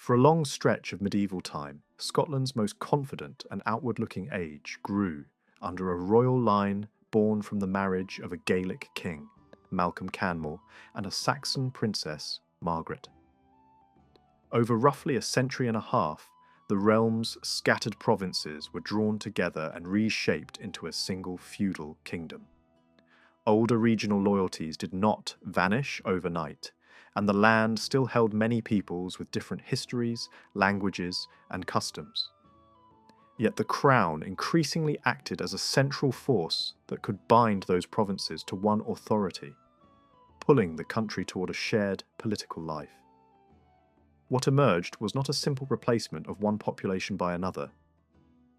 For a long stretch of medieval time, Scotland's most confident and outward-looking age grew under a royal line born from the marriage of a Gaelic king, Malcolm Canmore, and a Saxon princess, Margaret. Over roughly a century and a half, the realm's scattered provinces were drawn together and reshaped into a single feudal kingdom. Older regional loyalties did not vanish overnight, and the land still held many peoples with different histories, languages, and customs. Yet the crown increasingly acted as a central force that could bind those provinces to one authority, pulling the country toward a shared political life. What emerged was not a simple replacement of one population by another,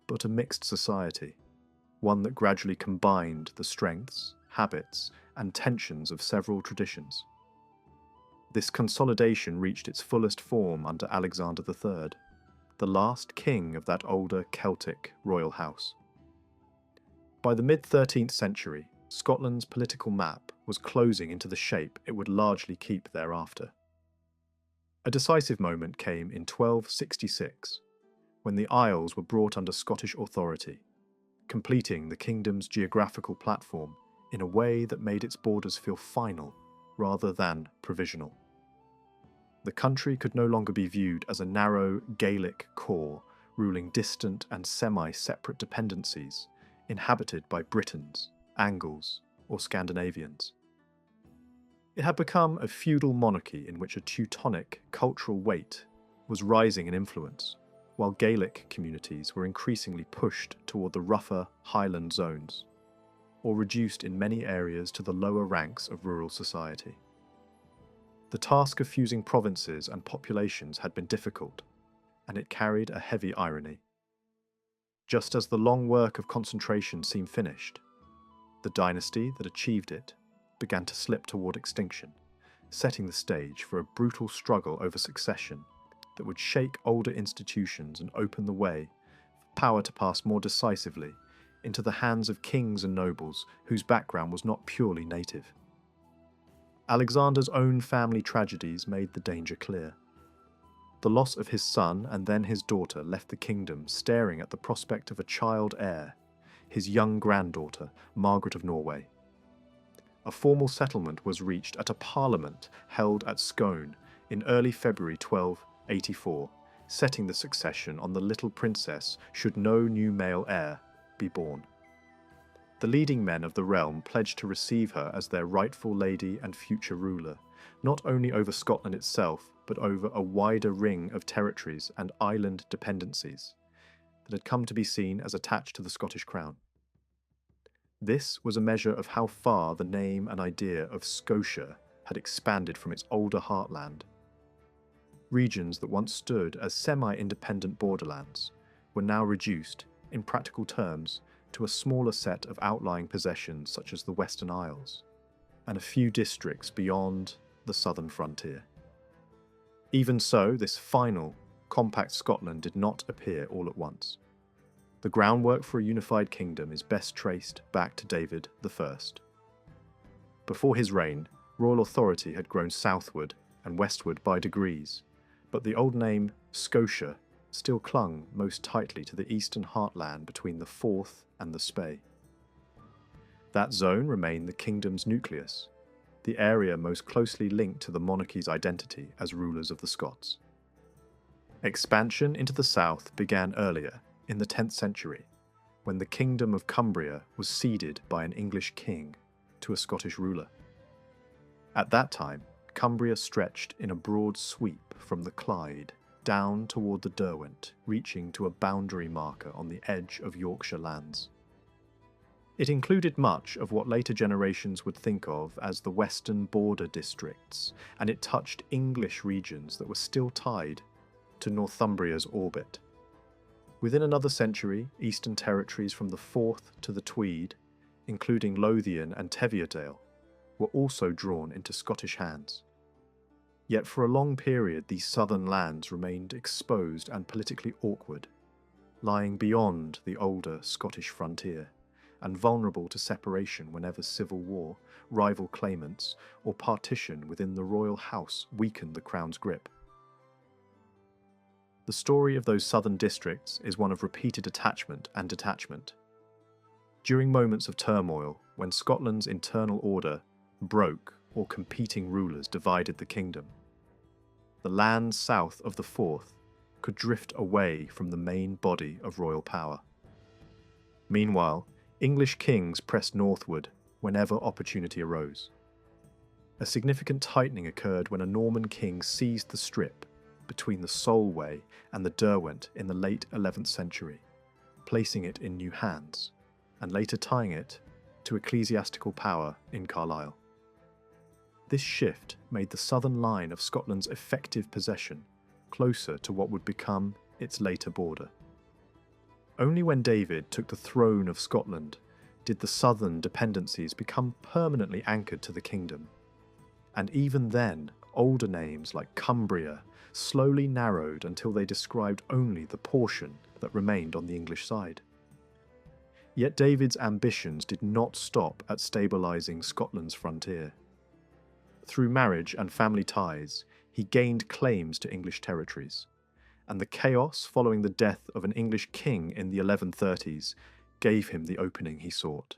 but a mixed society, one that gradually combined the strengths, habits, and tensions of several traditions. This consolidation reached its fullest form under Alexander III, the last king of that older Celtic royal house. By the mid-13th century, Scotland's political map was closing into the shape it would largely keep thereafter. A decisive moment came in 1266, when the Isles were brought under Scottish authority, completing the kingdom's geographical platform in a way that made its borders feel final rather than provisional. The country could no longer be viewed as a narrow Gaelic core ruling distant and semi-separate dependencies inhabited by Britons, Angles, or Scandinavians. It had become a feudal monarchy in which a Teutonic cultural weight was rising in influence, while Gaelic communities were increasingly pushed toward the rougher highland zones, or reduced in many areas to the lower ranks of rural society. The task of fusing provinces and populations had been difficult, and it carried a heavy irony. Just as the long work of concentration seemed finished, the dynasty that achieved it began to slip toward extinction, setting the stage for a brutal struggle over succession that would shake older institutions and open the way for power to pass more decisively into the hands of kings and nobles whose background was not purely native. Alexander's own family tragedies made the danger clear. The loss of his son and then his daughter left the kingdom staring at the prospect of a child heir, his young granddaughter, Margaret of Norway. A formal settlement was reached at a parliament held at Scone in early February 1284, setting the succession on the little princess should no new male heir be born. The leading men of the realm pledged to receive her as their rightful lady and future ruler, not only over Scotland itself, but over a wider ring of territories and island dependencies that had come to be seen as attached to the Scottish crown. This was a measure of how far the name and idea of Scotia had expanded from its older heartland. Regions that once stood as semi-independent borderlands were now reduced, in practical terms, to a smaller set of outlying possessions such as the Western Isles, and a few districts beyond the southern frontier. Even so, this final, compact Scotland did not appear all at once. The groundwork for a unified kingdom is best traced back to David I. Before his reign, royal authority had grown southward and westward by degrees, but the old name Scotia still clung most tightly to the eastern heartland between the Forth and the Spey. That zone remained the kingdom's nucleus, the area most closely linked to the monarchy's identity as rulers of the Scots. Expansion into the south began earlier, in the 10th century, when the Kingdom of Cumbria was ceded by an English king to a Scottish ruler. At that time, Cumbria stretched in a broad sweep from the Clyde down toward the Derwent, reaching to a boundary marker on the edge of Yorkshire lands. It included much of what later generations would think of as the western border districts, and it touched English regions that were still tied to Northumbria's orbit. Within another century, eastern territories from the Forth to the Tweed, including Lothian and Teviotdale, were also drawn into Scottish hands. Yet for a long period these southern lands remained exposed and politically awkward, lying beyond the older Scottish frontier, and vulnerable to separation whenever civil war, rival claimants, or partition within the royal house weakened the crown's grip. The story of those southern districts is one of repeated attachment and detachment. During moments of turmoil, when Scotland's internal order broke or competing rulers divided the kingdom, the lands south of the Forth could drift away from the main body of royal power. Meanwhile, English kings pressed northward whenever opportunity arose. A significant tightening occurred when a Norman king seized the strip between the Solway and the Derwent in the late 11th century, placing it in new hands, and later tying it to ecclesiastical power in Carlisle. This shift made the southern line of Scotland's effective possession closer to what would become its later border. Only when David took the throne of Scotland did the southern dependencies become permanently anchored to the kingdom, and even then, older names like Cumbria slowly narrowed until they described only the portion that remained on the English side. Yet David's ambitions did not stop at stabilising Scotland's frontier. Through marriage and family ties, he gained claims to English territories, and the chaos following the death of an English king in the 1130s gave him the opening he sought.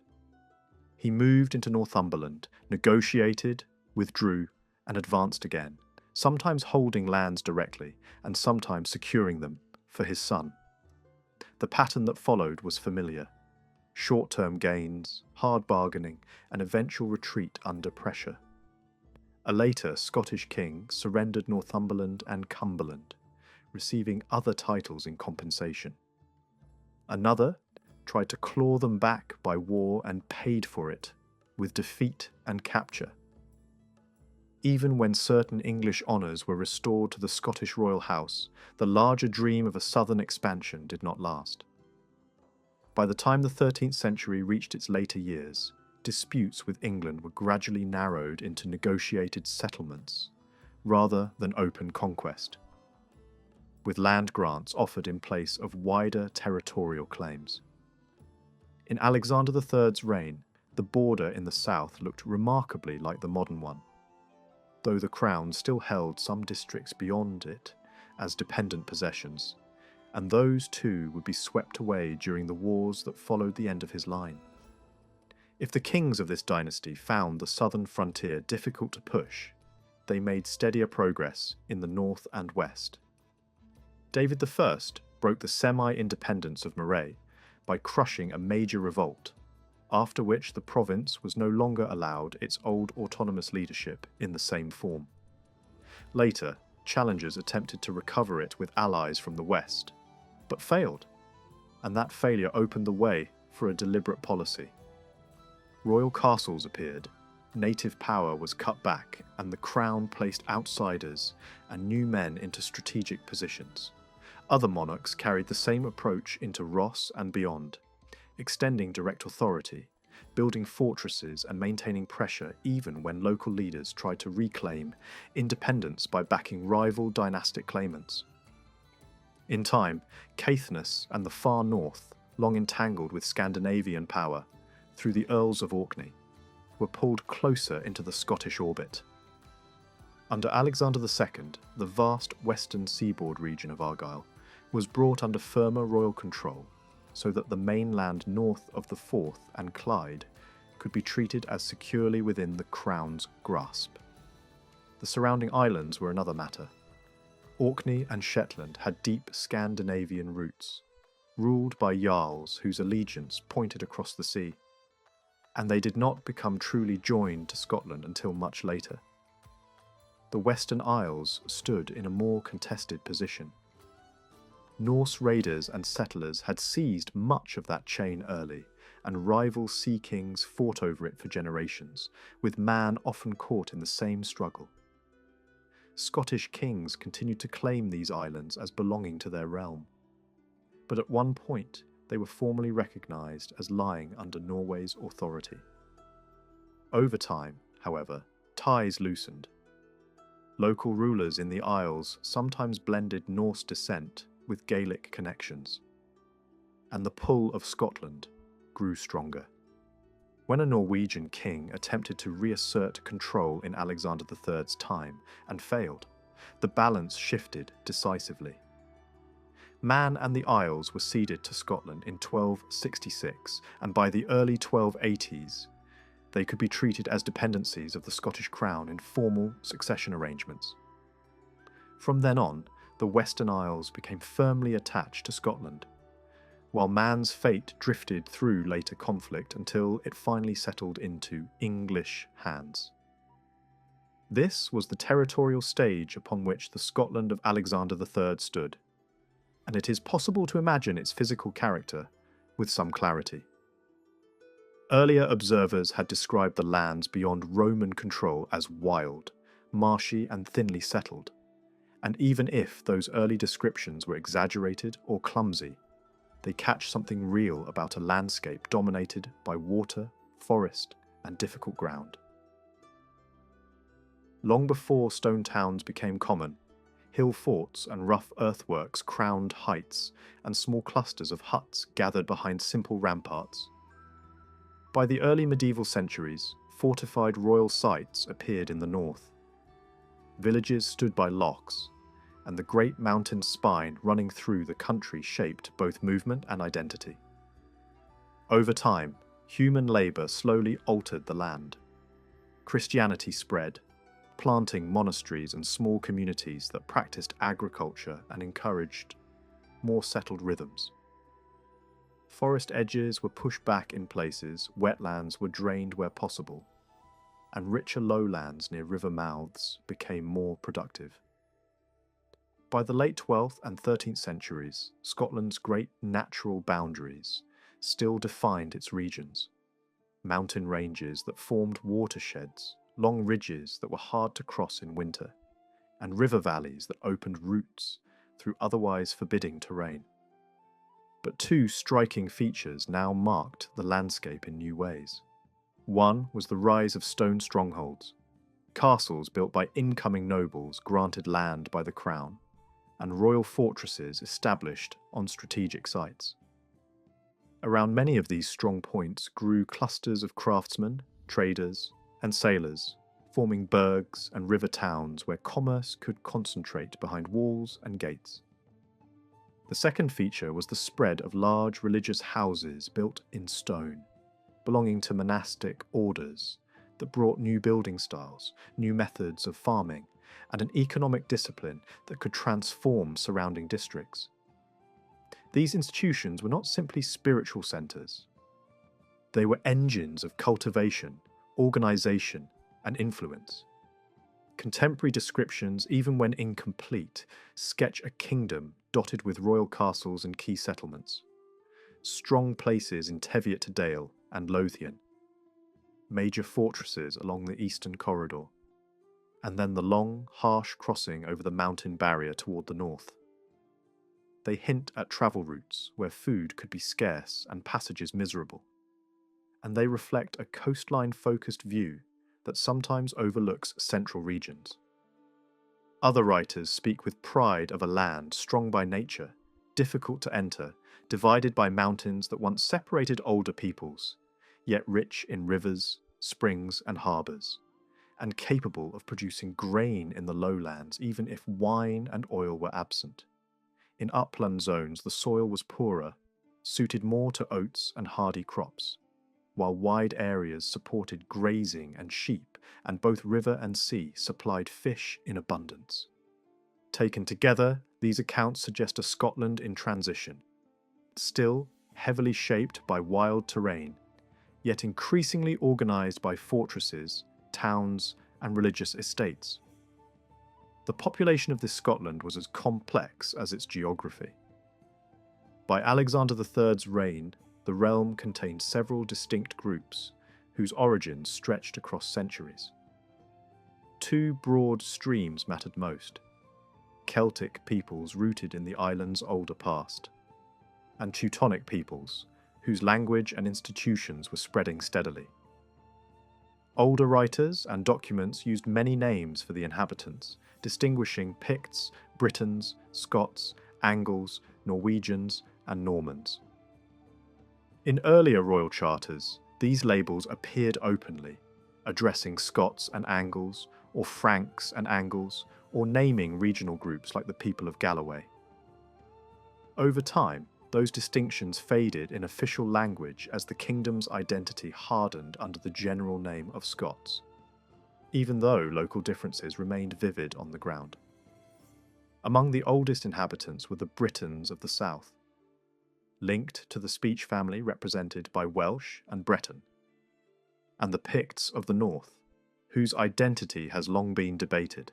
He moved into Northumberland, negotiated, withdrew, and advanced again, sometimes holding lands directly and sometimes securing them for his son. The pattern that followed was familiar: short-term gains, hard bargaining, and eventual retreat under pressure. A later Scottish king surrendered Northumberland and Cumberland, receiving other titles in compensation. Another tried to claw them back by war and paid for it with defeat and capture. Even when certain English honours were restored to the Scottish royal house, the larger dream of a southern expansion did not last. By the time the 13th century reached its later years, disputes with England were gradually narrowed into negotiated settlements, rather than open conquest, with land grants offered in place of wider territorial claims. In Alexander III's reign, the border in the south looked remarkably like the modern one, though the crown still held some districts beyond it as dependent possessions, and those too would be swept away during the wars that followed the end of his line. If the kings of this dynasty found the southern frontier difficult to push, they made steadier progress in the north and west. David I broke the semi-independence of Moray by crushing a major revolt, after which the province was no longer allowed its old autonomous leadership in the same form. Later, challengers attempted to recover it with allies from the west, but failed, and that failure opened the way for a deliberate policy. Royal castles appeared, native power was cut back, and the crown placed outsiders and new men into strategic positions. Other monarchs carried the same approach into Ross and beyond, extending direct authority, building fortresses and maintaining pressure even when local leaders tried to reclaim independence by backing rival dynastic claimants. In time, Caithness and the far north, long entangled with Scandinavian power, through the Earls of Orkney, were pulled closer into the Scottish orbit. Under Alexander II, the vast western seaboard region of Argyll was brought under firmer royal control so that the mainland north of the Forth and Clyde could be treated as securely within the Crown's grasp. The surrounding islands were another matter. Orkney and Shetland had deep Scandinavian roots, ruled by jarls whose allegiance pointed across the sea, and they did not become truly joined to Scotland until much later. The Western Isles stood in a more contested position. Norse raiders and settlers had seized much of that chain early, and rival sea kings fought over it for generations, with man often caught in the same struggle. Scottish kings continued to claim these islands as belonging to their realm, but at one point they were formally recognised as lying under Norway's authority. Over time, however, ties loosened. Local rulers in the Isles sometimes blended Norse descent with Gaelic connections, and the pull of Scotland grew stronger. When a Norwegian king attempted to reassert control in Alexander III's time and failed, the balance shifted decisively. Man and the Isles were ceded to Scotland in 1266, and by the early 1280s, they could be treated as dependencies of the Scottish Crown in formal succession arrangements. From then on, the Western Isles became firmly attached to Scotland, while Man's fate drifted through later conflict until it finally settled into English hands. This was the territorial stage upon which the Scotland of Alexander III stood, and it is possible to imagine its physical character with some clarity. Earlier observers had described the lands beyond Roman control as wild, marshy and thinly settled, and even if those early descriptions were exaggerated or clumsy, they catch something real about a landscape dominated by water, forest, and difficult ground. Long before stone towns became common, hill forts and rough earthworks crowned heights, and small clusters of huts gathered behind simple ramparts. By the early medieval centuries, fortified royal sites appeared in the north. Villages stood by lochs, and the great mountain spine running through the country shaped both movement and identity. Over time, human labour slowly altered the land. Christianity spread, planting monasteries and small communities that practiced agriculture and encouraged more settled rhythms. Forest edges were pushed back in places, wetlands were drained where possible, and richer lowlands near river mouths became more productive. By the late 12th and 13th centuries, Scotland's great natural boundaries still defined its regions. Mountain ranges that formed watersheds, long ridges that were hard to cross in winter, and river valleys that opened routes through otherwise forbidding terrain. But two striking features now marked the landscape in new ways. One was the rise of stone strongholds, castles built by incoming nobles granted land by the crown, and royal fortresses established on strategic sites. Around many of these strong points grew clusters of craftsmen, traders, and sailors, forming burghs and river towns where commerce could concentrate behind walls and gates. The second feature was the spread of large religious houses built in stone, belonging to monastic orders that brought new building styles, new methods of farming, and an economic discipline that could transform surrounding districts. These institutions were not simply spiritual centres. They were engines of cultivation, organisation, and influence. Contemporary descriptions, even when incomplete, sketch a kingdom dotted with royal castles and key settlements, strong places in Teviot to Dale and Lothian, major fortresses along the eastern corridor, and then the long, harsh crossing over the mountain barrier toward the north. They hint at travel routes where food could be scarce and passages miserable, and they reflect a coastline-focused view that sometimes overlooks central regions. Other writers speak with pride of a land strong by nature, difficult to enter, divided by mountains that once separated older peoples, yet rich in rivers, springs, and harbours, and capable of producing grain in the lowlands even if wine and oil were absent. In upland zones, the soil was poorer, suited more to oats and hardy crops, while wide areas supported grazing and sheep, and both river and sea supplied fish in abundance. Taken together, these accounts suggest a Scotland in transition, still heavily shaped by wild terrain, yet increasingly organised by fortresses, towns, and religious estates. The population of this Scotland was as complex as its geography. By Alexander III's reign, the realm contained several distinct groups, whose origins stretched across centuries. Two broad streams mattered most: Celtic peoples rooted in the island's older past, and Teutonic peoples, whose language and institutions were spreading steadily. Older writers and documents used many names for the inhabitants, distinguishing Picts, Britons, Scots, Angles, Norwegians, and Normans. In earlier royal charters, these labels appeared openly, addressing Scots and Angles, or Franks and Angles, or naming regional groups like the people of Galloway. Over time, those distinctions faded in official language as the kingdom's identity hardened under the general name of Scots, even though local differences remained vivid on the ground. Among the oldest inhabitants were the Britons of the south, linked to the speech family represented by Welsh and Breton, and the Picts of the north, whose identity has long been debated.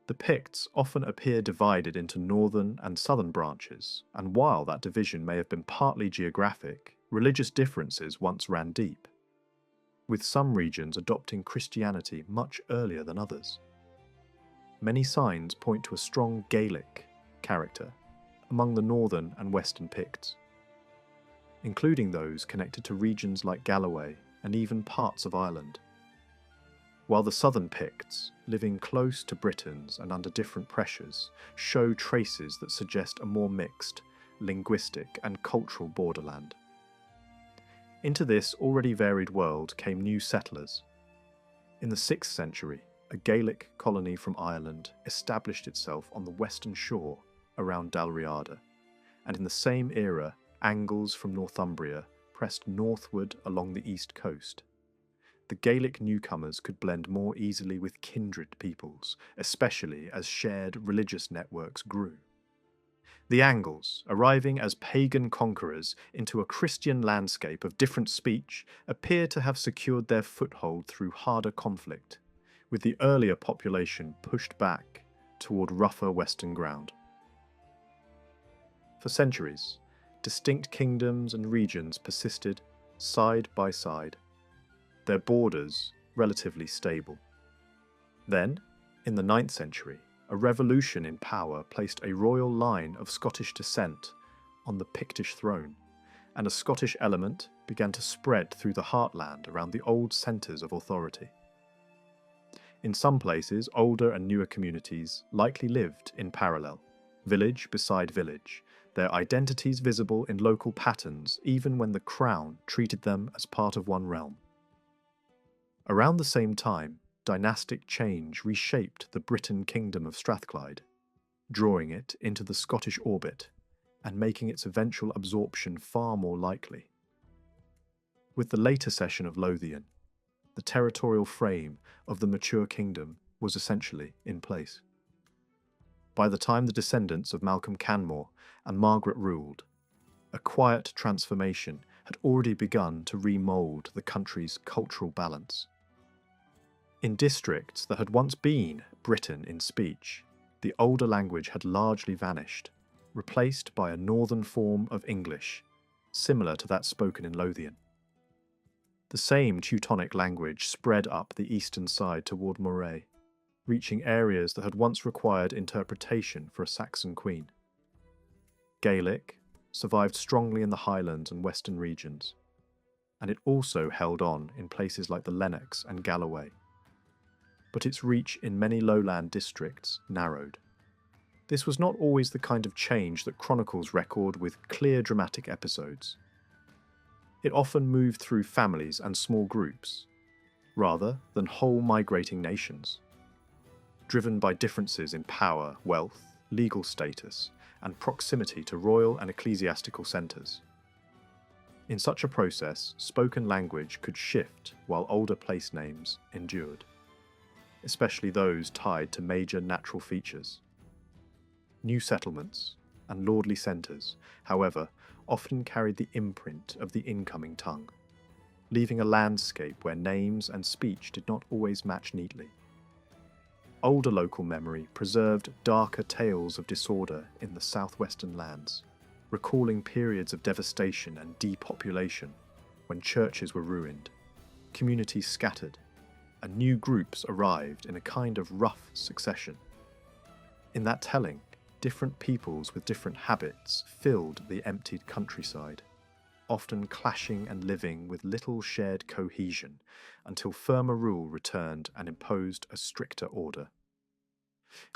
The Picts often appear divided into northern and southern branches, and while that division may have been partly geographic, religious differences once ran deep, with some regions adopting Christianity much earlier than others. Many signs point to a strong Gaelic character among the northern and western Picts, including those connected to regions like Galloway and even parts of Ireland. While the southern Picts, living close to Britons and under different pressures, show traces that suggest a more mixed, linguistic and cultural borderland. Into this already varied world came new settlers. In the 6th century, a Gaelic colony from Ireland established itself on the western shore around Dalriada, and in the same era, Angles from Northumbria pressed northward along the east coast. The Gaelic newcomers could blend more easily with kindred peoples, especially as shared religious networks grew. The Angles, arriving as pagan conquerors into a Christian landscape of different speech, appear to have secured their foothold through harder conflict, with the earlier population pushed back toward rougher western ground. For centuries, distinct kingdoms and regions persisted side by side, their borders relatively stable. Then, in the 9th century, a revolution in power placed a royal line of Scottish descent on the Pictish throne, and a Scottish element began to spread through the heartland around the old centres of authority. In some places, older and newer communities likely lived in parallel, village beside village, their identities visible in local patterns even when the crown treated them as part of one realm. Around the same time, dynastic change reshaped the Briton kingdom of Strathclyde, drawing it into the Scottish orbit and making its eventual absorption far more likely. With the later cession of Lothian, the territorial frame of the mature kingdom was essentially in place. By the time the descendants of Malcolm Canmore and Margaret ruled, a quiet transformation had already begun to remould the country's cultural balance. In districts that had once been Briton in speech, the older language had largely vanished, replaced by a northern form of English, similar to that spoken in Lothian. The same Teutonic language spread up the eastern side toward Moray, reaching areas that had once required interpretation for a Saxon queen. Gaelic survived strongly in the Highlands and western regions, and it also held on in places like the Lennox and Galloway. But its reach in many lowland districts narrowed. This was not always the kind of change that chronicles record with clear dramatic episodes. It often moved through families and small groups, rather than whole migrating nations, driven by differences in power, wealth, legal status, and proximity to royal and ecclesiastical centres. In such a process, spoken language could shift while older place names endured, especially those tied to major natural features. New settlements and lordly centres, however, often carried the imprint of the incoming tongue, leaving a landscape where names and speech did not always match neatly. Older local memory preserved darker tales of disorder in the southwestern lands, recalling periods of devastation and depopulation when churches were ruined, communities scattered, and new groups arrived in a kind of rough succession. In that telling, different peoples with different habits filled the emptied countryside, often clashing and living with little shared cohesion until firmer rule returned and imposed a stricter order.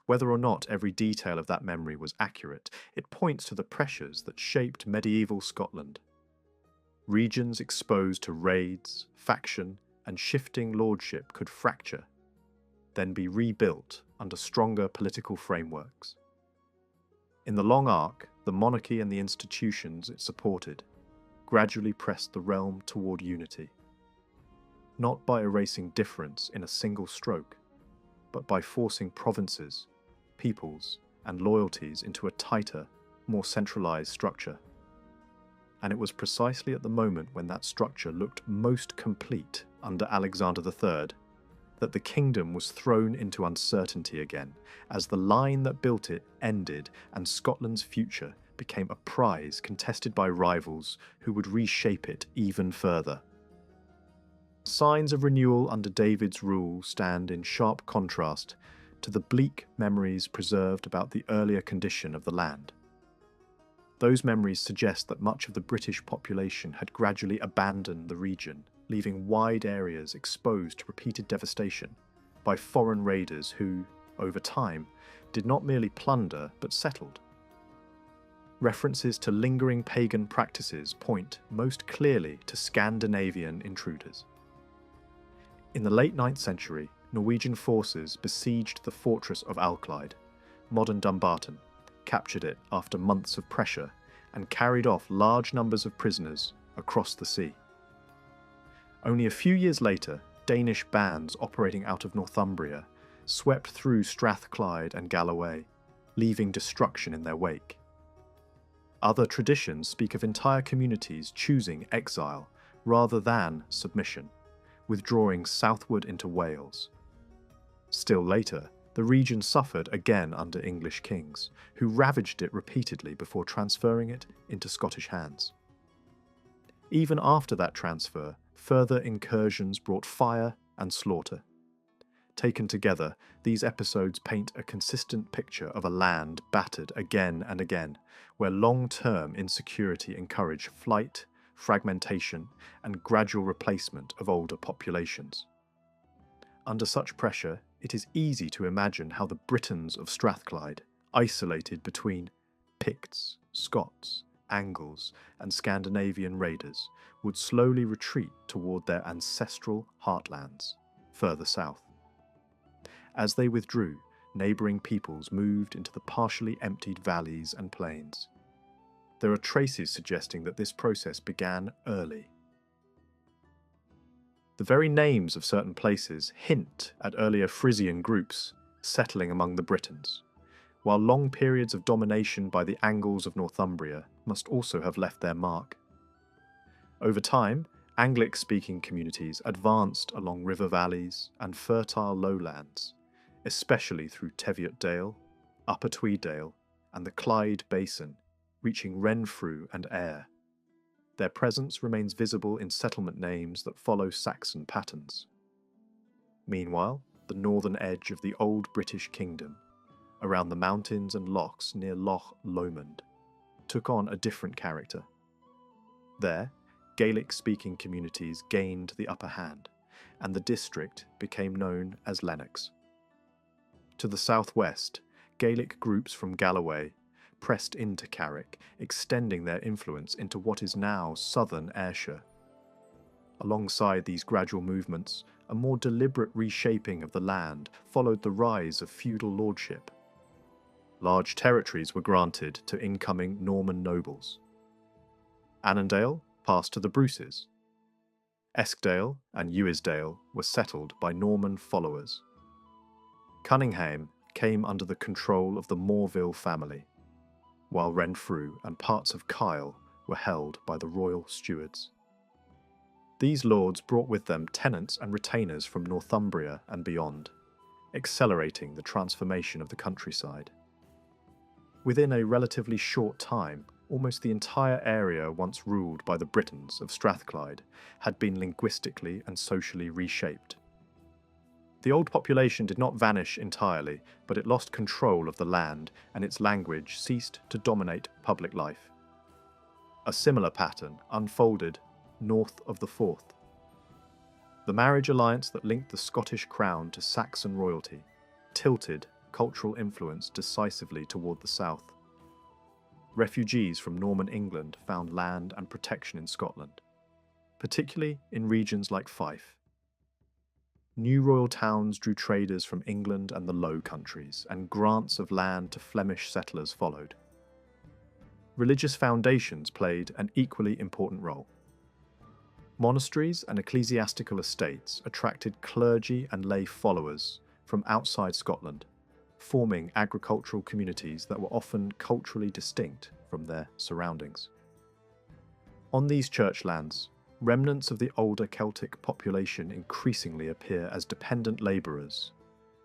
Whether or not every detail of that memory was accurate, it points to the pressures that shaped medieval Scotland. Regions exposed to raids, faction, and shifting lordship could fracture, then be rebuilt under stronger political frameworks. In the long arc, the monarchy and the institutions it supported gradually pressed the realm toward unity, not by erasing difference in a single stroke, but by forcing provinces, peoples, and loyalties into a tighter, more centralized structure. And it was precisely at the moment when that structure looked most complete under Alexander III that the kingdom was thrown into uncertainty again, as the line that built it ended and Scotland's future became a prize contested by rivals who would reshape it even further. Signs of renewal under David's rule stand in sharp contrast to the bleak memories preserved about the earlier condition of the land. Those memories suggest that much of the British population had gradually abandoned the region, leaving wide areas exposed to repeated devastation by foreign raiders who, over time, did not merely plunder but settled. References to lingering pagan practices point most clearly to Scandinavian intruders. In the late 9th century, Norwegian forces besieged the fortress of Alclyde, modern Dumbarton, captured it after months of pressure, and carried off large numbers of prisoners across the sea. Only a few years later, Danish bands operating out of Northumbria swept through Strathclyde and Galloway, leaving destruction in their wake. Other traditions speak of entire communities choosing exile rather than submission, withdrawing southward into Wales. Still later, the region suffered again under English kings, who ravaged it repeatedly before transferring it into Scottish hands. Even after that transfer, further incursions brought fire and slaughter. Taken together, these episodes paint a consistent picture of a land battered again and again, where long-term insecurity encouraged flight, fragmentation, and gradual replacement of older populations. Under such pressure, it is easy to imagine how the Britons of Strathclyde, isolated between Picts, Scots, Angles, and Scandinavian raiders, would slowly retreat toward their ancestral heartlands, further south. As they withdrew, neighbouring peoples moved into the partially emptied valleys and plains. There are traces suggesting that this process began early. The very names of certain places hint at earlier Frisian groups settling among the Britons, while long periods of domination by the Angles of Northumbria must also have left their mark. Over time, Anglic-speaking communities advanced along river valleys and fertile lowlands, especially through Teviot Dale, Upper Tweeddale, and the Clyde Basin, reaching Renfrew and Ayr. Their presence remains visible in settlement names that follow Saxon patterns. Meanwhile, the northern edge of the old British kingdom, around the mountains and lochs near Loch Lomond, took on a different character. There, Gaelic-speaking communities gained the upper hand, and the district became known as Lennox. To the southwest, Gaelic groups from Galloway pressed into Carrick, extending their influence into what is now southern Ayrshire. Alongside these gradual movements, a more deliberate reshaping of the land followed the rise of feudal lordship. Large territories were granted to incoming Norman nobles. Annandale passed to the Bruces. Eskdale and Uysdale were settled by Norman followers. Cunningham came under the control of the Morville family, while Renfrew and parts of Kyle were held by the royal stewards. These lords brought with them tenants and retainers from Northumbria and beyond, accelerating the transformation of the countryside. Within a relatively short time, almost the entire area once ruled by the Britons of Strathclyde had been linguistically and socially reshaped. The old population did not vanish entirely, but it lost control of the land and its language ceased to dominate public life. A similar pattern unfolded north of the Forth. The marriage alliance that linked the Scottish crown to Saxon royalty tilted cultural influence decisively toward the south. Refugees from Norman England found land and protection in Scotland, particularly in regions like Fife. New royal towns drew traders from England and the Low Countries, and grants of land to Flemish settlers followed. religious foundations played an equally important role. Monasteries and ecclesiastical estates attracted clergy and lay followers from outside Scotland, forming agricultural communities that were often culturally distinct from their surroundings. On these church lands, remnants of the older Celtic population increasingly appear as dependent labourers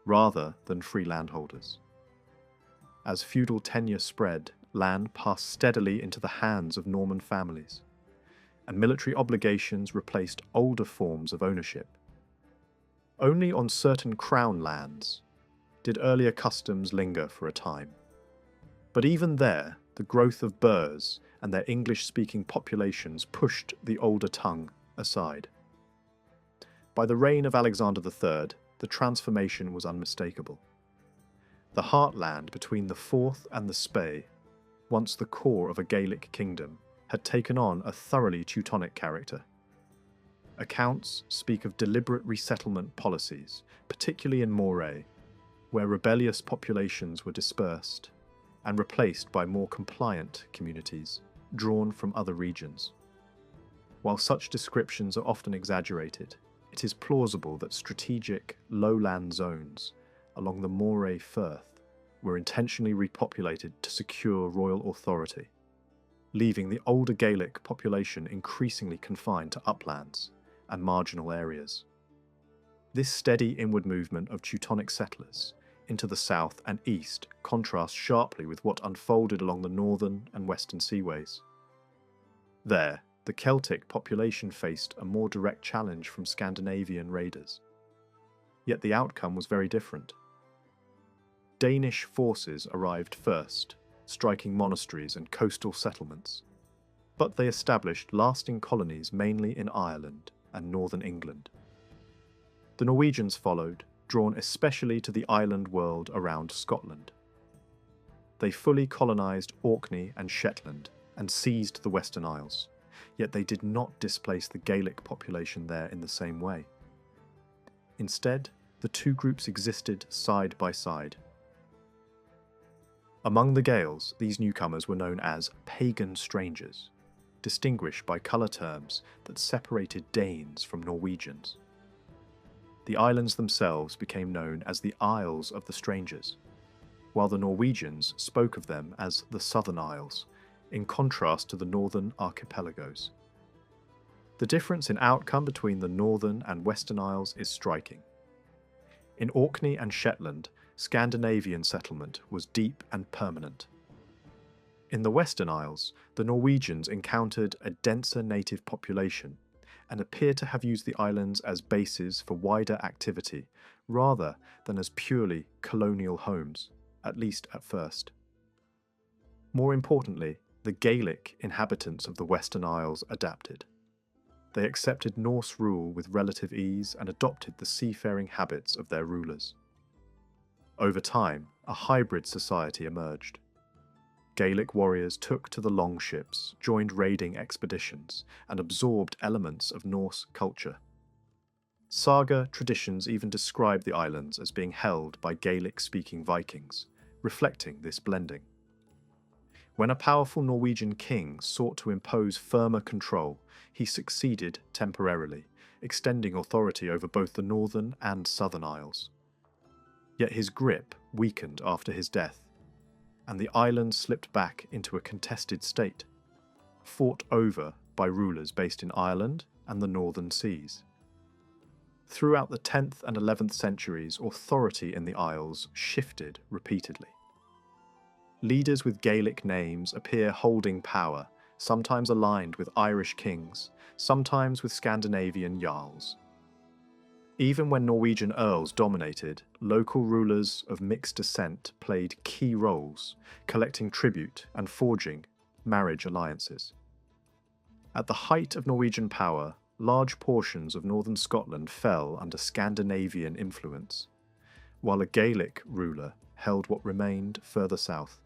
rather than free landholders. As feudal tenure spread, land passed steadily into the hands of Norman families, and military obligations replaced older forms of ownership. Only on certain crown lands did earlier customs linger for a time. But even there, the growth of burghs and their English-speaking populations pushed the older tongue aside. By the reign of Alexander III, the transformation was unmistakable. The heartland between the Forth and the Spey, once the core of a Gaelic kingdom, had taken on a thoroughly Teutonic character. Accounts speak of deliberate resettlement policies, particularly in Moray, where rebellious populations were dispersed and replaced by more compliant communities drawn from other regions. While such descriptions are often exaggerated, it is plausible that strategic lowland zones along the Moray Firth were intentionally repopulated to secure royal authority, leaving the older Gaelic population increasingly confined to uplands and marginal areas. This steady inward movement of Teutonic settlers into the south and east contrasts sharply with what unfolded along the northern and western seaways. There, the Celtic population faced a more direct challenge from Scandinavian raiders. Yet the outcome was very different. Danish forces arrived first, striking monasteries and coastal settlements, but they established lasting colonies mainly in Ireland and northern England. The Norwegians followed, drawn especially to the island world around Scotland. They fully colonised Orkney and Shetland and seized the Western Isles, yet they did not displace the Gaelic population there in the same way. Instead, the two groups existed side by side. Among the Gaels, these newcomers were known as pagan strangers, distinguished by colour terms that separated Danes from Norwegians. The islands themselves became known as the Isles of the Strangers, while the Norwegians spoke of them as the Southern Isles, in contrast to the northern archipelagos. The difference in outcome between the Northern and Western Isles is striking. In Orkney and Shetland, Scandinavian settlement was deep and permanent. In the Western Isles, the Norwegians encountered a denser native population and appear to have used the islands as bases for wider activity rather than as purely colonial homes, at least at first. More importantly, the Gaelic inhabitants of the Western Isles adapted. They accepted Norse rule with relative ease and adopted the seafaring habits of their rulers. Over time, a hybrid society emerged. Gaelic warriors took to the longships, joined raiding expeditions, and absorbed elements of Norse culture. Saga traditions even describe the islands as being held by Gaelic-speaking Vikings, reflecting this blending. When a powerful Norwegian king sought to impose firmer control, he succeeded temporarily, extending authority over both the northern and southern isles. Yet his grip weakened after his death, and the island slipped back into a contested state, fought over by rulers based in Ireland and the northern seas. Throughout the 10th and 11th centuries, authority in the Isles shifted repeatedly. Leaders with Gaelic names appear holding power, sometimes aligned with Irish kings, sometimes with Scandinavian jarls. Even when Norwegian earls dominated, local rulers of mixed descent played key roles, collecting tribute and forging marriage alliances. At the height of Norwegian power, large portions of northern Scotland fell under Scandinavian influence, while a Gaelic ruler held what remained further south.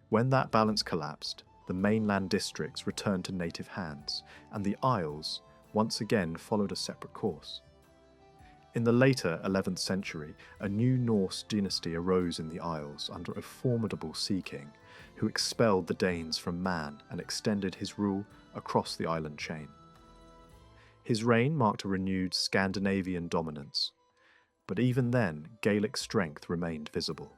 When that balance collapsed, the mainland districts returned to native hands, and the Isles once again followed a separate course. In the later 11th century, a new Norse dynasty arose in the Isles under a formidable sea king who expelled the Danes from Man and extended his rule across the island chain. His reign marked a renewed Scandinavian dominance, but even then, Gaelic strength remained visible.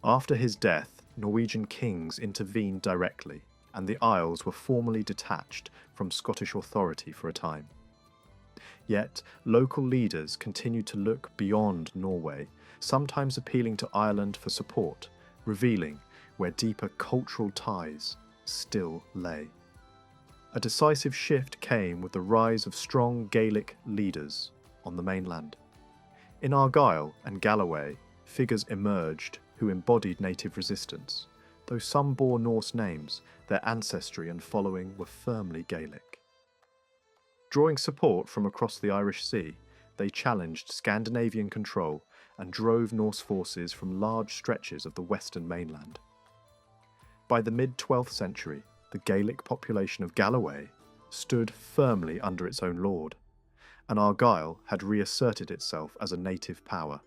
After his death, Norwegian kings intervened directly, and the Isles were formally detached from Scottish authority for a time. Yet, local leaders continued to look beyond Norway, sometimes appealing to Ireland for support, revealing where deeper cultural ties still lay. A decisive shift came with the rise of strong Gaelic leaders on the mainland. In Argyll and Galloway, figures emerged who embodied native resistance. Though some bore Norse names, their ancestry and following were firmly Gaelic. Drawing support from across the Irish Sea, they challenged Scandinavian control and drove Norse forces from large stretches of the western mainland. By the mid-12th century, the Gaelic population of Galloway stood firmly under its own lord, and Argyll had reasserted itself as a native power.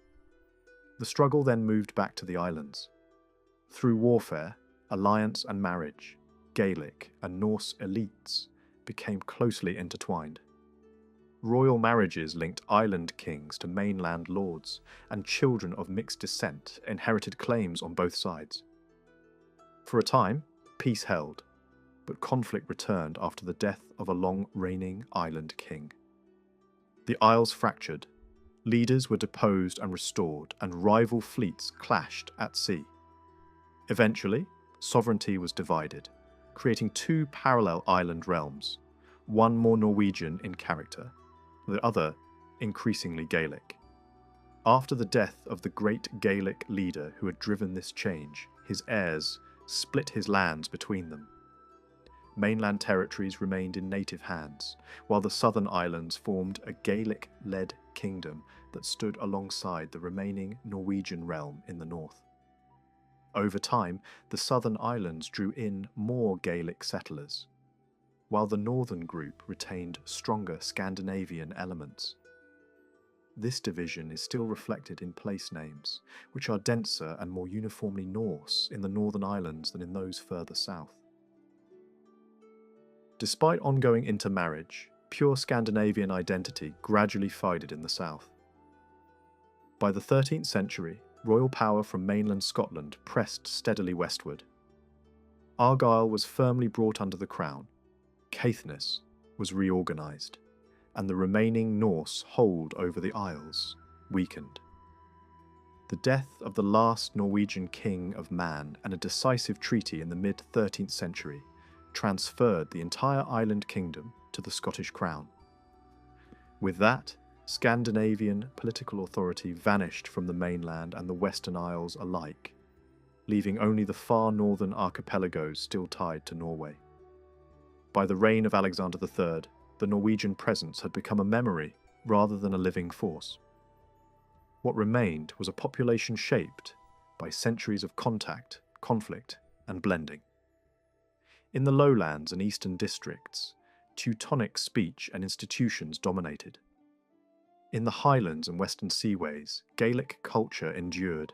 The struggle then moved back to the islands. Through warfare, alliance and marriage, Gaelic and Norse elites became closely intertwined. Royal marriages linked island kings to mainland lords, and children of mixed descent inherited claims on both sides. For a time, peace held, but conflict returned after the death of a long-reigning island king. The Isles fractured, leaders were deposed and restored, and rival fleets clashed at sea. Eventually, sovereignty was divided, creating two parallel island realms, one more Norwegian in character, the other increasingly Gaelic. After the death of the great Gaelic leader who had driven this change, his heirs split his lands between them. Mainland territories remained in native hands, while the southern islands formed a Gaelic-led kingdom that stood alongside the remaining Norwegian realm in the north. Over time, the southern islands drew in more Gaelic settlers, while the northern group retained stronger Scandinavian elements. This division is still reflected in place names, which are denser and more uniformly Norse in the northern islands than in those further south. Despite ongoing intermarriage, pure Scandinavian identity gradually faded in the south. By the 13th century, royal power from mainland Scotland pressed steadily westward. Argyll was firmly brought under the crown, Caithness was reorganised, and the remaining Norse hold over the Isles weakened. The death of the last Norwegian king of Man and a decisive treaty in the mid-13th century transferred the entire island kingdom to the Scottish crown. With that, Scandinavian political authority vanished from the mainland and the Western Isles alike, leaving only the far northern archipelagos still tied to Norway. By the reign of Alexander III, the Norwegian presence had become a memory rather than a living force. What remained was a population shaped by centuries of contact, conflict, and blending. In the lowlands and eastern districts, Teutonic speech and institutions dominated. In the highlands and western seaways, Gaelic culture endured,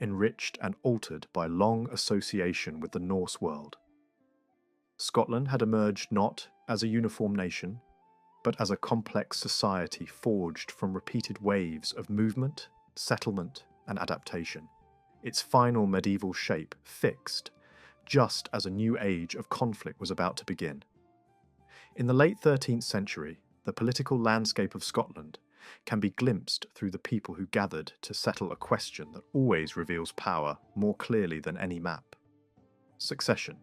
enriched and altered by long association with the Norse world. Scotland had emerged not as a uniform nation, but as a complex society forged from repeated waves of movement, settlement, and adaptation, its final medieval shape fixed, just as a new age of conflict was about to begin. In the late 13th century, the political landscape of Scotland can be glimpsed through the people who gathered to settle a question that always reveals power more clearly than any map: succession.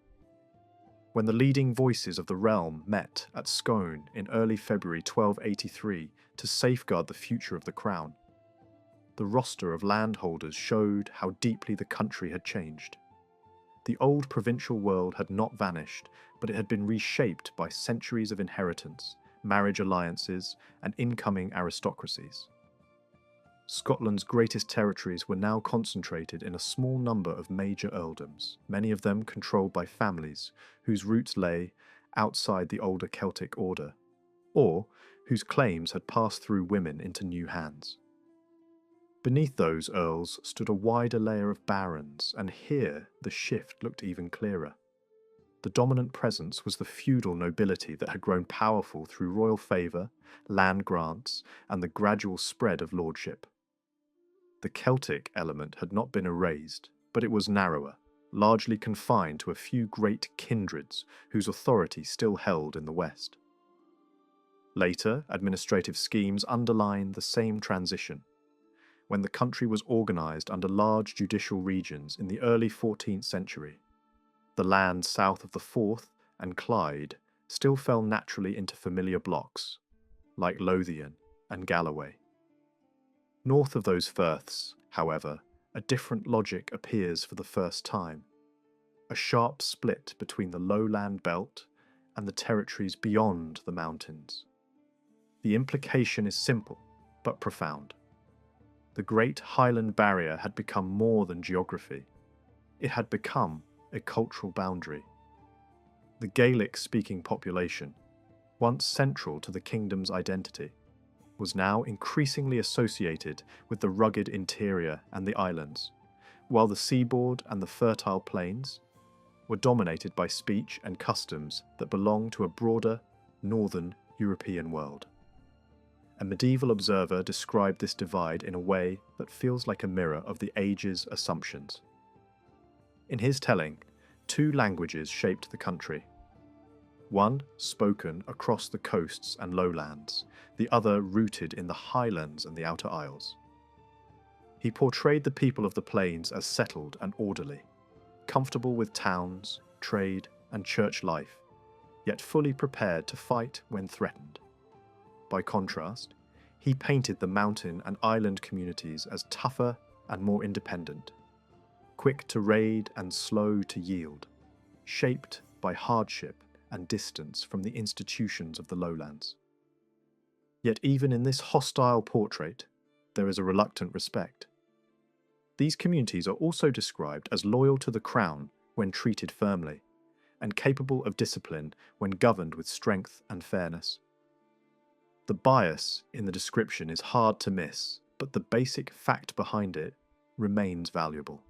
When the leading voices of the realm met at Scone in early February 1283 to safeguard the future of the crown, the roster of landholders showed how deeply the country had changed. The old provincial world had not vanished, but it had been reshaped by centuries of inheritance, marriage alliances, and incoming aristocracies. Scotland's greatest territories were now concentrated in a small number of major earldoms, many of them controlled by families whose roots lay outside the older Celtic order, or whose claims had passed through women into new hands. Beneath those earls stood a wider layer of barons, and here the shift looked even clearer. The dominant presence was the feudal nobility that had grown powerful through royal favour, land grants, and the gradual spread of lordship. The Celtic element had not been erased, but it was narrower, largely confined to a few great kindreds whose authority still held in the West. Later, administrative schemes underline the same transition. When the country was organised under large judicial regions in the early 14th century, the land south of the Forth and Clyde still fell naturally into familiar blocks, like Lothian and Galloway. North of those firths, however, a different logic appears for the first time, a sharp split between the lowland belt and the territories beyond the mountains. The implication is simple, but profound. The Great Highland Barrier had become more than geography. It had become a cultural boundary. The Gaelic-speaking population, once central to the kingdom's identity, was now increasingly associated with the rugged interior and the islands, while the seaboard and the fertile plains were dominated by speech and customs that belonged to a broader, northern European world. A medieval observer described this divide in a way that feels like a mirror of the age's assumptions. In his telling, two languages shaped the country. One spoken across the coasts and lowlands, the other rooted in the highlands and the outer isles. He portrayed the people of the plains as settled and orderly, comfortable with towns, trade, and church life, yet fully prepared to fight when threatened. By contrast, he painted the mountain and island communities as tougher and more independent, quick to raid and slow to yield, shaped by hardship and distance from the institutions of the lowlands. Yet even in this hostile portrait, there is a reluctant respect. These communities are also described as loyal to the crown when treated firmly, and capable of discipline when governed with strength and fairness. The bias in the description is hard to miss, but the basic fact behind it remains valuable.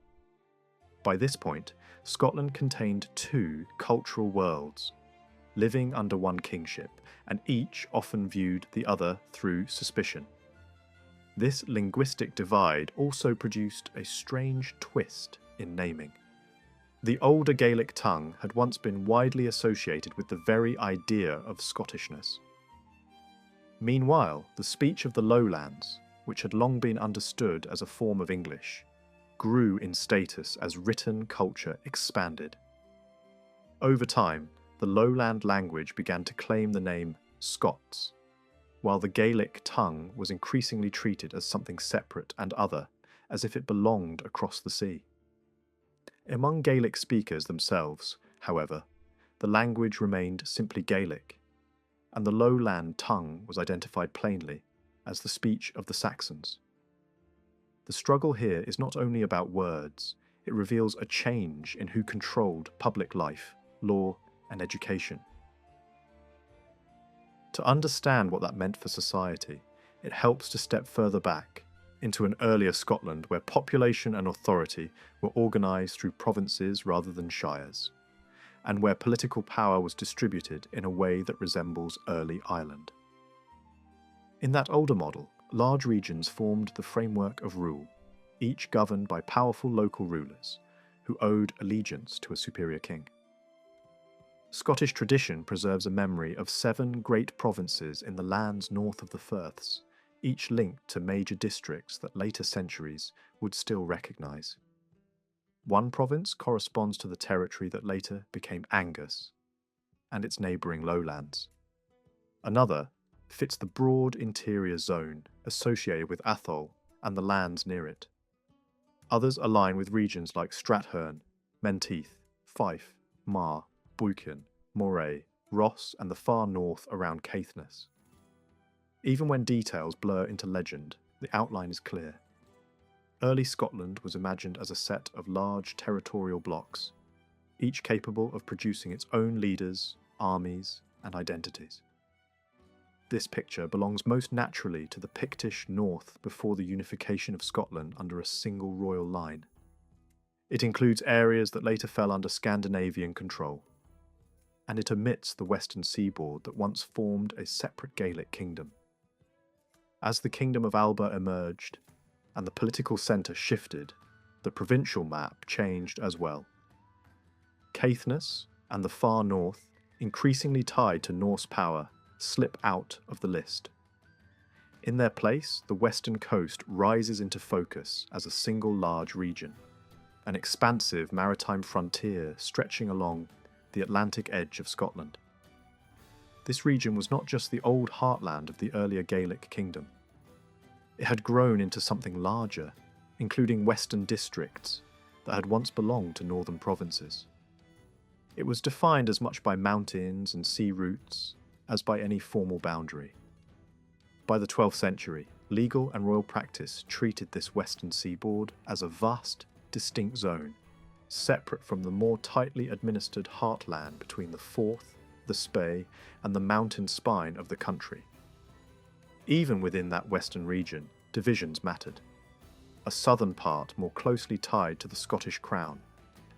By this point, Scotland contained two cultural worlds, living under one kingship, and each often viewed the other through suspicion. This linguistic divide also produced a strange twist in naming. The older Gaelic tongue had once been widely associated with the very idea of Scottishness. Meanwhile, the speech of the lowlands, which had long been understood as a form of English, grew in status as written culture expanded. Over time, the lowland language began to claim the name Scots, while the Gaelic tongue was increasingly treated as something separate and other, as if it belonged across the sea. Among Gaelic speakers themselves, however, the language remained simply Gaelic, and the lowland tongue was identified plainly as the speech of the Saxons. The struggle here is not only about words, it reveals a change in who controlled public life, law, and education. To understand what that meant for society, it helps to step further back into an earlier Scotland where population and authority were organised through provinces rather than shires, and where political power was distributed in a way that resembles early Ireland. In that older model, large regions formed the framework of rule, each governed by powerful local rulers who owed allegiance to a superior king. Scottish tradition preserves a memory of 7 great provinces in the lands north of the Firths, each linked to major districts that later centuries would still recognise. One province corresponds to the territory that later became Angus and its neighbouring lowlands. Another fits the broad interior zone associated with Atholl and the lands near it. Others align with regions like Strathearn, Menteith, Fife, Mar, Buchan, Moray, Ross and the far north around Caithness. Even when details blur into legend, the outline is clear. Early Scotland was imagined as a set of large territorial blocks, each capable of producing its own leaders, armies, and identities. This picture belongs most naturally to the Pictish north before the unification of Scotland under a single royal line. It includes areas that later fell under Scandinavian control, and it omits the western seaboard that once formed a separate Gaelic kingdom. As the Kingdom of Alba emerged and the political centre shifted, the provincial map changed as well. Caithness and the far north, increasingly tied to Norse power, slip out of the list. In their place, the western coast rises into focus as a single large region, an expansive maritime frontier stretching along the Atlantic edge of Scotland. This region was not just the old heartland of the earlier Gaelic kingdom. It had grown into something larger, including western districts that had once belonged to northern provinces. It was defined as much by mountains and sea routes as by any formal boundary. By the 12th century, legal and royal practice treated this western seaboard as a vast, distinct zone, separate from the more tightly administered heartland between the Forth, the Spey, and the mountain spine of the country. Even within that western region, divisions mattered. A southern part more closely tied to the Scottish crown,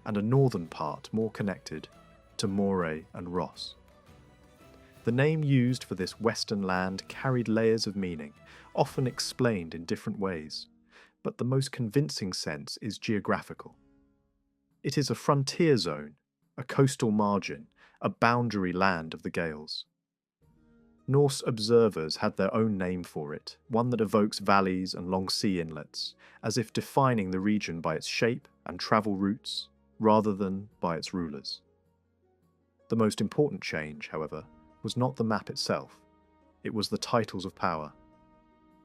and a northern part more connected to Moray and Ross. The name used for this western land carried layers of meaning, often explained in different ways, but the most convincing sense is geographical. It is a frontier zone, a coastal margin, a boundary land of the Gaels. Norse observers had their own name for it, one that evokes valleys and long sea inlets, as if defining the region by its shape and travel routes, rather than by its rulers. The most important change, however, was not the map itself, it was the titles of power.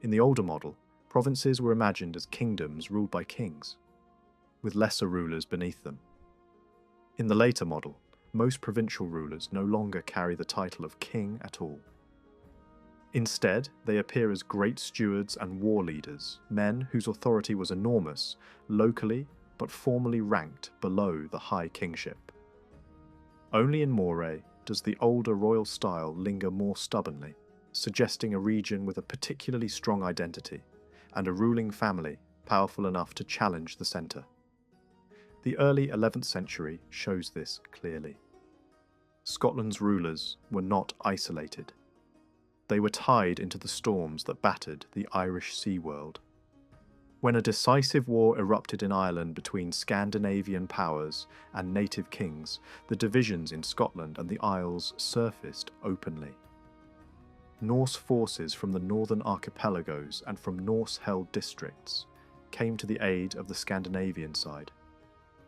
In the older model, provinces were imagined as kingdoms ruled by kings, with lesser rulers beneath them. In the later model, most provincial rulers no longer carry the title of king at all. Instead, they appear as great stewards and war leaders, men whose authority was enormous, locally but formally ranked below the high kingship. Only in Moray does the older royal style linger more stubbornly, suggesting a region with a particularly strong identity, and a ruling family powerful enough to challenge the centre. The early 11th century shows this clearly. Scotland's rulers were not isolated. They were tied into the storms that battered the Irish sea world. When a decisive war erupted in Ireland between Scandinavian powers and native kings, the divisions in Scotland and the Isles surfaced openly. Norse forces from the northern archipelagos and from Norse-held districts came to the aid of the Scandinavian side,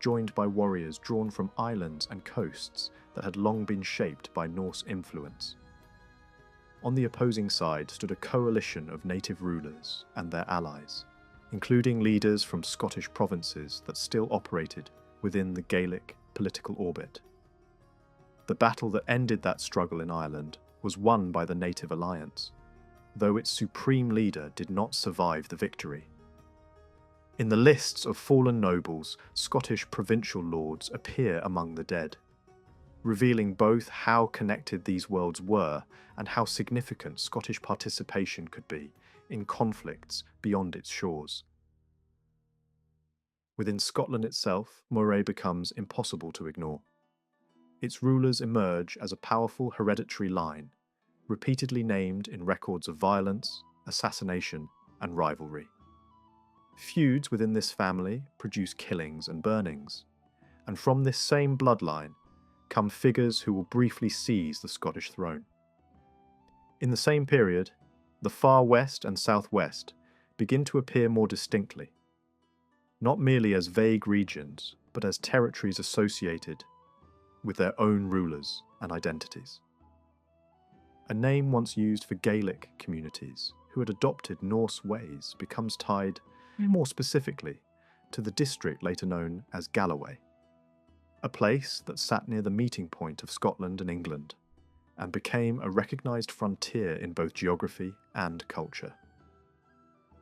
joined by warriors drawn from islands and coasts that had long been shaped by Norse influence. On the opposing side stood a coalition of native rulers and their allies, including leaders from Scottish provinces that still operated within the Gaelic political orbit. The battle that ended that struggle in Ireland was won by the Native Alliance, though its supreme leader did not survive the victory. In the lists of fallen nobles, Scottish provincial lords appear among the dead, revealing both how connected these worlds were and how significant Scottish participation could be in conflicts beyond its shores. Within Scotland itself, Moray becomes impossible to ignore. Its rulers emerge as a powerful hereditary line, repeatedly named in records of violence, assassination, and rivalry. Feuds within this family produce killings and burnings, and from this same bloodline come figures who will briefly seize the Scottish throne. In the same period, the far west and southwest begin to appear more distinctly, not merely as vague regions, but as territories associated with their own rulers and identities. A name once used for Gaelic communities who had adopted Norse ways becomes tied, more specifically, to the district later known as Galloway, a place that sat near the meeting point of Scotland and England, and became a recognised frontier in both geography and culture.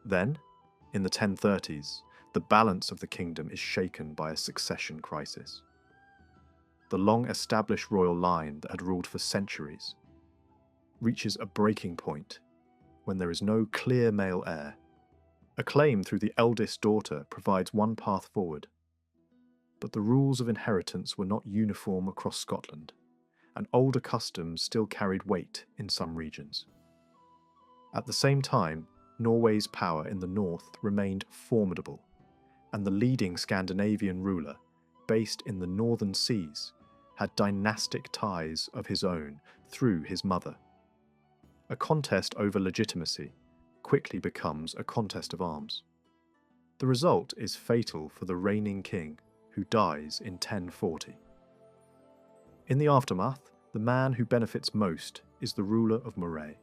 Then, in the 1030s, the balance of the kingdom is shaken by a succession crisis. The long-established royal line that had ruled for centuries reaches a breaking point when there is no clear male heir. A claim through the eldest daughter provides one path forward, but the rules of inheritance were not uniform across Scotland, and older customs still carried weight in some regions. At the same time, Norway's power in the north remained formidable, and the leading Scandinavian ruler, based in the northern seas, had dynastic ties of his own through his mother. A contest over legitimacy quickly becomes a contest of arms. The result is fatal for the reigning king, who dies in 1040. In the aftermath, the man who benefits most is the ruler of Moray,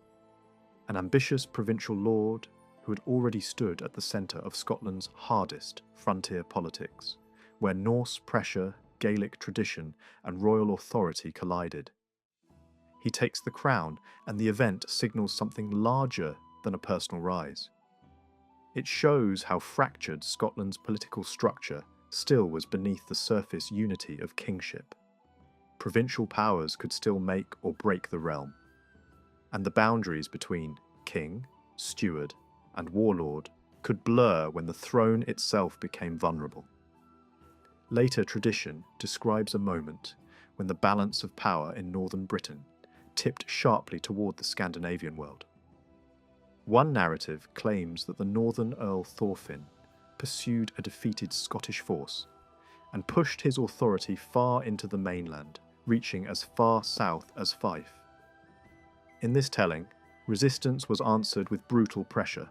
an ambitious provincial lord who had already stood at the centre of Scotland's hardest frontier politics, where Norse pressure, Gaelic tradition, and royal authority collided. He takes the crown, and the event signals something larger than a personal rise. It shows how fractured Scotland's political structure still was beneath the surface unity of kingship. Provincial powers could still make or break the realm, and the boundaries between king, steward, and warlord could blur when the throne itself became vulnerable. Later tradition describes a moment when the balance of power in northern Britain tipped sharply toward the Scandinavian world. One narrative claims that the northern Earl Thorfinn pursued a defeated Scottish force and pushed his authority far into the mainland, reaching as far south as Fife. In this telling, resistance was answered with brutal pressure.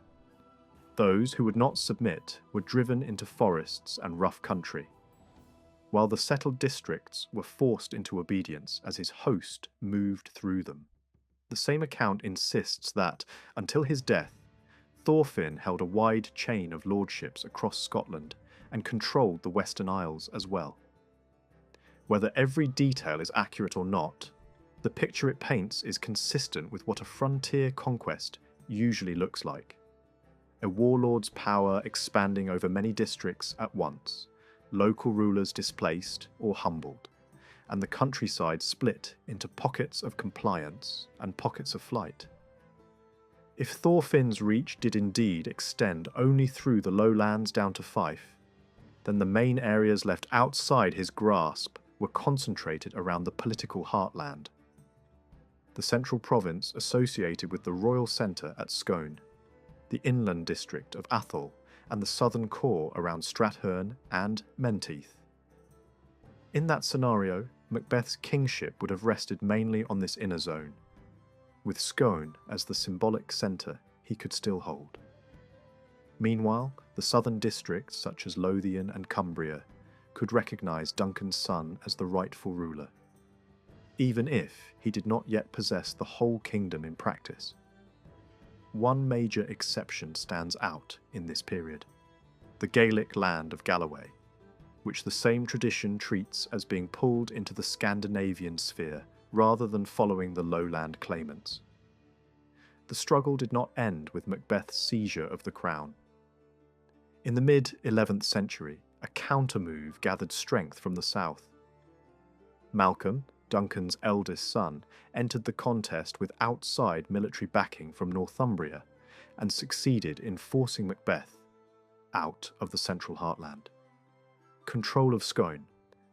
Those who would not submit were driven into forests and rough country, while the settled districts were forced into obedience as his host moved through them. The same account insists that, until his death, Thorfinn held a wide chain of lordships across Scotland and controlled the Western Isles as well. Whether every detail is accurate or not, the picture it paints is consistent with what a frontier conquest usually looks like. A warlord's power expanding over many districts at once, local rulers displaced or humbled, and the countryside split into pockets of compliance and pockets of flight. If Thorfinn's reach did indeed extend only through the lowlands down to Fife, then the main areas left outside his grasp were concentrated around the political heartland. The central province associated with the royal centre at Scone, the inland district of Atholl, and the southern core around Strathearn and Menteith. In that scenario, Macbeth's kingship would have rested mainly on this inner zone. With Scone as the symbolic centre he could still hold. Meanwhile, the southern districts such as Lothian and Cumbria could recognise Duncan's son as the rightful ruler, even if he did not yet possess the whole kingdom in practice. One major exception stands out in this period: the Gaelic land of Galloway, which the same tradition treats as being pulled into the Scandinavian sphere rather than following the lowland claimants. The struggle did not end with Macbeth's seizure of the crown. In the mid-11th century, a counter-move gathered strength from the south. Malcolm, Duncan's eldest son, entered the contest with outside military backing from Northumbria and succeeded in forcing Macbeth out of the central heartland. Control of Scone,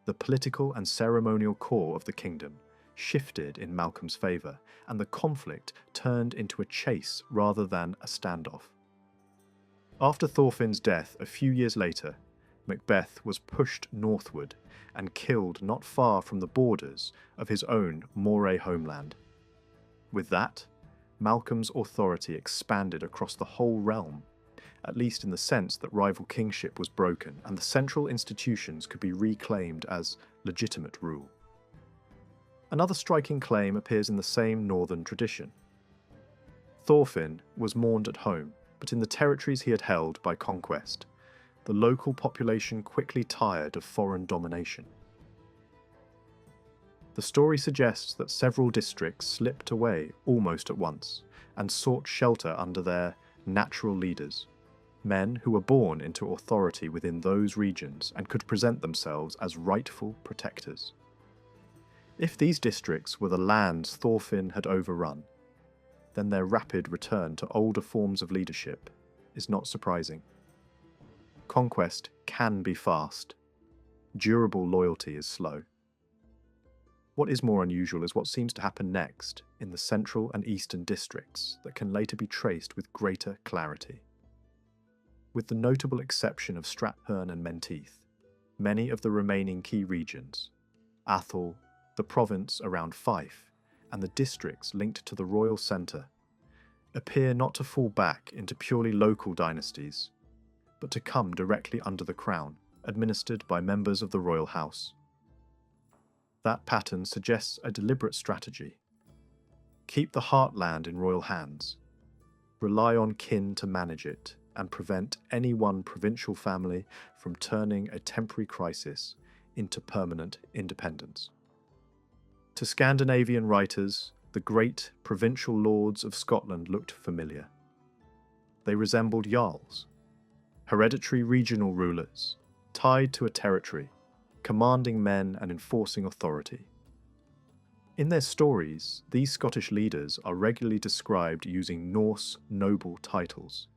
the political and ceremonial core of the kingdom, shifted in Malcolm's favour, and the conflict turned into a chase rather than a standoff. After Thorfinn's death a few years later, Macbeth was pushed northward and killed not far from the borders of his own Moray homeland. With that, Malcolm's authority expanded across the whole realm, at least in the sense that rival kingship was broken and the central institutions could be reclaimed as legitimate rule. Another striking claim appears in the same northern tradition. Thorfinn was mourned at home, but in the territories he had held by conquest, the local population quickly tired of foreign domination. The story suggests that several districts slipped away almost at once and sought shelter under their natural leaders, men who were born into authority within those regions and could present themselves as rightful protectors. If these districts were the lands Thorfinn had overrun, then their rapid return to older forms of leadership is not surprising. Conquest can be fast. Durable loyalty is slow. What is more unusual is what seems to happen next in the central and eastern districts that can later be traced with greater clarity. With the notable exception of Strathern and Menteith, many of the remaining key regions, Atholl, the province around Fife, and the districts linked to the royal centre, appear not to fall back into purely local dynasties, but to come directly under the crown, administered by members of the royal house. That pattern suggests a deliberate strategy. Keep the heartland in royal hands, rely on kin to manage it, and prevent any one provincial family from turning a temporary crisis into permanent independence. To Scandinavian writers, the great provincial lords of Scotland looked familiar. They resembled jarls, hereditary regional rulers, tied to a territory, commanding men and enforcing authority. In their stories, these Scottish leaders are regularly described using Norse noble titles,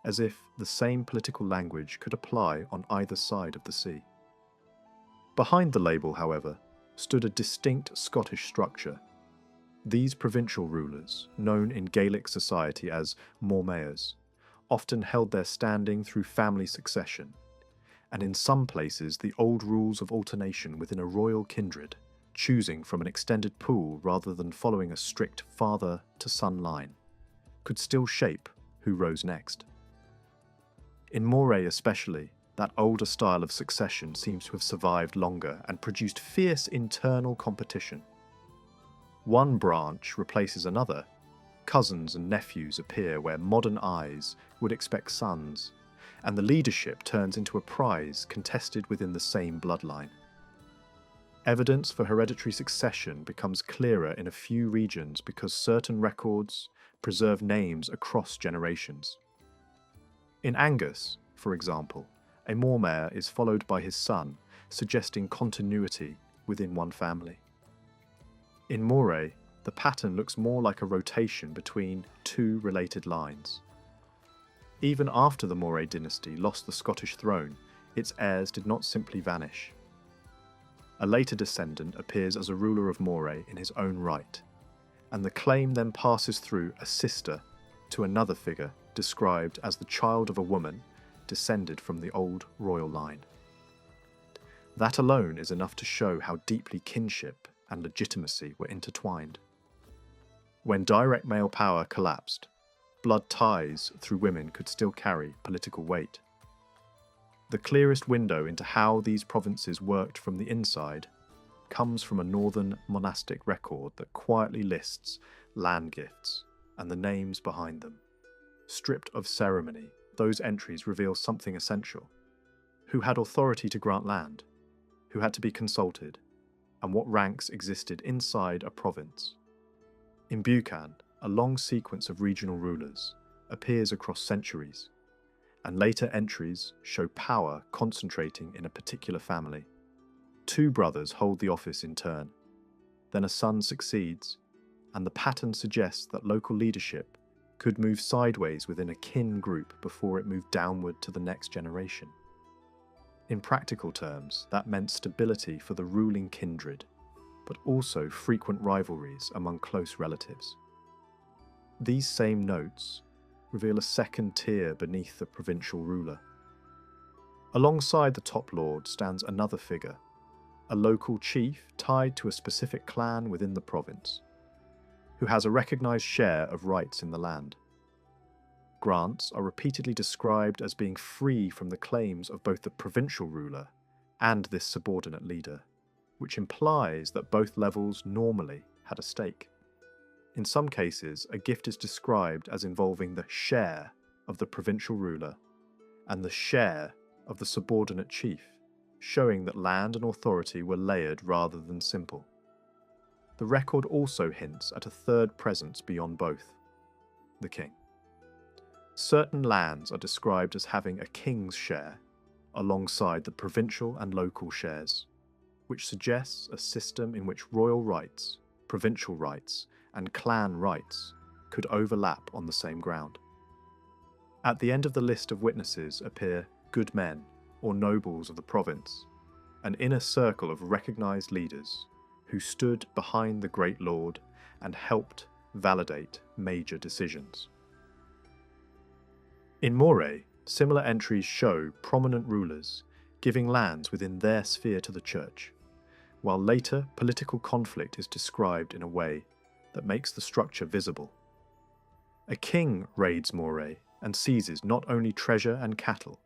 as if the same political language could apply on either side of the sea. Behind the label, however, stood a distinct Scottish structure. These provincial rulers, known in Gaelic society as mormaers, often held their standing through family succession, and in some places the old rules of alternation within a royal kindred, choosing from an extended pool rather than following a strict father-to-son line, could still shape who rose next. In Moray especially, that older style of succession seems to have survived longer and produced fierce internal competition. One branch replaces another. Cousins and nephews appear where modern eyes would expect sons, and the leadership turns into a prize contested within the same bloodline. Evidence for hereditary succession becomes clearer in a few regions because certain records preserve names across generations. In Angus, for example, a mormaer is followed by his son, suggesting continuity within one family. In Moray, the pattern looks more like a rotation between two related lines. Even after the Moray dynasty lost the Scottish throne, its heirs did not simply vanish. A later descendant appears as a ruler of Moray in his own right, and the claim then passes through a sister to another figure described as the child of a woman descended from the old royal line. That alone is enough to show how deeply kinship and legitimacy were intertwined. When direct male power collapsed, blood ties through women could still carry political weight. The clearest window into how these provinces worked from the inside comes from a northern monastic record that quietly lists land gifts and the names behind them. Stripped of ceremony, those entries reveal something essential. Who had authority to grant land? Who had to be consulted? And what ranks existed inside a province? In Buchan, a long sequence of regional rulers appears across centuries, and later entries show power concentrating in a particular family. Two brothers hold the office in turn. Then a son succeeds, and the pattern suggests that local leadership could move sideways within a kin group before it moved downward to the next generation. In practical terms, that meant stability for the ruling kindred, but also frequent rivalries among close relatives. These same notes reveal a second tier beneath the provincial ruler. Alongside the top lord stands another figure, a local chief tied to a specific clan within the province, who has a recognised share of rights in the land. Grants are repeatedly described as being free from the claims of both the provincial ruler and this subordinate leader, which implies that both levels normally had a stake. In some cases, a gift is described as involving the share of the provincial ruler and the share of the subordinate chief, showing that land and authority were layered rather than simple. The record also hints at a third presence beyond both, the king. Certain lands are described as having a king's share alongside the provincial and local shares, which suggests a system in which royal rights, provincial rights, and clan rights could overlap on the same ground. At the end of the list of witnesses appear good men or nobles of the province, an inner circle of recognised leaders who stood behind the great lord and helped validate major decisions. In Moray, similar entries show prominent rulers giving lands within their sphere to the church, while later political conflict is described in a way that makes the structure visible. A king raids Moray and seizes not only treasure and cattle,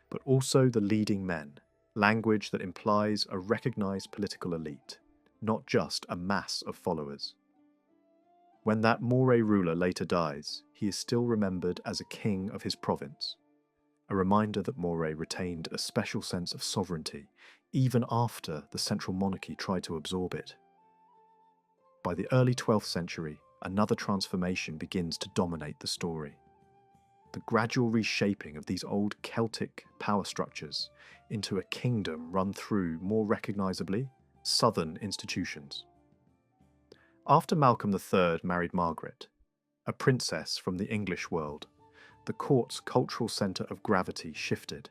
but also the leading men, language that implies a recognised political elite, not just a mass of followers. When that Moray ruler later dies, he is still remembered as a king of his province, a reminder that Moray retained a special sense of sovereignty even after the central monarchy tried to absorb it. By the early 12th century, another transformation begins to dominate the story. The gradual reshaping of these old Celtic power structures into a kingdom run through, more recognisably, southern institutions. After Malcolm III married Margaret, a princess from the English world, the court's cultural centre of gravity shifted.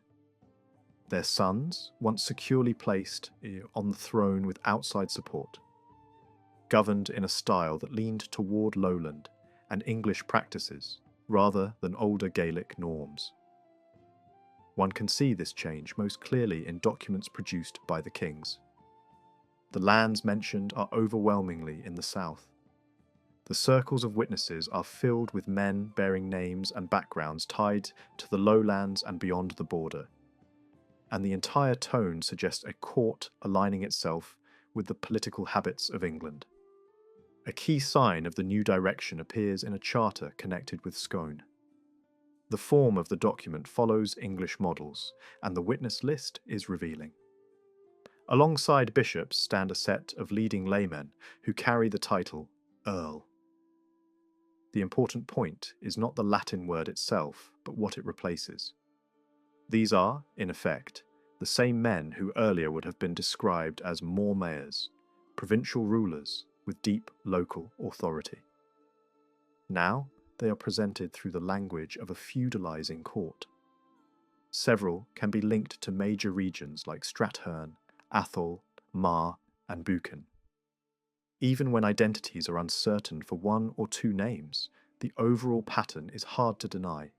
Their sons, once securely placed on the throne with outside support, governed in a style that leaned toward lowland and English practices rather than older Gaelic norms. One can see this change most clearly in documents produced by the kings. The lands mentioned are overwhelmingly in the south. The circles of witnesses are filled with men bearing names and backgrounds tied to the lowlands and beyond the border, and the entire tone suggests a court aligning itself with the political habits of England. A key sign of the new direction appears in a charter connected with Scone. The form of the document follows English models, and the witness list is revealing. Alongside bishops stand a set of leading laymen who carry the title Earl. The important point is not the Latin word itself, but what it replaces. These are, in effect, the same men who earlier would have been described as mormayers, provincial rulers with deep local authority. Now they are presented through the language of a feudalising court. Several can be linked to major regions like Strathern, Atholl, Mar, and Buchan. Even when identities are uncertain for one or two names, the overall pattern is hard to deny.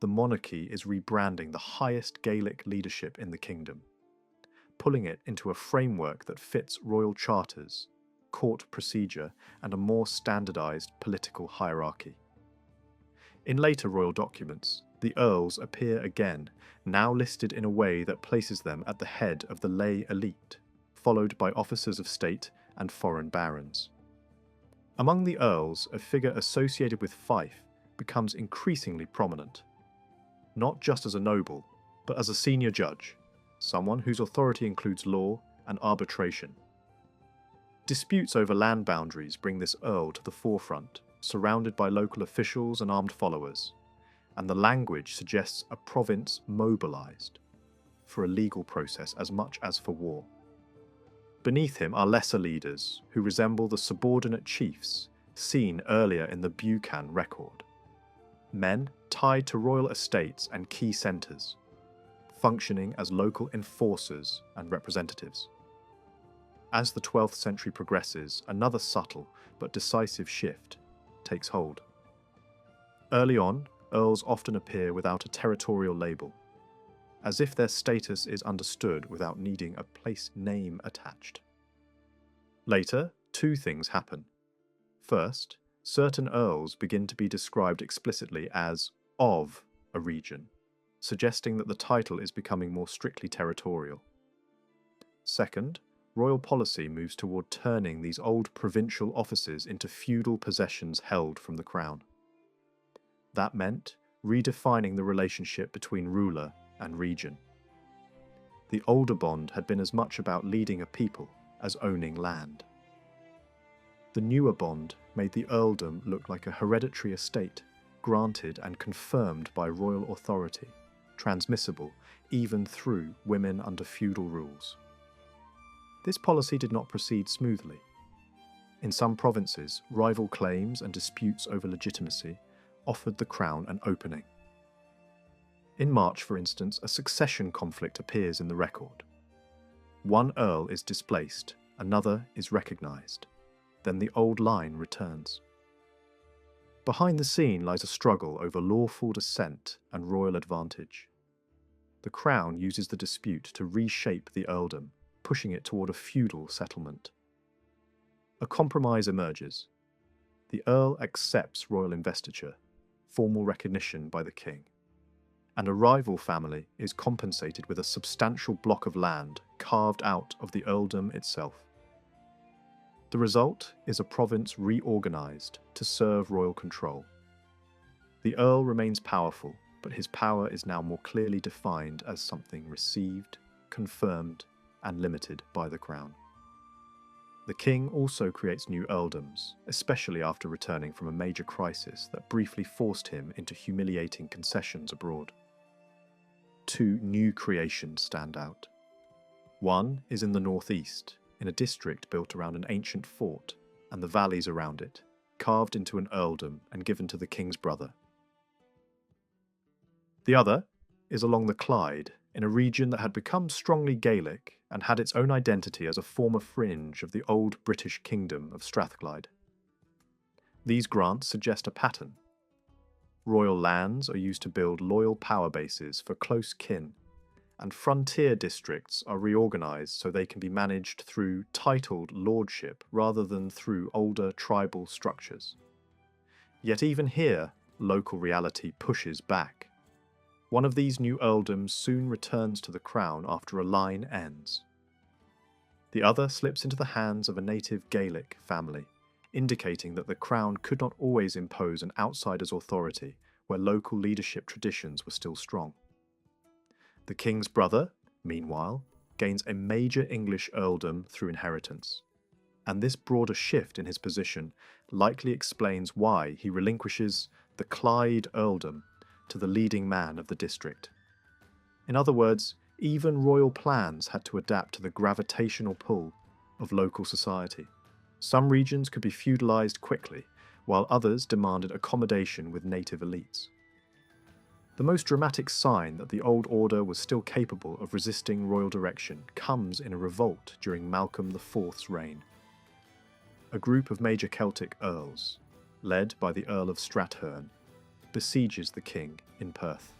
The monarchy is rebranding the highest Gaelic leadership in the kingdom, pulling it into a framework that fits royal charters, court procedure, and a more standardised political hierarchy. In later royal documents, the earls appear again, now listed in a way that places them at the head of the lay elite, followed by officers of state and foreign barons. Among the earls, a figure associated with Fife becomes increasingly prominent, not just as a noble, but as a senior judge, someone whose authority includes law and arbitration. Disputes over land boundaries bring this earl to the forefront, surrounded by local officials and armed followers, and the language suggests a province mobilised for a legal process as much as for war. Beneath him are lesser leaders who resemble the subordinate chiefs seen earlier in the Buchan record. Men tied to royal estates and key centres, functioning as local enforcers and representatives. As the 12th century progresses, another subtle but decisive shift takes hold. Early on, earls often appear without a territorial label, as if their status is understood without needing a place name attached. Later, two things happen. First, certain earls begin to be described explicitly as of a region, suggesting that the title is becoming more strictly territorial. Second, royal policy moves toward turning these old provincial offices into feudal possessions held from the crown. That meant redefining the relationship between ruler and region. The older bond had been as much about leading a people as owning land. The newer bond made the earldom look like a hereditary estate, granted and confirmed by royal authority, transmissible even through women under feudal rules. This policy did not proceed smoothly. In some provinces, rival claims and disputes over legitimacy offered the crown an opening. In March, for instance, a succession conflict appears in the record. One earl is displaced, another is recognised. Then the old line returns. Behind the scene lies a struggle over lawful descent and royal advantage. The crown uses the dispute to reshape the earldom, pushing it toward a feudal settlement. A compromise emerges. The earl accepts royal investiture, formal recognition by the king, and a rival family is compensated with a substantial block of land carved out of the earldom itself. The result is a province reorganised to serve royal control. The earl remains powerful, but his power is now more clearly defined as something received, confirmed, and limited by the crown. The king also creates new earldoms, especially after returning from a major crisis that briefly forced him into humiliating concessions abroad. Two new creations stand out. One is in the northeast, in a district built around an ancient fort and the valleys around it, carved into an earldom and given to the king's brother. The other is along the Clyde, in a region that had become strongly Gaelic and had its own identity as a former fringe of the old British kingdom of Strathclyde. These grants suggest a pattern. Royal lands are used to build loyal power bases for close kin, and frontier districts are reorganised so they can be managed through titled lordship rather than through older tribal structures. Yet even here, local reality pushes back. One of these new earldoms soon returns to the crown after a line ends. The other slips into the hands of a native Gaelic family, indicating that the crown could not always impose an outsider's authority where local leadership traditions were still strong. The king's brother, meanwhile, gains a major English earldom through inheritance, and this broader shift in his position likely explains why he relinquishes the Clyde earldom to the leading man of the district. In other words, even royal plans had to adapt to the gravitational pull of local society. Some regions could be feudalised quickly, while others demanded accommodation with native elites. The most dramatic sign that the old order was still capable of resisting royal direction comes in a revolt during Malcolm IV's reign. A group of major Celtic earls, led by the Earl of Strathern, besieges the king in Perth.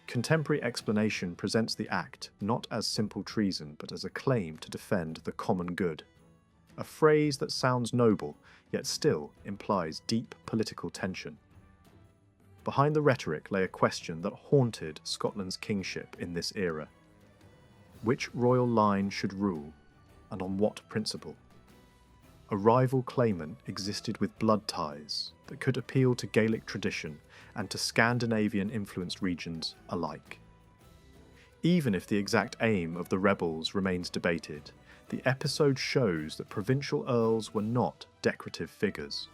Contemporary explanation presents the act not as simple treason but as a claim to defend the common good, a phrase that sounds noble yet still implies deep political tension. Behind the rhetoric lay a question that haunted Scotland's kingship in this era. Which royal line should rule, and on what principle? A rival claimant existed with blood ties that could appeal to Gaelic tradition and to Scandinavian-influenced regions alike. Even if the exact aim of the rebels remains debated, the episode shows that provincial earls were not decorative figures.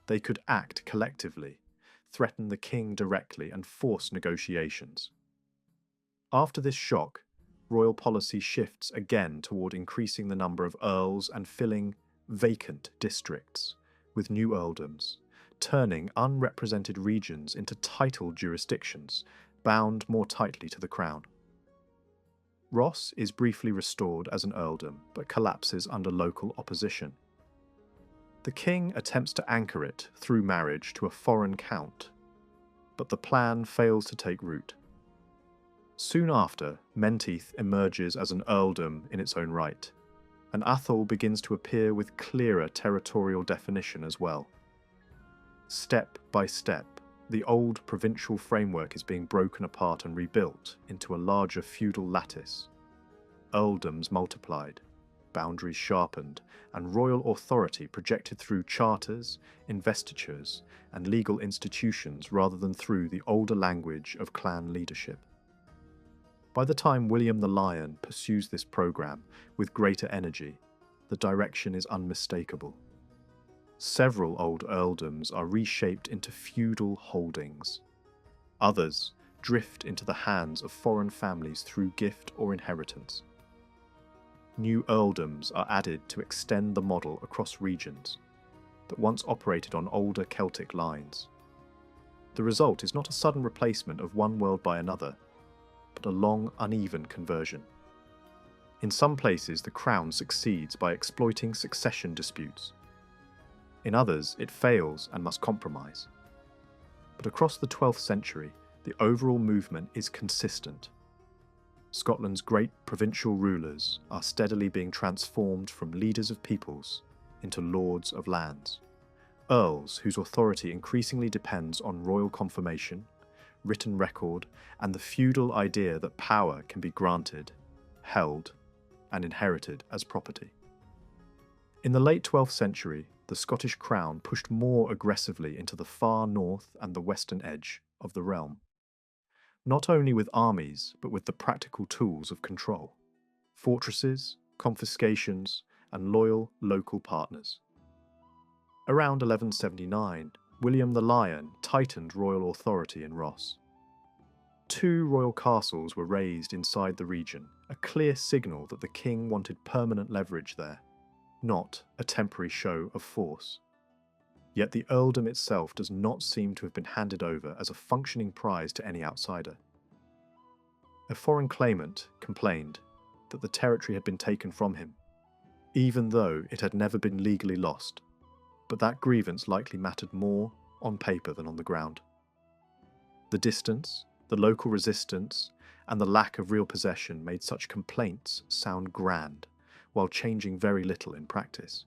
They could act collectively, threaten the king directly, and force negotiations. After this shock, royal policy shifts again toward increasing the number of earls and filling vacant districts with new earldoms, turning unrepresented regions into titled jurisdictions, bound more tightly to the crown. Ross is briefly restored as an earldom, but collapses under local opposition. The king attempts to anchor it through marriage to a foreign count, but the plan fails to take root. Soon after, Menteith emerges as an earldom in its own right, and Atholl begins to appear with clearer territorial definition as well. Step by step, the old provincial framework is being broken apart and rebuilt into a larger feudal lattice. Earldoms multiplied, boundaries sharpened, and royal authority projected through charters, investitures, and legal institutions rather than through the older language of clan leadership. By the time William the Lion pursues this program with greater energy, the direction is unmistakable. Several old earldoms are reshaped into feudal holdings. Others drift into the hands of foreign families through gift or inheritance. new earldoms are added to extend the model across regions that once operated on older Celtic lines. The result is not a sudden replacement of one world by another, but a long, uneven conversion. In some places, the crown succeeds by exploiting succession disputes. In others, it fails and must compromise. But across the 12th century, the overall movement is consistent. Scotland's great provincial rulers are steadily being transformed from leaders of peoples into lords of lands. Earls whose authority increasingly depends on royal confirmation, written record, and the feudal idea that power can be granted, held, and inherited as property. In the late 12th century, the Scottish crown pushed more aggressively into the far north and the western edge of the realm, not only with armies, but with the practical tools of control: fortresses, confiscations, and loyal local partners. Around 1179, William the Lion tightened royal authority in Ross. 2 royal castles were raised inside the region, a clear signal that the king wanted permanent leverage there, not a temporary show of force. Yet the earldom itself does not seem to have been handed over as a functioning prize to any outsider. A foreign claimant complained that the territory had been taken from him, even though it had never been legally lost, but that grievance likely mattered more on paper than on the ground. The distance, the local resistance, and the lack of real possession made such complaints sound grand, while changing very little in practice.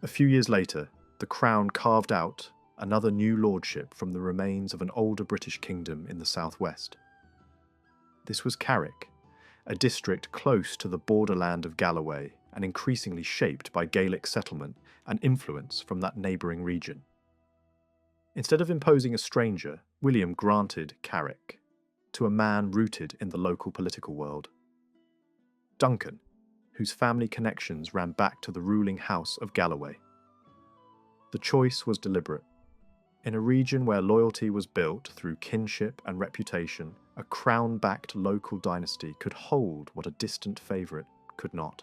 A few years later, the Crown carved out another new lordship from the remains of an older British kingdom in the southwest. This was Carrick, a district close to the borderland of Galloway and increasingly shaped by Gaelic settlement and influence from that neighbouring region. Instead of imposing a stranger, William granted Carrick to a man rooted in the local political world. Duncan, whose family connections ran back to the ruling house of Galloway. The choice was deliberate. In a region where loyalty was built through kinship and reputation, a crown-backed local dynasty could hold what a distant favourite could not.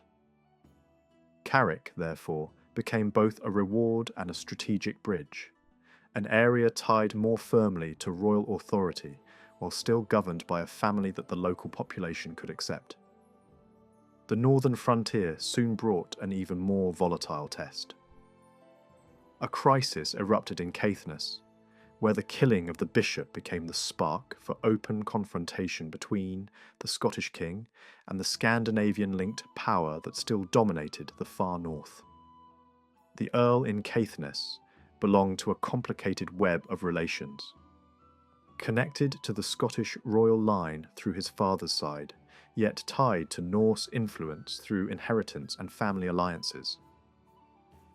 Carrick, therefore, became both a reward and a strategic bridge, an area tied more firmly to royal authority while still governed by a family that the local population could accept. The northern frontier soon brought an even more volatile test. A crisis erupted in Caithness, where the killing of the bishop became the spark for open confrontation between the Scottish king and the Scandinavian-linked power that still dominated the far north. The Earl in Caithness belonged to a complicated web of relations. Connected to the Scottish royal line through his father's side, yet tied to Norse influence through inheritance and family alliances.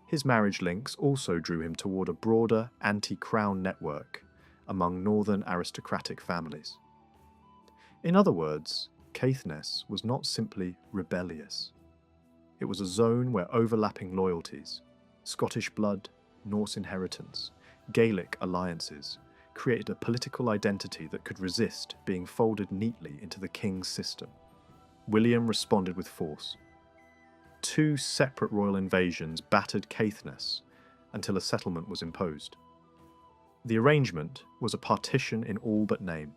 His marriage links also drew him toward a broader anti-crown network among northern aristocratic families. In other words, Caithness was not simply rebellious. It was a zone where overlapping loyalties, Scottish blood, Norse inheritance, Gaelic alliances, created a political identity that could resist being folded neatly into the king's system. William responded with force. 2 separate royal invasions battered Caithness until a settlement was imposed. The arrangement was a partition in all but name.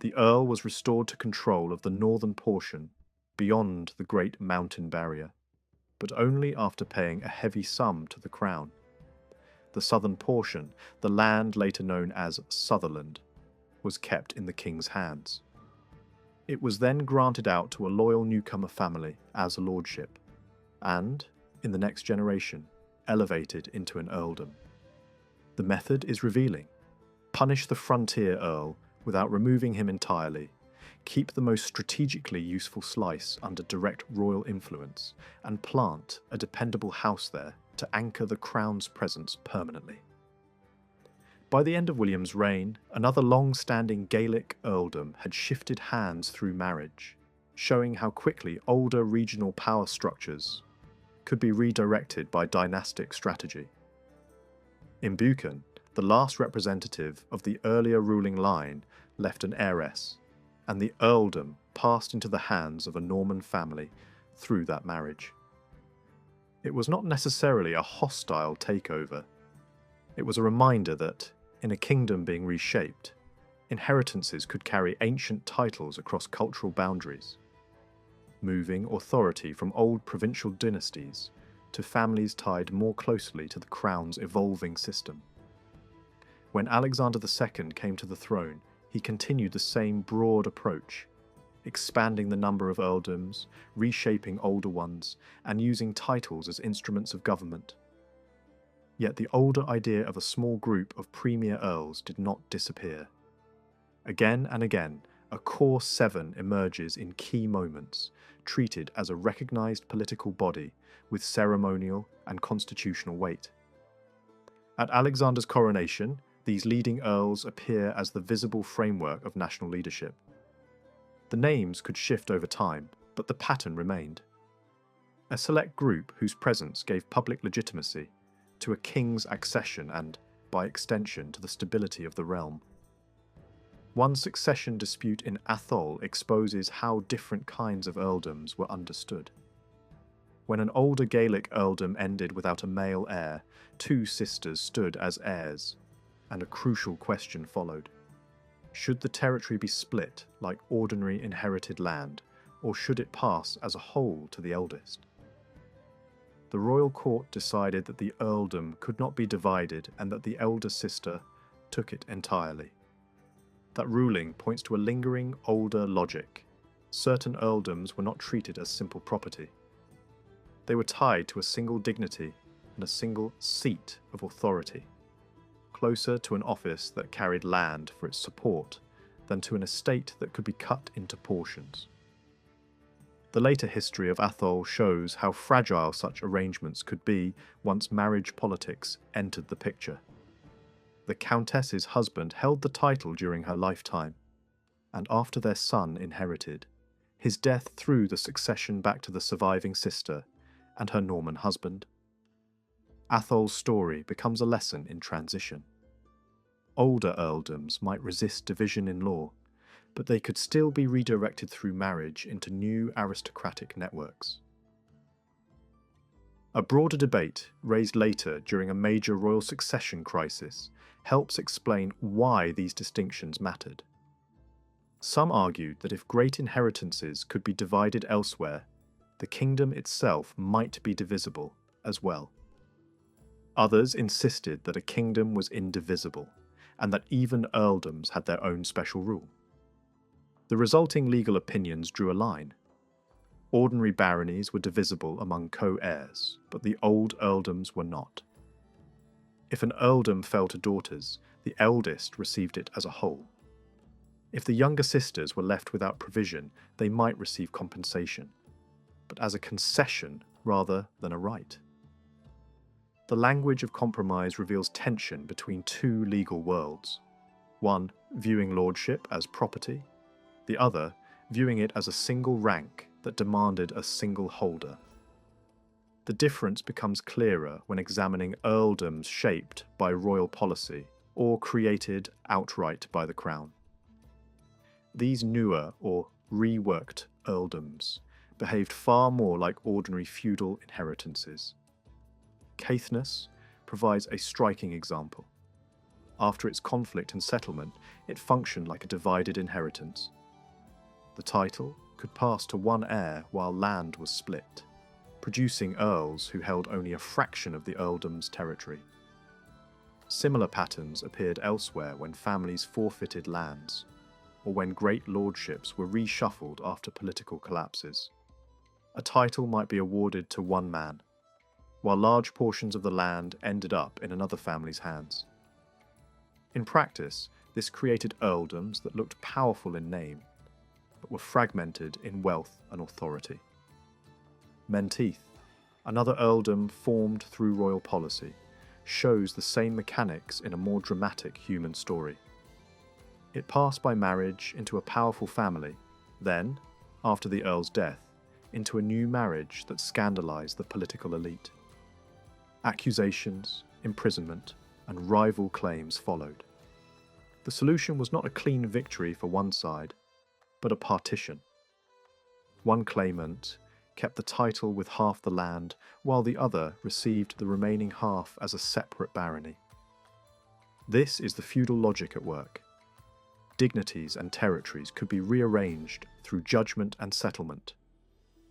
The Earl was restored to control of the northern portion beyond the Great Mountain Barrier, but only after paying a heavy sum to the Crown. The southern portion, the land later known as Sutherland, was kept in the king's hands. It was then granted out to a loyal newcomer family as a lordship, and, in the next generation, elevated into an earldom. The method is revealing. Punish the frontier earl without removing him entirely, keep the most strategically useful slice under direct royal influence, and plant a dependable house there to anchor the crown's presence permanently. By the end of William's reign, another long-standing Gaelic earldom had shifted hands through marriage, showing how quickly older regional power structures could be redirected by dynastic strategy. In Buchan, the last representative of the earlier ruling line left an heiress, and the earldom passed into the hands of a Norman family through that marriage. It was not necessarily a hostile takeover. It was a reminder that, in a kingdom being reshaped, inheritances could carry ancient titles across cultural boundaries, moving authority from old provincial dynasties to families tied more closely to the crown's evolving system. When Alexander II came to the throne, he continued the same broad approach, expanding the number of earldoms, reshaping older ones, and using titles as instruments of government. Yet the older idea of a small group of premier earls did not disappear. Again and again, a core seven emerges in key moments, treated as a recognised political body with ceremonial and constitutional weight. At Alexander's coronation, these leading earls appear as the visible framework of national leadership. The names could shift over time, but the pattern remained. A select group whose presence gave public legitimacy to a king's accession and, by extension, to the stability of the realm. One succession dispute in Atholl exposes how different kinds of earldoms were understood. When an older Gaelic earldom ended without a male heir, two sisters stood as heirs, and a crucial question followed. Should the territory be split like ordinary inherited land, or should it pass as a whole to the eldest? The royal court decided that the earldom could not be divided and that the elder sister took it entirely. That ruling points to a lingering, older logic. Certain earldoms were not treated as simple property. They were tied to a single dignity and a single seat of authority, closer to an office that carried land for its support than to an estate that could be cut into portions. The later history of Atholl shows how fragile such arrangements could be once marriage politics entered the picture. The Countess's husband held the title during her lifetime, and after their son inherited, his death threw the succession back to the surviving sister and her Norman husband. Atholl's story becomes a lesson in transition. Older earldoms might resist division in law, but they could still be redirected through marriage into new aristocratic networks. A broader debate, raised later during a major royal succession crisis, helps explain why these distinctions mattered. Some argued that if great inheritances could be divided elsewhere, the kingdom itself might be divisible as well. Others insisted that a kingdom was indivisible, and that even earldoms had their own special rule. The resulting legal opinions drew a line. Ordinary baronies were divisible among co-heirs, but the old earldoms were not. If an earldom fell to daughters, the eldest received it as a whole. If the younger sisters were left without provision, they might receive compensation, but as a concession rather than a right. The language of compromise reveals tension between two legal worlds, one viewing lordship as property, the other viewing it as a single rank that demanded a single holder. The difference becomes clearer when examining earldoms shaped by royal policy or created outright by the crown. These newer or reworked earldoms behaved far more like ordinary feudal inheritances. Caithness provides a striking example. After its conflict and settlement, it functioned like a divided inheritance. The title could pass to one heir while land was split, producing earls who held only a fraction of the earldom's territory. Similar patterns appeared elsewhere when families forfeited lands, or when great lordships were reshuffled after political collapses. A title might be awarded to one man, while large portions of the land ended up in another family's hands. In practice, this created earldoms that looked powerful in name, but were fragmented in wealth and authority. Menteith, another earldom formed through royal policy, shows the same mechanics in a more dramatic human story. It passed by marriage into a powerful family, then, after the earl's death, into a new marriage that scandalized the political elite. Accusations, imprisonment, and rival claims followed. The solution was not a clean victory for one side, but a partition. One claimant kept the title with half the land, while the other received the remaining half as a separate barony. This is the feudal logic at work. Dignities and territories could be rearranged through judgment and settlement,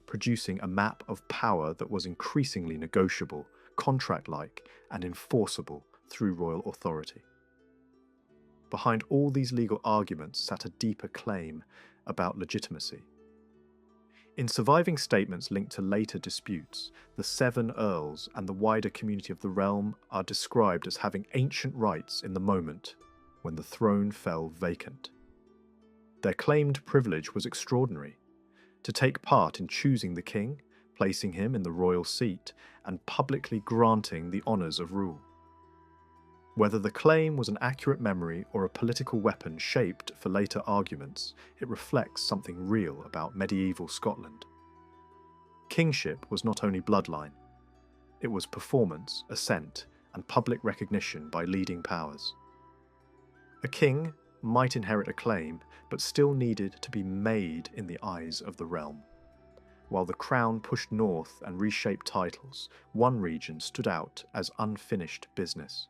producing a map of power that was increasingly negotiable, contract-like, and enforceable through royal authority. Behind all these legal arguments sat a deeper claim about legitimacy. In surviving statements linked to later disputes, the Seven Earls and the wider community of the realm are described as having ancient rights in the moment when the throne fell vacant. Their claimed privilege was extraordinary: to take part in choosing the king, placing him in the royal seat, and publicly granting the honours of rule. Whether the claim was an accurate memory or a political weapon shaped for later arguments, it reflects something real about medieval Scotland. Kingship was not only bloodline, it was performance, assent, and public recognition by leading powers. A king might inherit a claim, but still needed to be made in the eyes of the realm. While the crown pushed north and reshaped titles, one region stood out as unfinished business.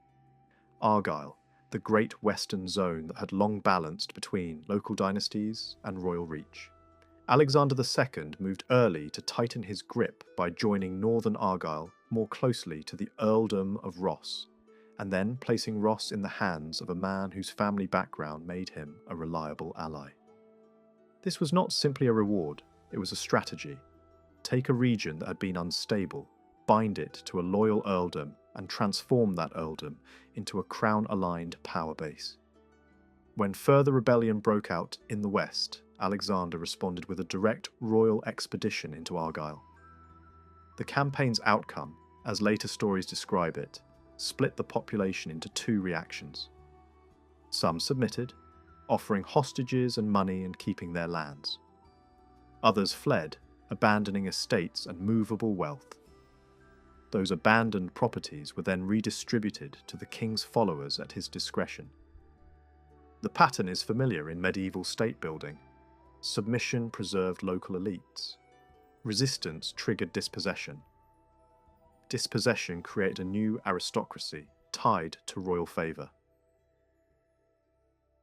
Argyll, the great western zone that had long balanced between local dynasties and royal reach. Alexander II moved early to tighten his grip by joining northern Argyll more closely to the earldom of Ross, and then placing Ross in the hands of a man whose family background made him a reliable ally. This was not simply a reward, it was a strategy. Take a region that had been unstable, bind it to a loyal earldom, and transform that earldom into a crown-aligned power base. When further rebellion broke out in the west, Alexander responded with a direct royal expedition into Argyll. The campaign's outcome, as later stories describe it, split the population into two reactions. Some submitted, offering hostages and money and keeping their lands. Others fled, abandoning estates and movable wealth. Those abandoned properties were then redistributed to the king's followers at his discretion. The pattern is familiar in medieval state building. Submission preserved local elites. Resistance triggered dispossession. Dispossession created a new aristocracy tied to royal favour.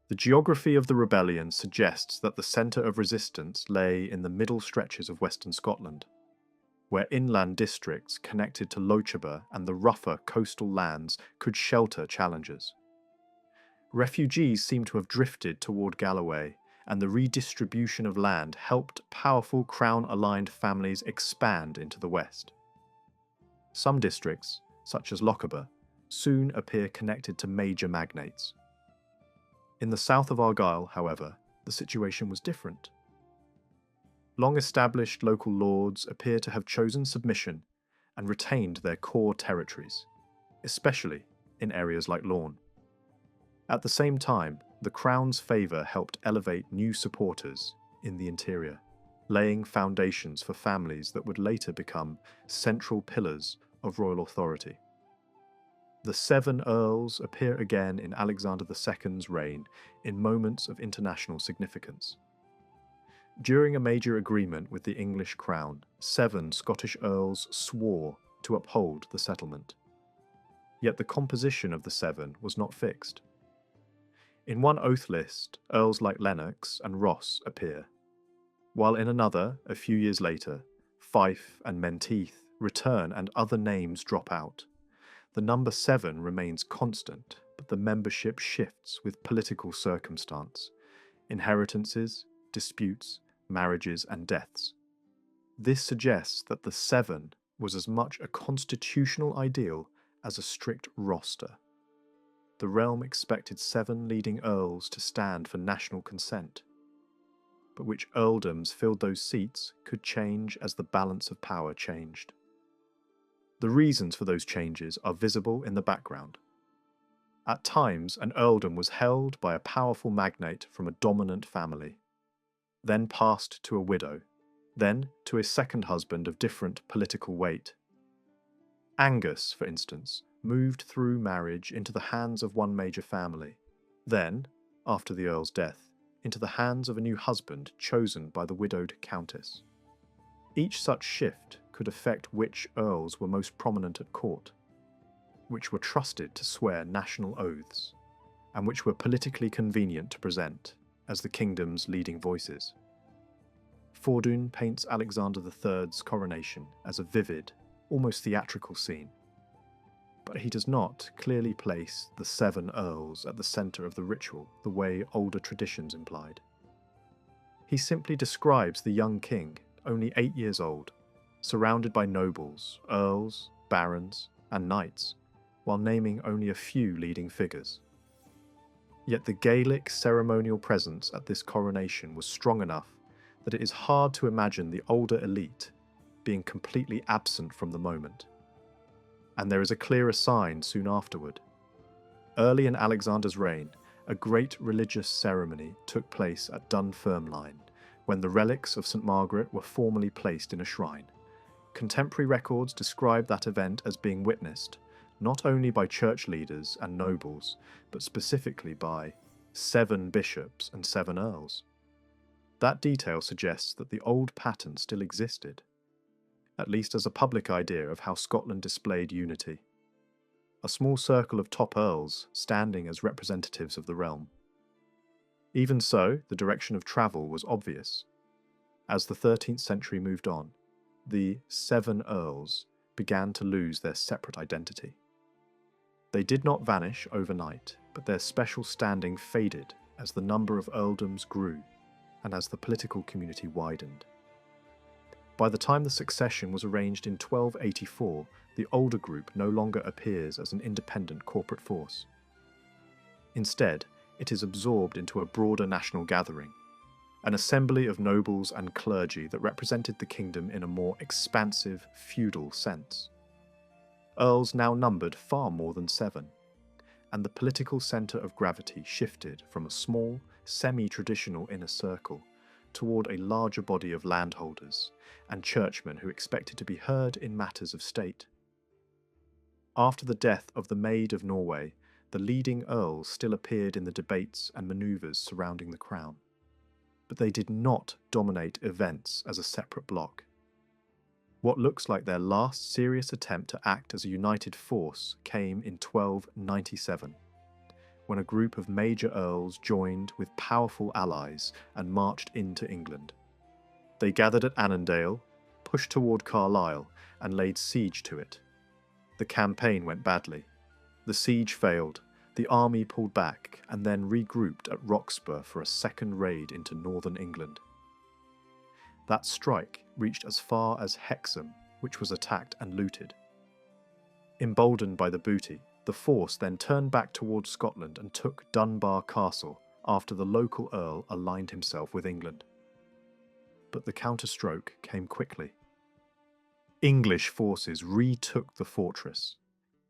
The geography of the rebellion suggests that the centre of resistance lay in the middle stretches of western Scotland, where inland districts connected to Lochaber and the rougher coastal lands could shelter challengers. Refugees seem to have drifted toward Galloway, and the redistribution of land helped powerful crown-aligned families expand into the west. Some districts, such as Lochaber, soon appear connected to major magnates. In the south of Argyll, however, the situation was different. Long-established local lords appear to have chosen submission and retained their core territories, especially in areas like Lorne. At the same time, the Crown's favour helped elevate new supporters in the interior, laying foundations for families that would later become central pillars of royal authority. The Seven Earls appear again in Alexander II's reign in moments of international significance. During a major agreement with the English crown, 7 Scottish earls swore to uphold the settlement. Yet the composition of the 7 was not fixed. In one oath list, earls like Lennox and Ross appear, while in another, a few years later, Fife and Menteith return and other names drop out. The number 7 remains constant, but the membership shifts with political circumstance, inheritances, disputes, marriages and deaths. This suggests that the 7 was as much a constitutional ideal as a strict roster. The realm expected 7 leading earls to stand for national consent, but which earldoms filled those seats could change as the balance of power changed. The reasons for those changes are visible in the background. At times, an earldom was held by a powerful magnate from a dominant family, then passed to a widow, then to a second husband of different political weight. Angus, for instance, moved through marriage into the hands of one major family, then, after the earl's death, into the hands of a new husband chosen by the widowed countess. Each such shift could affect which earls were most prominent at court, which were trusted to swear national oaths, and which were politically convenient to present as the kingdom's leading voices. Fordoun paints Alexander III's coronation as a vivid, almost theatrical scene, but he does not clearly place the 7 earls at the centre of the ritual the way older traditions implied. He simply describes the young king, only 8 years old, surrounded by nobles, earls, barons, and knights, while naming only a few leading figures. Yet the Gaelic ceremonial presence at this coronation was strong enough that it is hard to imagine the older elite being completely absent from the moment. And there is a clearer sign soon afterward. Early in Alexander's reign, a great religious ceremony took place at Dunfermline, when the relics of St. Margaret were formally placed in a shrine. Contemporary records describe that event as being witnessed not only by church leaders and nobles, but specifically by 7 bishops and 7 earls. That detail suggests that the old pattern still existed, at least as a public idea of how Scotland displayed unity. A small circle of top earls standing as representatives of the realm. Even so, the direction of travel was obvious. As the 13th century moved on, the 7 earls began to lose their separate identity. They did not vanish overnight, but their special standing faded as the number of earldoms grew and as the political community widened. By the time the succession was arranged in 1284, the older group no longer appears as an independent corporate force. Instead, it is absorbed into a broader national gathering, an assembly of nobles and clergy that represented the kingdom in a more expansive feudal sense. Earls now numbered far more than 7, and the political centre of gravity shifted from a small, semi-traditional inner circle toward a larger body of landholders and churchmen who expected to be heard in matters of state. After the death of the Maid of Norway, the leading earls still appeared in the debates and manoeuvres surrounding the crown, but they did not dominate events as a separate bloc. What looks like their last serious attempt to act as a united force came in 1297, when a group of major earls joined with powerful allies and marched into England. They gathered at Annandale, pushed toward Carlisle, and laid siege to it. The campaign went badly. The siege failed, the army pulled back, and then regrouped at Roxburgh for a second raid into northern England. That strike reached as far as Hexham, which was attacked and looted. Emboldened by the booty, the force then turned back towards Scotland and took Dunbar Castle after the local earl aligned himself with England. But the counterstroke came quickly. English forces retook the fortress,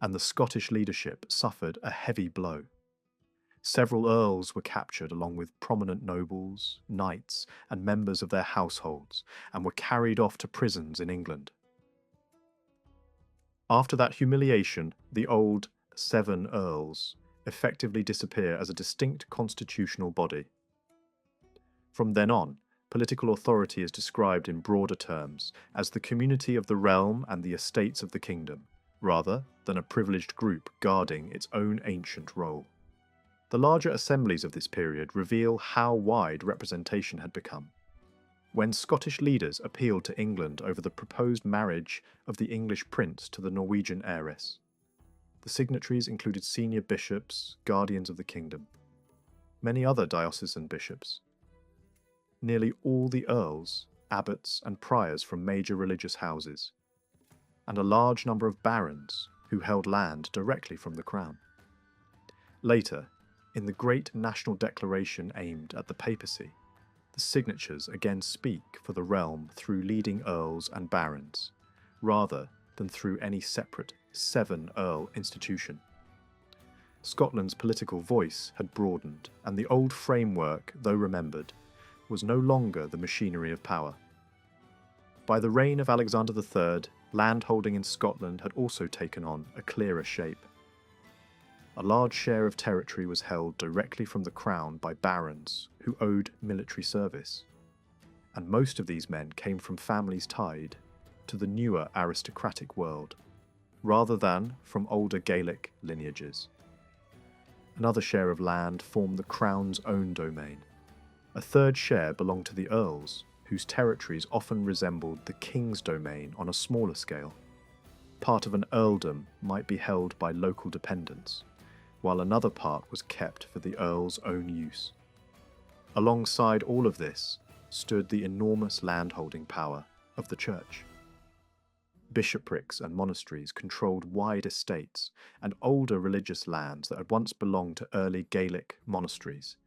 and the Scottish leadership suffered a heavy blow. Several earls were captured along with prominent nobles, knights, and members of their households, and were carried off to prisons in England. After that humiliation, the old 7 earls effectively disappear as a distinct constitutional body. From then on, political authority is described in broader terms as the community of the realm and the estates of the kingdom, rather than a privileged group guarding its own ancient role. The larger assemblies of this period reveal how wide representation had become. When Scottish leaders appealed to England over the proposed marriage of the English prince to the Norwegian heiress, the signatories included senior bishops, guardians of the kingdom, many other diocesan bishops, nearly all the earls, abbots, and priors from major religious houses, and a large number of barons who held land directly from the crown. Later, in the Great National Declaration aimed at the papacy, the signatures again speak for the realm through leading earls and barons, rather than through any separate 7-earl institution. Scotland's political voice had broadened, and the old framework, though remembered, was no longer the machinery of power. By the reign of Alexander III, landholding in Scotland had also taken on a clearer shape. A large share of territory was held directly from the crown by barons who owed military service, and most of these men came from families tied to the newer aristocratic world, rather than from older Gaelic lineages. Another share of land formed the Crown's own domain. A third share belonged to the Earls, whose territories often resembled the King's domain on a smaller scale. Part of an earldom might be held by local dependents, while another part was kept for the Earl's own use. Alongside all of this stood the enormous landholding power of the Church. Bishoprics and monasteries controlled wide estates and older religious lands that had once belonged to early Gaelic monasteries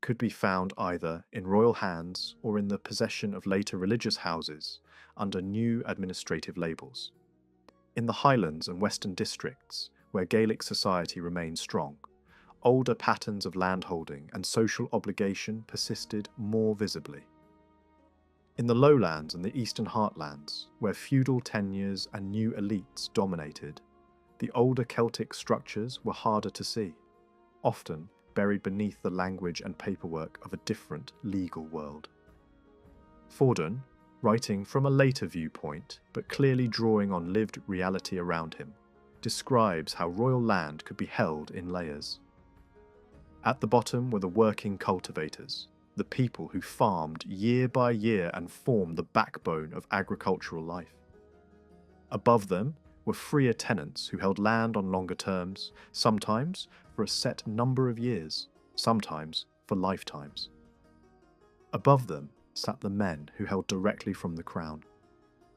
could be found either in royal hands or in the possession of later religious houses under new administrative labels. In the Highlands and Western districts, where Gaelic society remained strong, older patterns of landholding and social obligation persisted more visibly. In the lowlands and the eastern heartlands, where feudal tenures and new elites dominated, the older Celtic structures were harder to see, often buried beneath the language and paperwork of a different legal world. Forden, writing from a later viewpoint, but clearly drawing on lived reality around him, describes how royal land could be held in layers. At the bottom were the working cultivators, the people who farmed year by year and formed the backbone of agricultural life. Above them were freer tenants who held land on longer terms, sometimes for a set number of years, sometimes for lifetimes. Above them sat the men who held directly from the crown,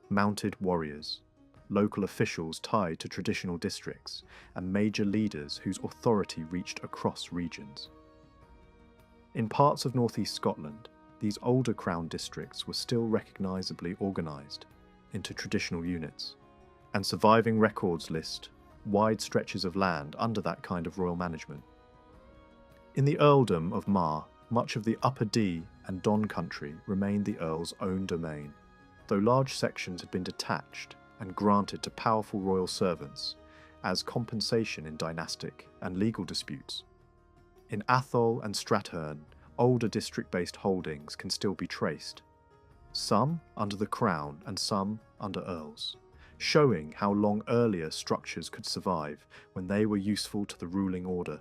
mounted warriors, local officials tied to traditional districts, and major leaders whose authority reached across regions. In parts of northeast Scotland, these older crown districts were still recognisably organised into traditional units, and surviving records list wide stretches of land under that kind of royal management. In the earldom of Mar, much of the Upper Dee and Don country remained the Earl's own domain, though large sections had been detached and granted to powerful royal servants as compensation in dynastic and legal disputes. In Atholl and Strathearn, older district-based holdings can still be traced, some under the Crown and some under Earls, showing how long earlier structures could survive when they were useful to the ruling order.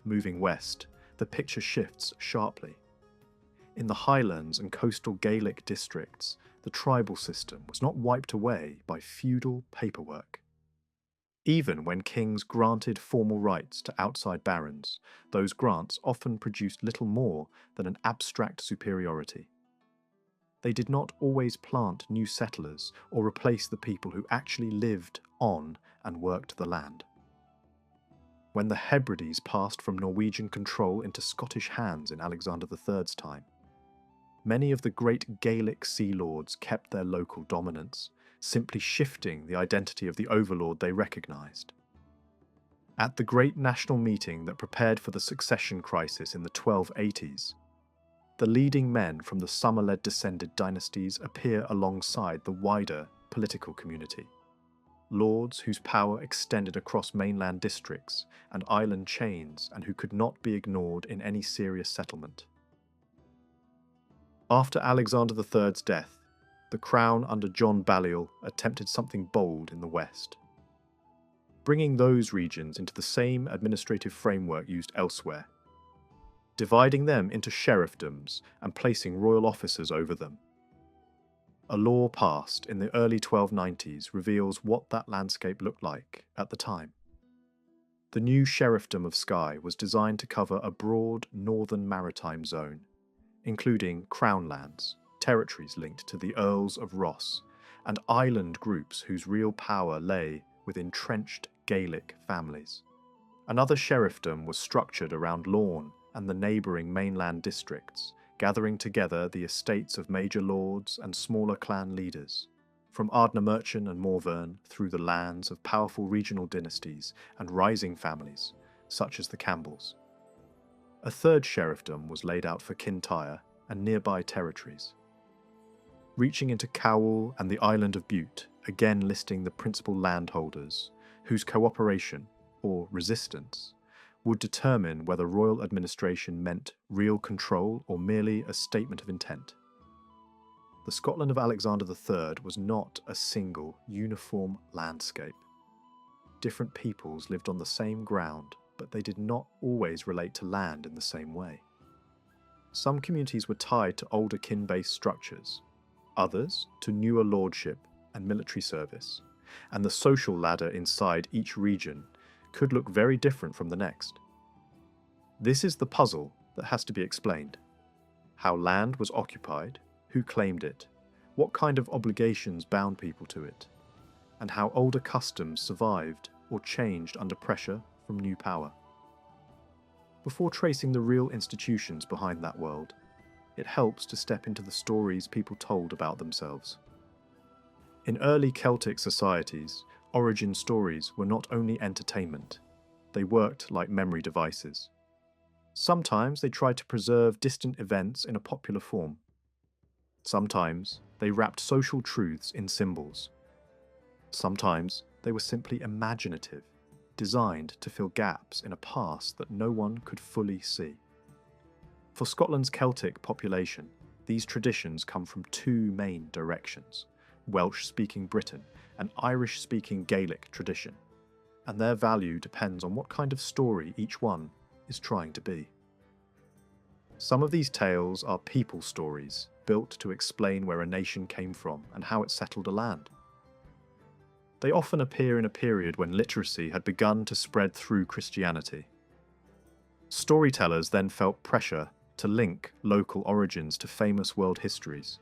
Moving west, the picture shifts sharply. In the Highlands and coastal Gaelic districts, the tribal system was not wiped away by feudal paperwork. Even when kings granted formal rights to outside barons, those grants often produced little more than an abstract superiority. They did not always plant new settlers or replace the people who actually lived on and worked the land. When the Hebrides passed from Norwegian control into Scottish hands in Alexander III's time, many of the great Gaelic sea lords kept their local dominance, simply shifting the identity of the overlord they recognised. At the great national meeting that prepared for the succession crisis in the 1280s, the leading men from the Somerled descended dynasties appear alongside the wider political community. Lords whose power extended across mainland districts and island chains and who could not be ignored in any serious settlement. After Alexander III's death, the Crown under John Balliol attempted something bold in the west, bringing those regions into the same administrative framework used elsewhere, dividing them into sheriffdoms and placing royal officers over them. A law passed in the early 1290s reveals what that landscape looked like at the time. The new sheriffdom of Skye was designed to cover a broad northern maritime zone, including crown lands, territories linked to the Earls of Ross, and island groups whose real power lay with entrenched Gaelic families. Another sheriffdom was structured around Lorne and the neighbouring mainland districts, gathering together the estates of major lords and smaller clan leaders, from Ardnamurchan and Morvern through the lands of powerful regional dynasties and rising families, such as the Campbells. A third sheriffdom was laid out for Kintyre and nearby territories, reaching into Cowal and the island of Bute, again listing the principal landholders, whose cooperation, or resistance, would determine whether royal administration meant real control or merely a statement of intent. The Scotland of Alexander III was not a single, uniform landscape. Different peoples lived on the same ground, but they did not always relate to land in the same way. Some communities were tied to older kin-based structures, others to newer lordship and military service, and the social ladder inside each region could look very different from the next. This is the puzzle that has to be explained. How land was occupied, who claimed it, what kind of obligations bound people to it, and how older customs survived or changed under pressure from new power. Before tracing the real institutions behind that world, it helps to step into the stories people told about themselves. In early Celtic societies, origin stories were not only entertainment, they worked like memory devices. Sometimes they tried to preserve distant events in a popular form. Sometimes they wrapped social truths in symbols. Sometimes they were simply imaginative, designed to fill gaps in a past that no one could fully see. For Scotland's Celtic population, these traditions come from two main directions: Welsh-speaking Britain and Irish-speaking Gaelic tradition, and their value depends on what kind of story each one is trying to be. Some of these tales are people stories, built to explain where a nation came from and how it settled a land. They often appear in a period when literacy had begun to spread through Christianity. Storytellers then felt pressure to link local origins to famous world histories,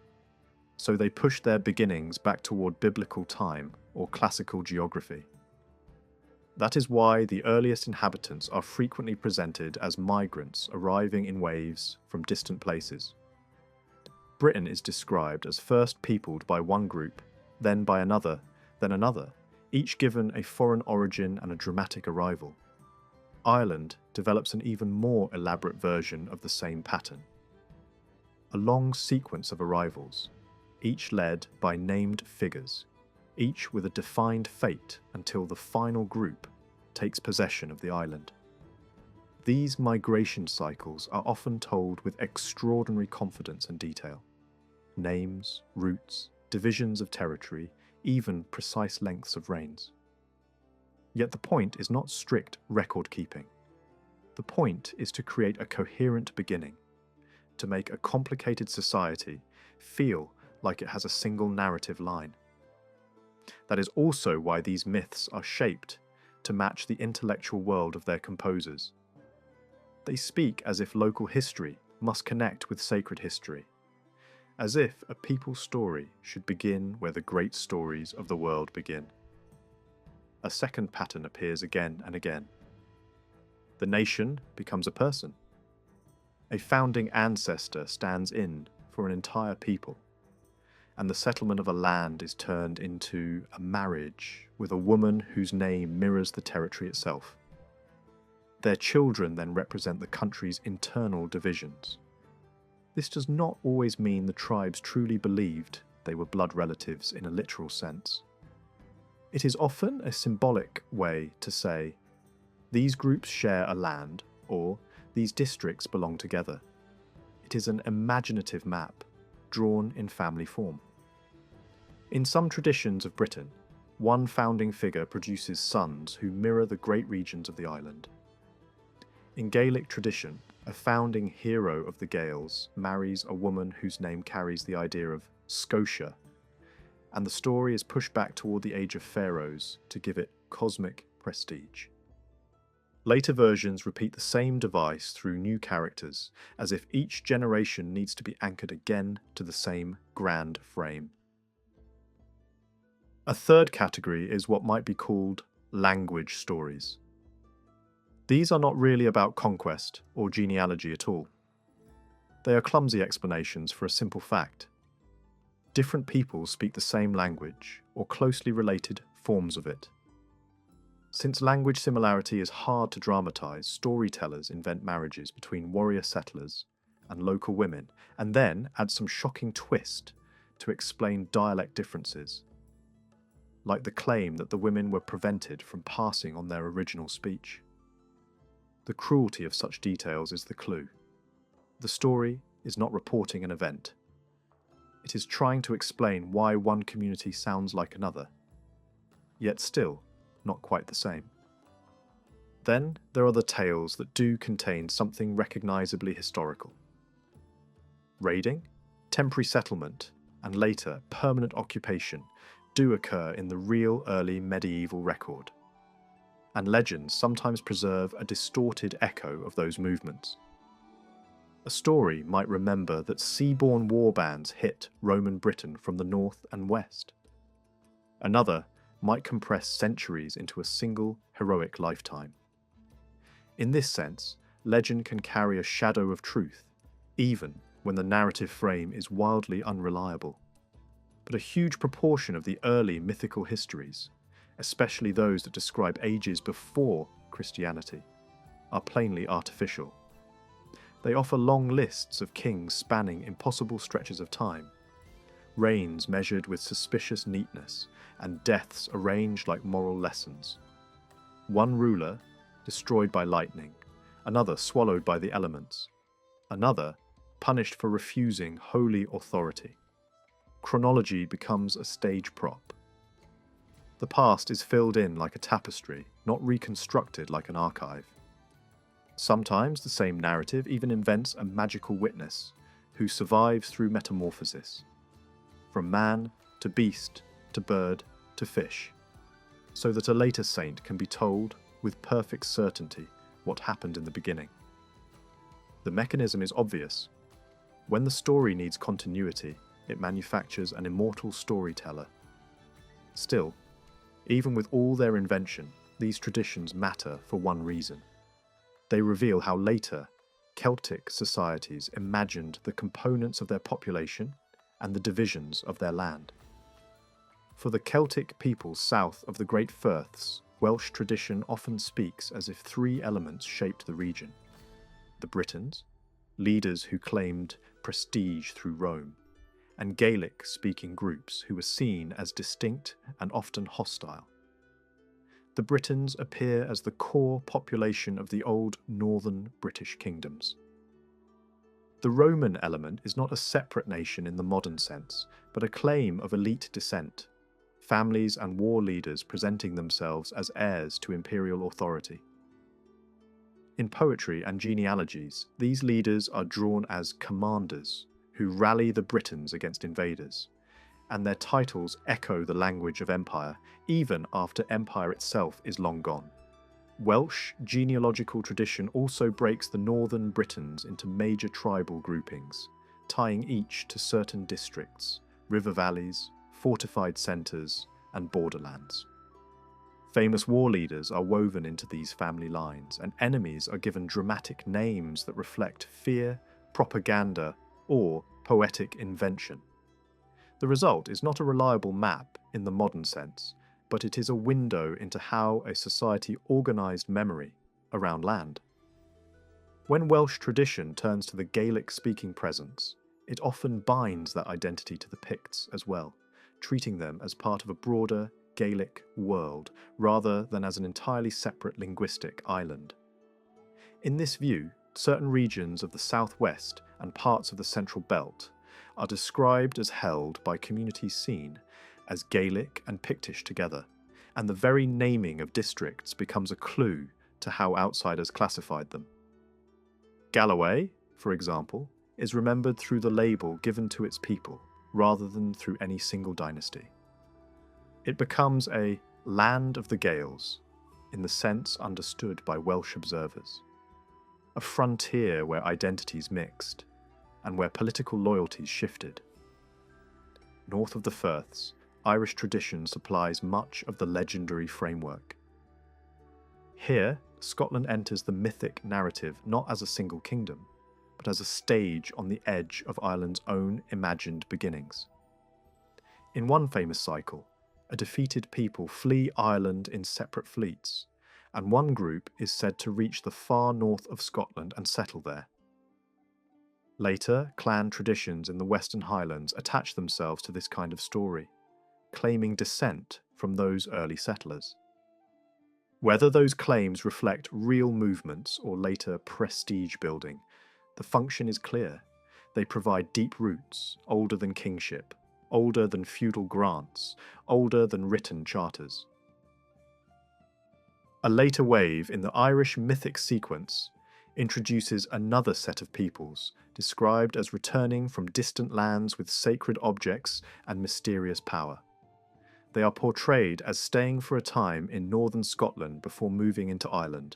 so they pushed their beginnings back toward biblical time or classical geography. That is why the earliest inhabitants are frequently presented as migrants arriving in waves from distant places. Britain is described as first peopled by one group, then by another, then another, each given a foreign origin and a dramatic arrival. Ireland develops an even more elaborate version of the same pattern. A long sequence of arrivals, each led by named figures, each with a defined fate until the final group takes possession of the island. These migration cycles are often told with extraordinary confidence and detail. Names, routes, divisions of territory, even precise lengths of reigns. Yet the point is not strict record-keeping. The point is to create a coherent beginning, to make a complicated society feel like it has a single narrative line. That is also why these myths are shaped to match the intellectual world of their composers. They speak as if local history must connect with sacred history, as if a people's story should begin where the great stories of the world begin. A second pattern appears again and again. The nation becomes a person. A founding ancestor stands in for an entire people, and the settlement of a land is turned into a marriage with a woman whose name mirrors the territory itself. Their children then represent the country's internal divisions. This does not always mean the tribes truly believed they were blood relatives in a literal sense. It is often a symbolic way to say, these groups share a land, or these districts belong together. It is an imaginative map, drawn in family form. In some traditions of Britain, one founding figure produces sons who mirror the great regions of the island. In Gaelic tradition, a founding hero of the Gaels marries a woman whose name carries the idea of Scotia, and the story is pushed back toward the age of pharaohs to give it cosmic prestige. Later versions repeat the same device through new characters, as if each generation needs to be anchored again to the same grand frame. A third category is what might be called language stories. These are not really about conquest or genealogy at all. They are clumsy explanations for a simple fact. Different peoples speak the same language, or closely related forms of it. Since language similarity is hard to dramatize, storytellers invent marriages between warrior settlers and local women, and then add some shocking twist to explain dialect differences, like the claim that the women were prevented from passing on their original speech. The cruelty of such details is the clue. The story is not reporting an event. It is trying to explain why one community sounds like another, yet still not quite the same. Then there are the tales that do contain something recognisably historical. Raiding, temporary settlement, and later permanent occupation do occur in the real early medieval record, and legends sometimes preserve a distorted echo of those movements. A story might remember that seaborne warbands hit Roman Britain from the north and west. Another might compress centuries into a single heroic lifetime. In this sense, legend can carry a shadow of truth, even when the narrative frame is wildly unreliable. But a huge proportion of the early mythical histories, especially those that describe ages before Christianity, are plainly artificial. They offer long lists of kings spanning impossible stretches of time, reigns measured with suspicious neatness, and deaths arranged like moral lessons. One ruler destroyed by lightning, another swallowed by the elements, another punished for refusing holy authority. Chronology becomes a stage prop. The past is filled in like a tapestry, not reconstructed like an archive. Sometimes the same narrative even invents a magical witness who survives through metamorphosis, from man to beast to bird to fish, so that a later saint can be told with perfect certainty what happened in the beginning. The mechanism is obvious. When the story needs continuity, it manufactures an immortal storyteller. Still, even with all their invention, these traditions matter for one reason. They reveal how later Celtic societies imagined the components of their population and the divisions of their land. For the Celtic peoples south of the Great Firths, Welsh tradition often speaks as if three elements shaped the region. The Britons, leaders who claimed prestige through Rome, and Gaelic-speaking groups who were seen as distinct and often hostile. The Britons appear as the core population of the old northern British kingdoms. The Roman element is not a separate nation in the modern sense, but a claim of elite descent, families and war leaders presenting themselves as heirs to imperial authority. In poetry and genealogies, these leaders are drawn as commanders who rally the Britons against invaders, and their titles echo the language of empire, even after empire itself is long gone. Welsh genealogical tradition also breaks the northern Britons into major tribal groupings, tying each to certain districts, river valleys, fortified centres, and borderlands. Famous war leaders are woven into these family lines, and enemies are given dramatic names that reflect fear, propaganda, or poetic invention. The result is not a reliable map in the modern sense, but it is a window into how a society organised memory around land. When Welsh tradition turns to the Gaelic-speaking presence, it often binds that identity to the Picts as well, treating them as part of a broader Gaelic world rather than as an entirely separate linguistic island. In this view, certain regions of the southwest and parts of the central belt are described as held by communities seen as Gaelic and Pictish together, and the very naming of districts becomes a clue to how outsiders classified them. Galloway, for example, is remembered through the label given to its people, rather than through any single dynasty. It becomes a land of the Gaels, in the sense understood by Welsh observers, a frontier where identities mixed, and where political loyalties shifted. North of the Firths, Irish tradition supplies much of the legendary framework. Here, Scotland enters the mythic narrative not as a single kingdom, but as a stage on the edge of Ireland's own imagined beginnings. In one famous cycle, a defeated people flee Ireland in separate fleets, and one group is said to reach the far north of Scotland and settle there. Later, clan traditions in the Western Highlands attach themselves to this kind of story, claiming descent from those early settlers. Whether those claims reflect real movements or later prestige building, the function is clear. They provide deep roots, older than kingship, older than feudal grants, older than written charters. A later wave in the Irish mythic sequence introduces another set of peoples, described as returning from distant lands with sacred objects and mysterious power. They are portrayed as staying for a time in northern Scotland before moving into Ireland,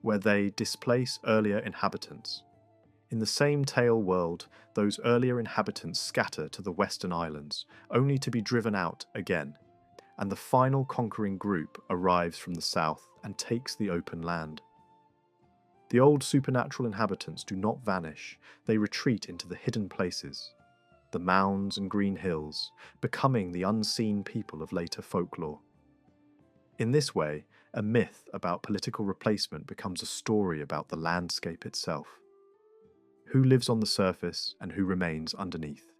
where they displace earlier inhabitants. In the same tale world, those earlier inhabitants scatter to the Western Islands, only to be driven out again, and the final conquering group arrives from the south and takes the open land. The old supernatural inhabitants do not vanish, they retreat into the hidden places, the mounds and green hills, becoming the unseen people of later folklore. In this way, a myth about political replacement becomes a story about the landscape itself. Who lives on the surface and who remains underneath.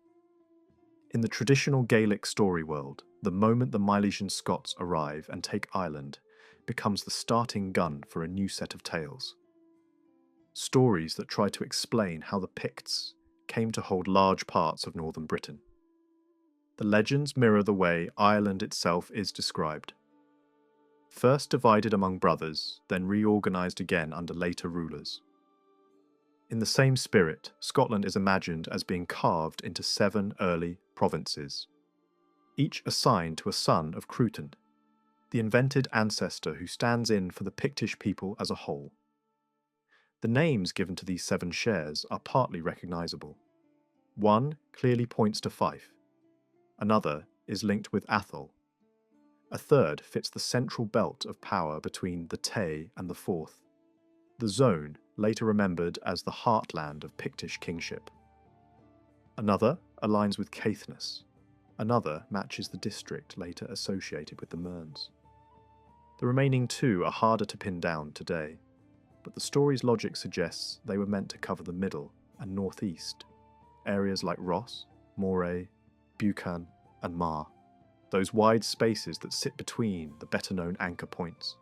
In the traditional Gaelic story world, the moment the Milesian Scots arrive and take Ireland becomes the starting gun for a new set of tales. Stories that try to explain how the Picts came to hold large parts of northern Britain. The legends mirror the way Ireland itself is described. First divided among brothers, then reorganised again under later rulers. In the same spirit, Scotland is imagined as being carved into 7 early provinces, each assigned to a son of Cruton, the invented ancestor who stands in for the Pictish people as a whole. The names given to these 7 shares are partly recognisable. One clearly points to Fife, another is linked with Atholl, a third fits the central belt of power between the Tay and the Forth, the zone later remembered as the heartland of Pictish kingship. Another aligns with Caithness, another matches the district later associated with the Mearns. The remaining 2 are harder to pin down today, but the story's logic suggests they were meant to cover the middle and northeast, areas like Ross, Moray, Buchan and Mar, those wide spaces that sit between the better-known anchor points.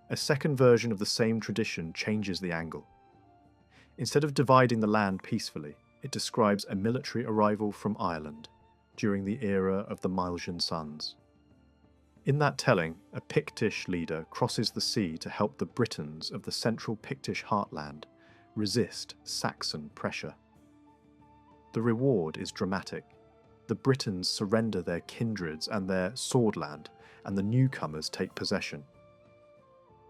A second version of the same tradition changes the angle. Instead of dividing the land peacefully, it describes a military arrival from Ireland during the era of the Milesian sons. In that telling, a Pictish leader crosses the sea to help the Britons of the central Pictish heartland resist Saxon pressure. The reward is dramatic. The Britons surrender their kindreds and their swordland, and the newcomers take possession.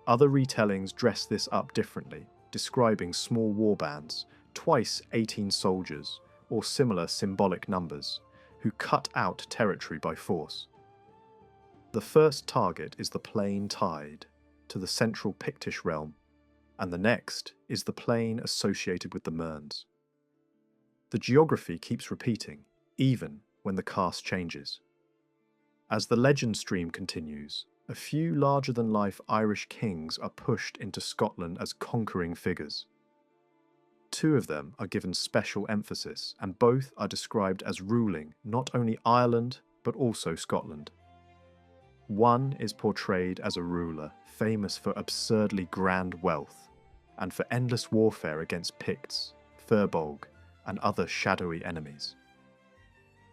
Other retellings dress this up differently, describing small warbands, twice 18 soldiers, or similar symbolic numbers, who cut out territory by force. The first target is the plain Tide, to the central Pictish realm, and the next is the plain associated with the Mearns. The geography keeps repeating, even when the cast changes. As the legend stream continues, a few larger-than-life Irish kings are pushed into Scotland as conquering figures. 2 of them are given special emphasis, and both are described as ruling not only Ireland, but also Scotland. One is portrayed as a ruler, famous for absurdly grand wealth, and for endless warfare against Picts, Firbolg, and other shadowy enemies.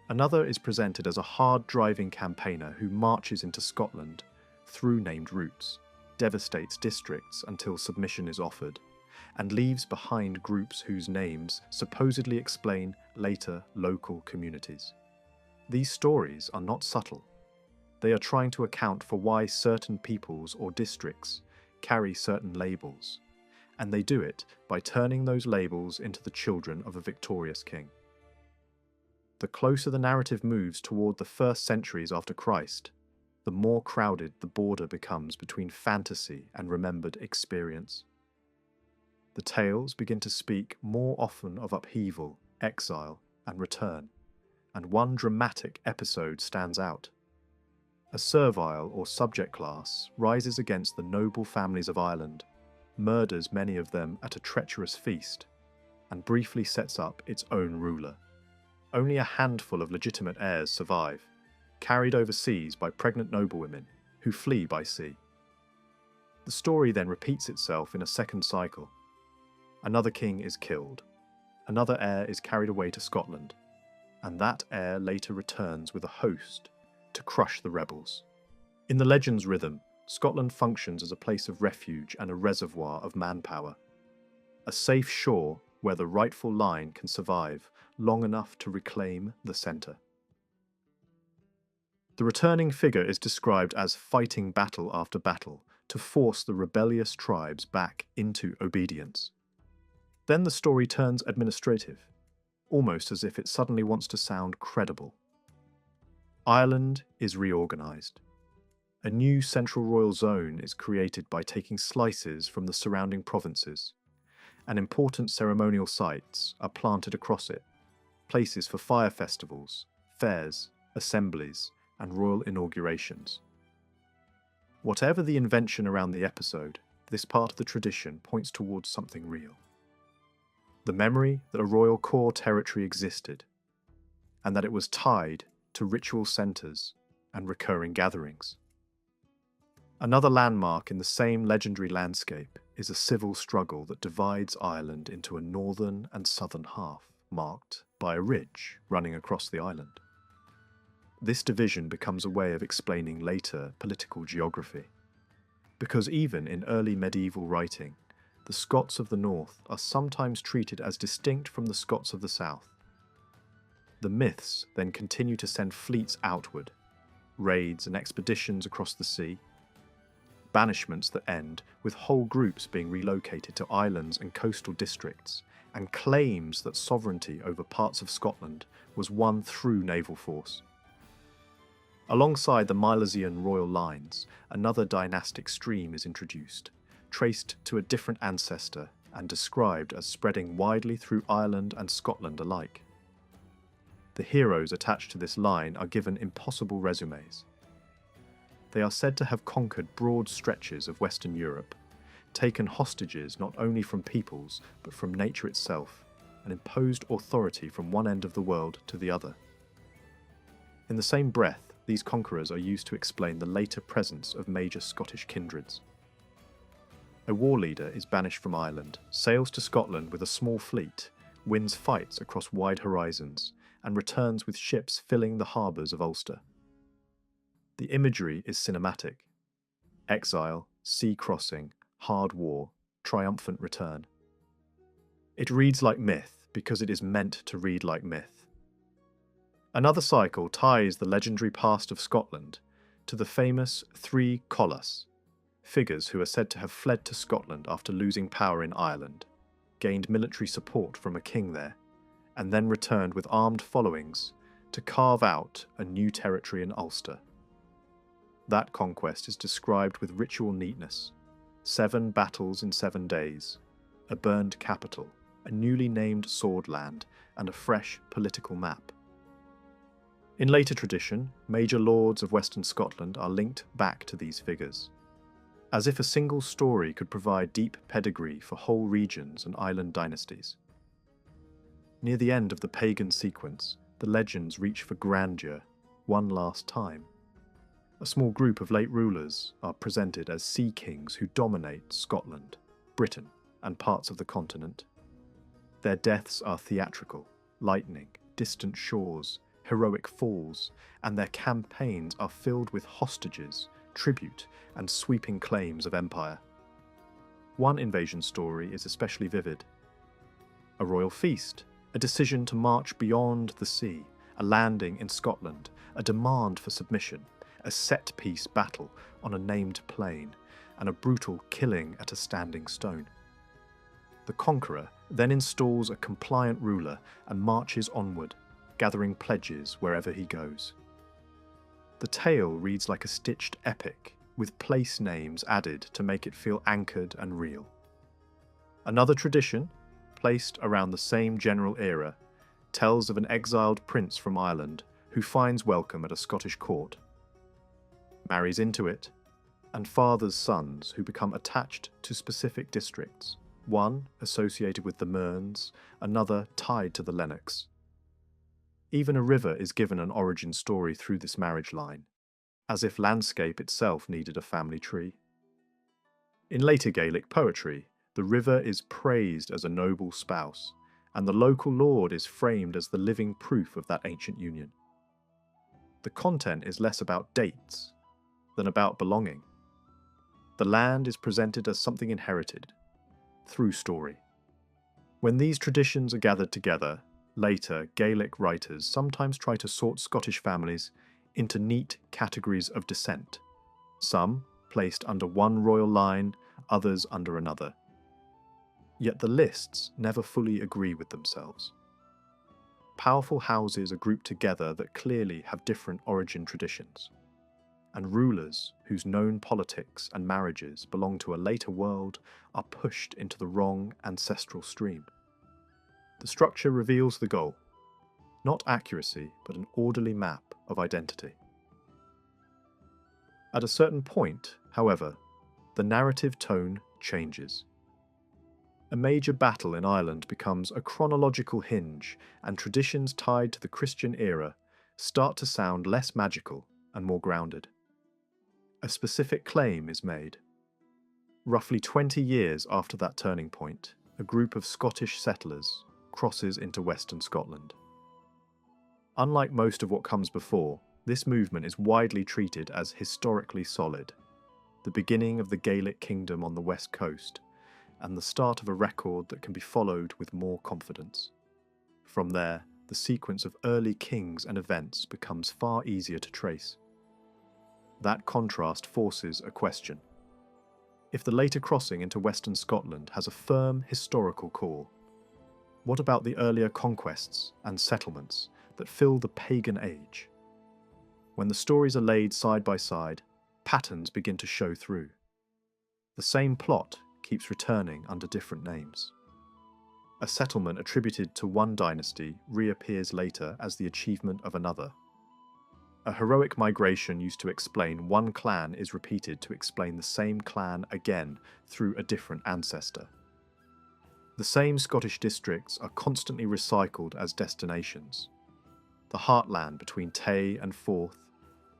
Another is presented as a hard-driving campaigner who marches into Scotland through named routes, devastates districts until submission is offered, and leaves behind groups whose names supposedly explain later local communities. These stories are not subtle. They are trying to account for why certain peoples or districts carry certain labels, and they do it by turning those labels into the children of a victorious king. The closer the narrative moves toward the first centuries after Christ, the more crowded the border becomes between fantasy and remembered experience. The tales begin to speak more often of upheaval, exile, and return, and one dramatic episode stands out. A servile or subject class rises against the noble families of Ireland, murders many of them at a treacherous feast, and briefly sets up its own ruler. Only a handful of legitimate heirs survive, carried overseas by pregnant noblewomen who flee by sea. The story then repeats itself in a second cycle. Another king is killed. another heir is carried away to Scotland, and that heir later returns with a host to crush the rebels. In the Legends rhythm, Scotland functions as a place of refuge and a reservoir of manpower, a safe shore where the rightful line can survive long enough to reclaim the centre. The returning figure is described as fighting battle after battle to force the rebellious tribes back into obedience. Then the story turns administrative, almost as if it suddenly wants to sound credible. Ireland is reorganised. A new central royal zone is created by taking slices from the surrounding provinces, and important ceremonial sites are planted across it, places for fire festivals, fairs, assemblies, and royal inaugurations. Whatever the invention around the episode, this part of the tradition points towards something real. The memory that a royal core territory existed, and that it was tied to ritual centres and recurring gatherings. Another landmark in the same legendary landscape is a civil struggle that divides Ireland into a northern and southern half, marked by a ridge running across the island. This division becomes a way of explaining later political geography, because even in early medieval writing, the Scots of the north are sometimes treated as distinct from the Scots of the south. The myths then continue to send fleets outward, raids and expeditions across the sea, banishments that end with whole groups being relocated to islands and coastal districts, and claims that sovereignty over parts of Scotland was won through naval force. Alongside the Milesian royal lines, another dynastic stream is introduced, traced to a different ancestor and described as spreading widely through Ireland and Scotland alike. The heroes attached to this line are given impossible resumes. They are said to have conquered broad stretches of Western Europe, taken hostages not only from peoples but from nature itself, and imposed authority from one end of the world to the other. In the same breath, these conquerors are used to explain the later presence of major Scottish kindreds. A war leader is banished from Ireland, sails to Scotland with a small fleet, wins fights across wide horizons, and returns with ships filling the harbours of Ulster. The imagery is cinematic. Exile, sea crossing, hard war, triumphant return. It reads like myth because it is meant to read like myth. Another cycle ties the legendary past of Scotland to the famous three Collas, figures who are said to have fled to Scotland after losing power in Ireland, gained military support from a king there, and then returned with armed followings to carve out a new territory in Ulster. That conquest is described with ritual neatness: 7 battles in 7 days, a burned capital, a newly named swordland, and a fresh political map. In later tradition, major lords of Western Scotland are linked back to these figures, as if a single story could provide deep pedigree for whole regions and island dynasties. Near the end of the pagan sequence, the legends reach for grandeur one last time. A small group of late rulers are presented as sea kings who dominate Scotland, Britain, and parts of the continent. Their deaths are theatrical, lightning, distant shores, heroic falls, and their campaigns are filled with hostages, tribute, and sweeping claims of empire. One invasion story is especially vivid. A royal feast, a decision to march beyond the sea, a landing in Scotland, a demand for submission, a set-piece battle on a named plain, and a brutal killing at a standing stone. The conqueror then installs a compliant ruler and marches onward, gathering pledges wherever he goes. The tale reads like a stitched epic, with place names added to make it feel anchored and real. Another tradition, placed around the same general era, tells of an exiled prince from Ireland who finds welcome at a Scottish court, marries into it, and fathers sons who become attached to specific districts, one associated with the Mearns, another tied to the Lennox. Even a river is given an origin story through this marriage line, as if landscape itself needed a family tree. In later Gaelic poetry, the river is praised as a noble spouse, and the local lord is framed as the living proof of that ancient union. The content is less about dates than about belonging. The land is presented as something inherited, through story. When these traditions are gathered together, later Gaelic writers sometimes try to sort Scottish families into neat categories of descent, some placed under one royal line, others under another. Yet the lists never fully agree with themselves. Powerful houses are grouped together that clearly have different origin traditions, and rulers whose known politics and marriages belong to a later world are pushed into the wrong ancestral stream. The structure reveals the goal, not accuracy, but an orderly map of identity. At a certain point, however, the narrative tone changes. A major battle in Ireland becomes a chronological hinge, and traditions tied to the Christian era start to sound less magical and more grounded. A specific claim is made. Roughly 20 years after that turning point, a group of Scottish settlers crosses into Western Scotland. Unlike most of what comes before, this movement is widely treated as historically solid, the beginning of the Gaelic kingdom on the west coast, and the start of a record that can be followed with more confidence. From there, the sequence of early kings and events becomes far easier to trace. That contrast forces a question. If the later crossing into Western Scotland has a firm historical core, what about the earlier conquests and settlements that fill the pagan age? When the stories are laid side by side, patterns begin to show through. The same plot keeps returning under different names. A settlement attributed to one dynasty reappears later as the achievement of another. A heroic migration used to explain one clan is repeated to explain the same clan again through a different ancestor. The same Scottish districts are constantly recycled as destinations. The heartland between Tay and Forth,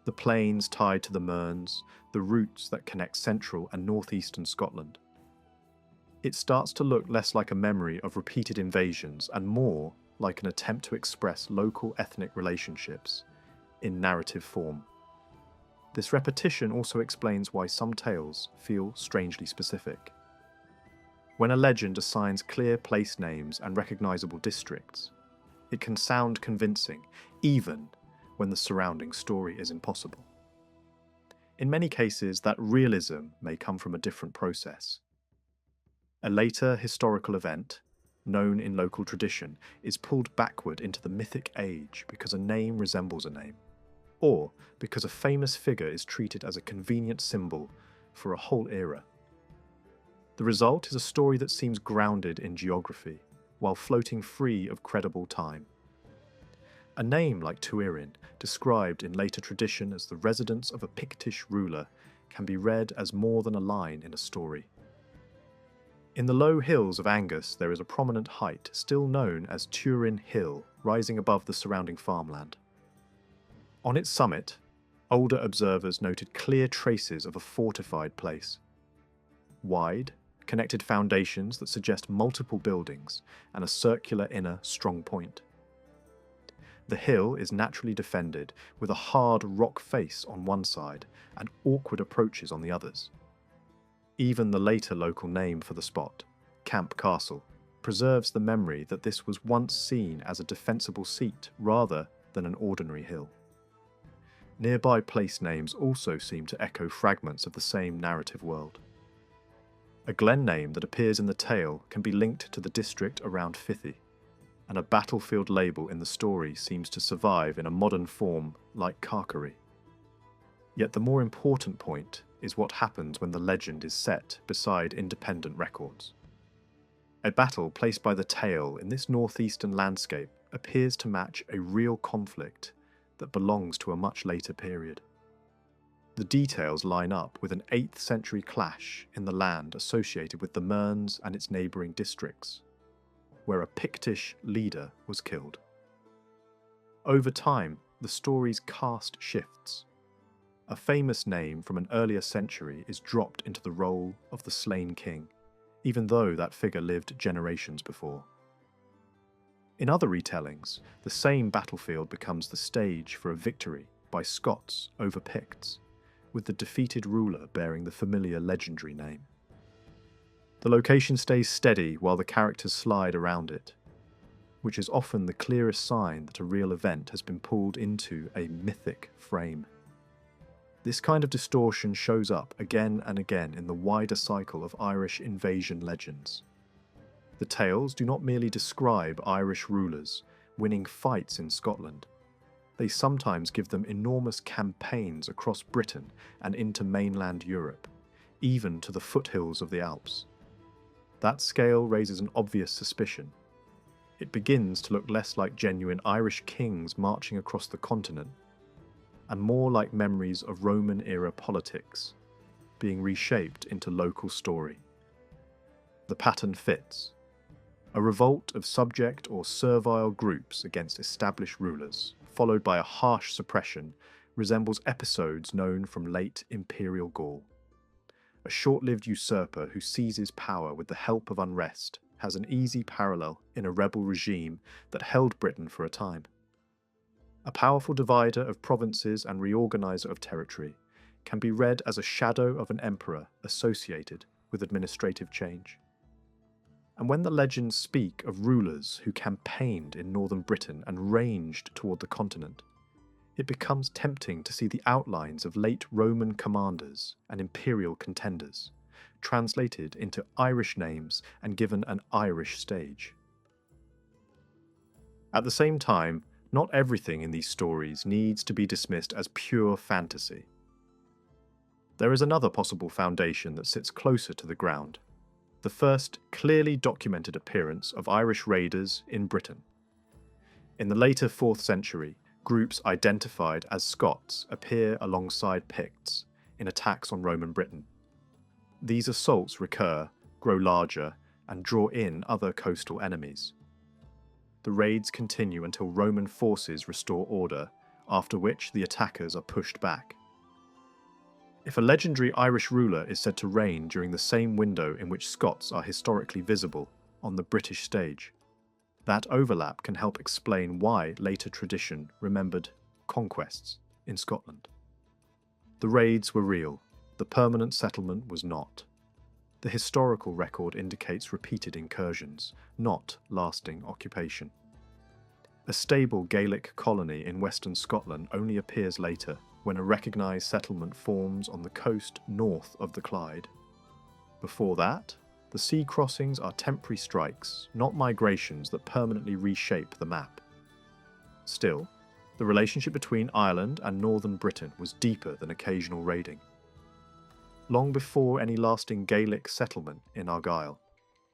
the plains tied to the Mearns, the routes that connect central and northeastern Scotland. It starts to look less like a memory of repeated invasions and more like an attempt to express local ethnic relationships in narrative form. This repetition also explains why some tales feel strangely specific. When a legend assigns clear place names and recognisable districts, it can sound convincing, even when the surrounding story is impossible. In many cases, that realism may come from a different process. A later historical event, known in local tradition, is pulled backward into the mythic age because a name resembles a name, or because a famous figure is treated as a convenient symbol for a whole era. The result is a story that seems grounded in geography, while floating free of credible time. A name like Tuirin, described in later tradition as the residence of a Pictish ruler, can be read as more than a line in a story. In the low hills of Angus there is a prominent height, still known as Tuirin Hill, rising above the surrounding farmland. On its summit, older observers noted clear traces of a fortified place. Wide, connected foundations that suggest multiple buildings, and a circular inner strong point. The hill is naturally defended, with a hard rock face on one side and awkward approaches on the others. Even the later local name for the spot, Camp Castle, preserves the memory that this was once seen as a defensible seat rather than an ordinary hill. Nearby place names also seem to echo fragments of the same narrative world. A glen name that appears in the tale can be linked to the district around Fithy, and a battlefield label in the story seems to survive in a modern form like Carcary. Yet the more important point is what happens when the legend is set beside independent records. A battle placed by the tale in this northeastern landscape appears to match a real conflict that belongs to a much later period. The details line up with an 8th century clash in the land associated with the Mearns and its neighbouring districts, where a Pictish leader was killed. Over time, the story's cast shifts. A famous name from an earlier century is dropped into the role of the slain king, even though that figure lived generations before. In other retellings, the same battlefield becomes the stage for a victory by Scots over Picts, with the defeated ruler bearing the familiar legendary name. The location stays steady while the characters slide around it, which is often the clearest sign that a real event has been pulled into a mythic frame. This kind of distortion shows up again and again in the wider cycle of Irish invasion legends. The tales do not merely describe Irish rulers winning fights in Scotland. They sometimes give them enormous campaigns across Britain and into mainland Europe, even to the foothills of the Alps. That scale raises an obvious suspicion. It begins to look less like genuine Irish kings marching across the continent, and more like memories of Roman-era politics being reshaped into local story. The pattern fits. A revolt of subject or servile groups against established rulers, followed by a harsh suppression, resembles episodes known from late imperial Gaul. A short-lived usurper who seizes power with the help of unrest has an easy parallel in a rebel regime that held Britain for a time. A powerful divider of provinces and reorganiser of territory can be read as a shadow of an emperor associated with administrative change. And when the legends speak of rulers who campaigned in northern Britain and ranged toward the continent, it becomes tempting to see the outlines of late Roman commanders and imperial contenders, translated into Irish names and given an Irish stage. At the same time, not everything in these stories needs to be dismissed as pure fantasy. There is another possible foundation that sits closer to the ground: the first clearly documented appearance of Irish raiders in Britain. In the later 4th century, groups identified as Scots appear alongside Picts in attacks on Roman Britain. These assaults recur, grow larger, and draw in other coastal enemies. The raids continue until Roman forces restore order, after which the attackers are pushed back. If a legendary Irish ruler is said to reign during the same window in which Scots are historically visible on the British stage, that overlap can help explain why later tradition remembered conquests in Scotland. The raids were real, the permanent settlement was not. The historical record indicates repeated incursions, not lasting occupation. A stable Gaelic colony in western Scotland only appears later, when a recognised settlement forms on the coast north of the Clyde. Before that, the sea crossings are temporary strikes, not migrations that permanently reshape the map. Still, the relationship between Ireland and northern Britain was deeper than occasional raiding. Long before any lasting Gaelic settlement in Argyll,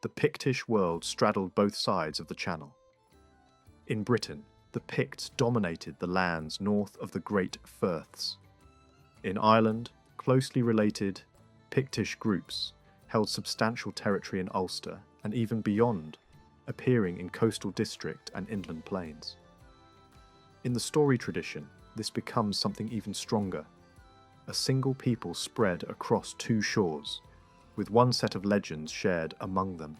the Pictish world straddled both sides of the Channel. In Britain, the Picts dominated the lands north of the Great Firths. In Ireland, closely related Pictish groups held substantial territory in Ulster and even beyond, appearing in coastal district and inland plains. In the story tradition, this becomes something even stronger: a single people spread across two shores, with one set of legends shared among them.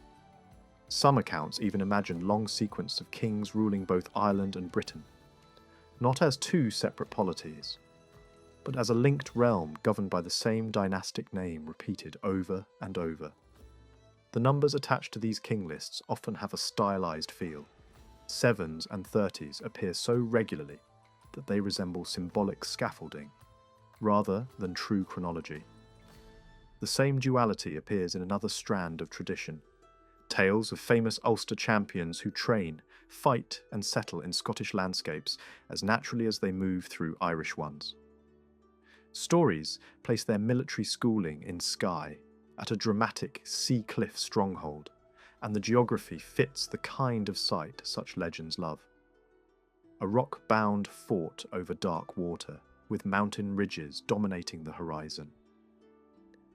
Some accounts even imagine long sequences of kings ruling both Ireland and Britain, not as two separate polities, but as a linked realm governed by the same dynastic name repeated over and over. The numbers attached to these king lists often have a stylized feel. 7s and 30s appear so regularly that they resemble symbolic scaffolding, rather than true chronology. The same duality appears in another strand of tradition: tales of famous Ulster champions who train, fight and settle in Scottish landscapes as naturally as they move through Irish ones. Stories place their military schooling in Skye, at a dramatic sea cliff stronghold, and the geography fits the kind of site such legends love. A rock-bound fort over dark water, with mountain ridges dominating the horizon.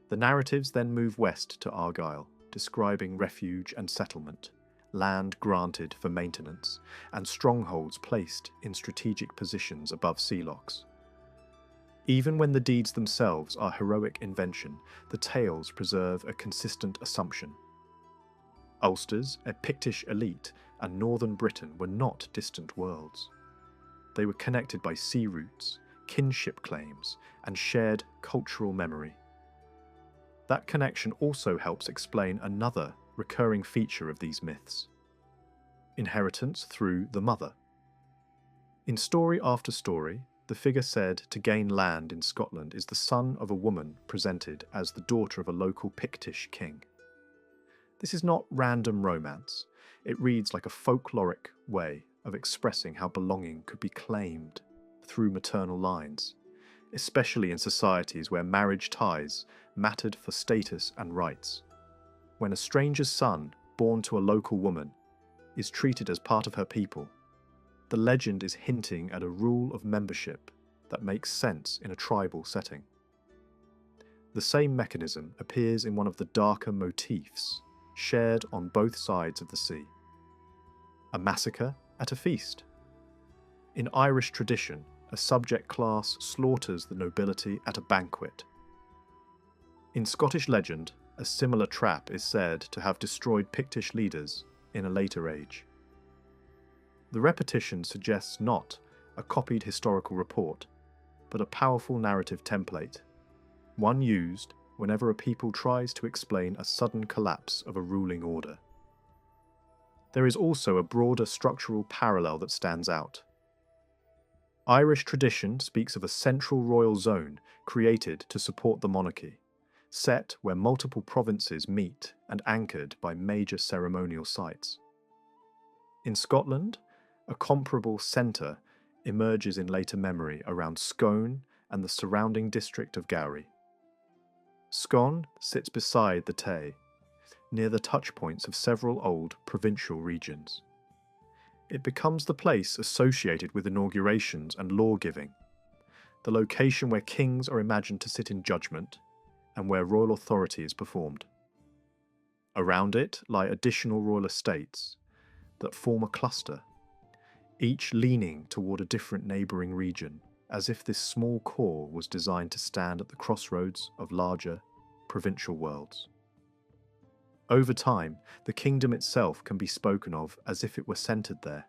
The narratives then move west to Argyll, describing refuge and settlement, land granted for maintenance, and strongholds placed in strategic positions above sea locks. Even when the deeds themselves are heroic invention, the tales preserve a consistent assumption. Ulster's, a Pictish elite, and northern Britain were not distant worlds. They were connected by sea routes, kinship claims, and shared cultural memory. That connection also helps explain another recurring feature of these myths: inheritance through the mother. In story after story, the figure said to gain land in Scotland is the son of a woman presented as the daughter of a local Pictish king. This is not random romance. It reads like a folkloric way of expressing how belonging could be claimed through maternal lines, especially in societies where marriage ties mattered for status and rights. When a stranger's son, born to a local woman, is treated as part of her people, the legend is hinting at a rule of membership that makes sense in a tribal setting. The same mechanism appears in one of the darker motifs shared on both sides of the sea: a massacre at a feast. In Irish tradition, a subject class slaughters the nobility at a banquet. In Scottish legend, a similar trap is said to have destroyed Pictish leaders in a later age. The repetition suggests not a copied historical report, but a powerful narrative template, one used whenever a people tries to explain a sudden collapse of a ruling order. There is also a broader structural parallel that stands out. Irish tradition speaks of a central royal zone created to support the monarchy, set where multiple provinces meet and anchored by major ceremonial sites. In Scotland, a comparable centre emerges in later memory around Scone and the surrounding district of Gowrie. Scone sits beside the Tay, near the touchpoints of several old provincial regions. It becomes the place associated with inaugurations and law-giving, the location where kings are imagined to sit in judgment, and where royal authority is performed. Around it lie additional royal estates that form a cluster, each leaning toward a different neighbouring region, as if this small core was designed to stand at the crossroads of larger provincial worlds. Over time, the kingdom itself can be spoken of as if it were centred there.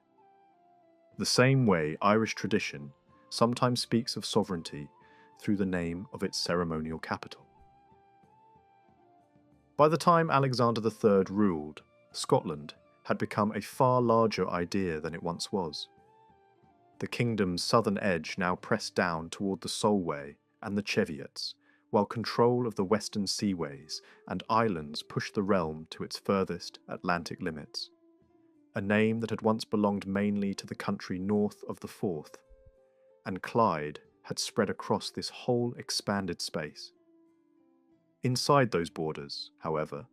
The same way Irish tradition sometimes speaks of sovereignty through the name of its ceremonial capital. By the time Alexander III ruled, Scotland had become a far larger idea than it once was. The kingdom's southern edge now pressed down toward the Solway and the Cheviots, while control of the western seaways and islands pushed the realm to its furthest Atlantic limits. A name that had once belonged mainly to the country north of the Forth, and Clyde had spread across this whole expanded space. Inside those borders, however,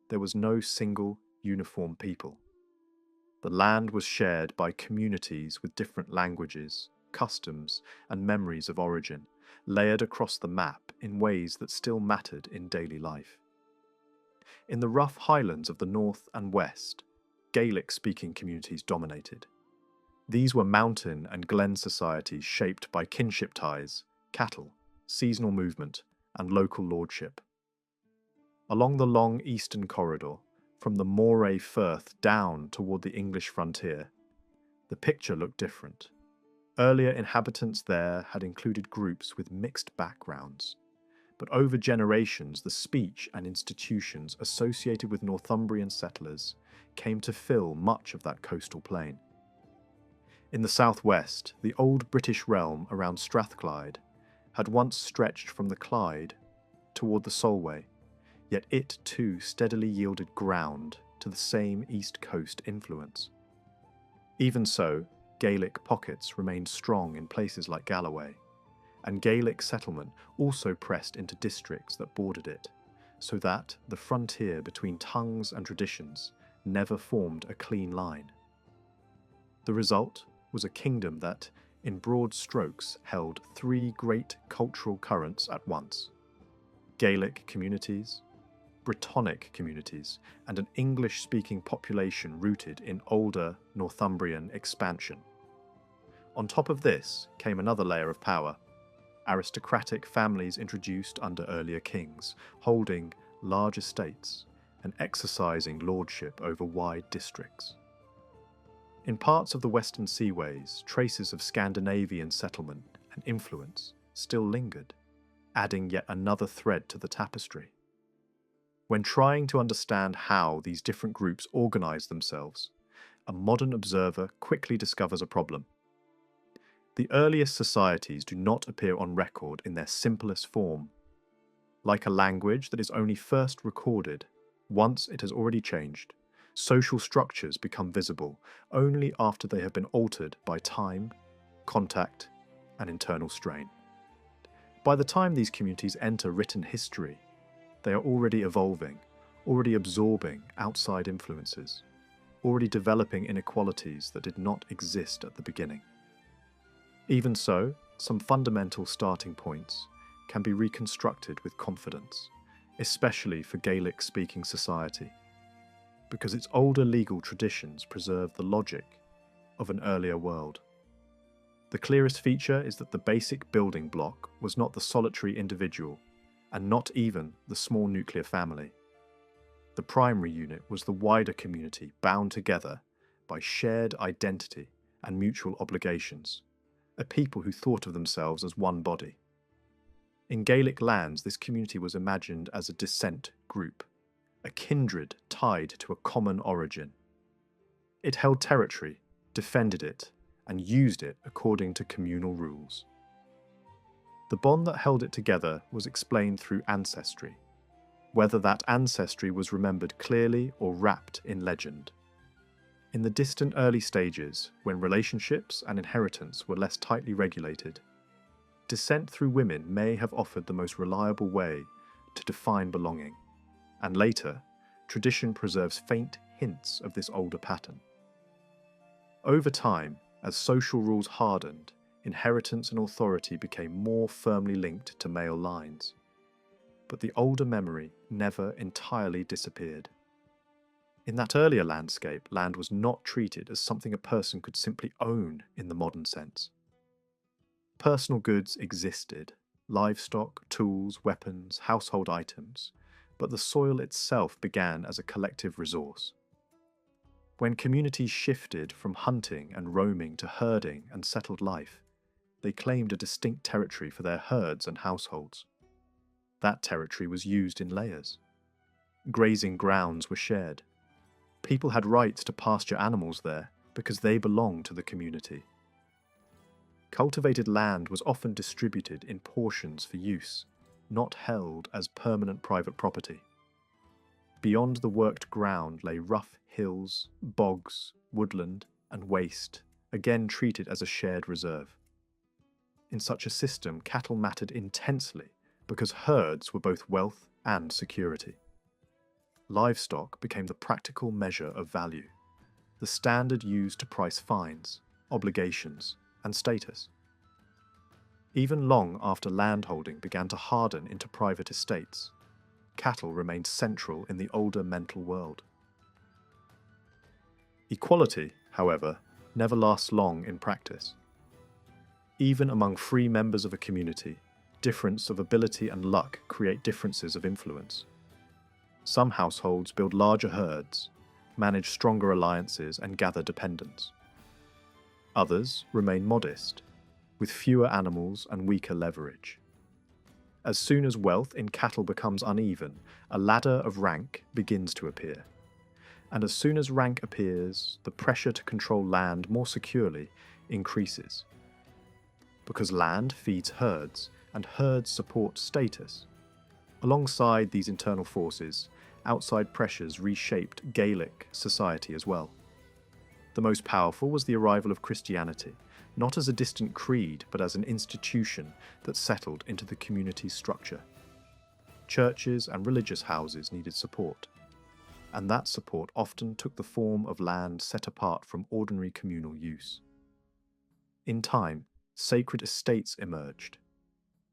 there was no single uniform people. The land was shared by communities with different languages, customs, and memories of origin, layered across the map in ways that still mattered in daily life. In the rough highlands of the north and west, Gaelic-speaking communities dominated. These were mountain and glen societies shaped by kinship ties, cattle, seasonal movement, and local lordship. Along the long eastern corridor, from the Moray Firth down toward the English frontier, the picture looked different. Earlier inhabitants there had included groups with mixed backgrounds, but over generations the speech and institutions associated with Northumbrian settlers came to fill much of that coastal plain. In the southwest, the old British realm around Strathclyde had once stretched from the Clyde toward the Solway, yet it too steadily yielded ground to the same East Coast influence. Even so, Gaelic pockets remained strong in places like Galloway, and Gaelic settlement also pressed into districts that bordered it, so that the frontier between tongues and traditions never formed a clean line. The result was a kingdom that, in broad strokes, held three great cultural currents at once: Gaelic communities, Brittonic communities, and an English-speaking population rooted in older Northumbrian expansion. On top of this came another layer of power: aristocratic families introduced under earlier kings, holding large estates and exercising lordship over wide districts. In parts of the Western Seaways, traces of Scandinavian settlement and influence still lingered, adding yet another thread to the tapestry. When trying to understand how these different groups organize themselves, a modern observer quickly discovers a problem. The earliest societies do not appear on record in their simplest form. Like a language that is only first recorded once it has already changed, social structures become visible only after they have been altered by time, contact, and internal strain. By the time these communities enter written history, they are already evolving, already absorbing outside influences, already developing inequalities that did not exist at the beginning. Even so, some fundamental starting points can be reconstructed with confidence, especially for Gaelic-speaking society, because its older legal traditions preserve the logic of an earlier world. The clearest feature is that the basic building block was not the solitary individual, and not even the small nuclear family. The primary unit was the wider community bound together by shared identity and mutual obligations, a people who thought of themselves as one body. In Gaelic lands, this community was imagined as a descent group, a kindred tied to a common origin. It held territory, defended it, and used it according to communal rules. The bond that held it together was explained through ancestry, whether that ancestry was remembered clearly or wrapped in legend. In the distant early stages, when relationships and inheritance were less tightly regulated, descent through women may have offered the most reliable way to define belonging, and later, tradition preserves faint hints of this older pattern. Over time, as social rules hardened, inheritance and authority became more firmly linked to male lines. But the older memory never entirely disappeared. In that earlier landscape, land was not treated as something a person could simply own in the modern sense. Personal goods existed, livestock, tools, weapons, household items, but the soil itself began as a collective resource. When communities shifted from hunting and roaming to herding and settled life, they claimed a distinct territory for their herds and households. That territory was used in layers. Grazing grounds were shared. People had rights to pasture animals there because they belonged to the community. Cultivated land was often distributed in portions for use, not held as permanent private property. Beyond the worked ground lay rough hills, bogs, woodland, and waste, again treated as a shared reserve. In such a system, cattle mattered intensely because herds were both wealth and security. Livestock became the practical measure of value, the standard used to price fines, obligations, and status. Even long after landholding began to harden into private estates, cattle remained central in the older mental world. Equality, however, never lasts long in practice. Even among free members of a community, difference of ability and luck create differences of influence. Some households build larger herds, manage stronger alliances, and gather dependents. Others remain modest, with fewer animals and weaker leverage. As soon as wealth in cattle becomes uneven, a ladder of rank begins to appear. And as soon as rank appears, the pressure to control land more securely increases. Because land feeds herds, and herds support status. Alongside these internal forces, outside pressures reshaped Gaelic society as well. The most powerful was the arrival of Christianity, not as a distant creed, but as an institution that settled into the community's structure. Churches and religious houses needed support, and that support often took the form of land set apart from ordinary communal use. In time, sacred estates emerged,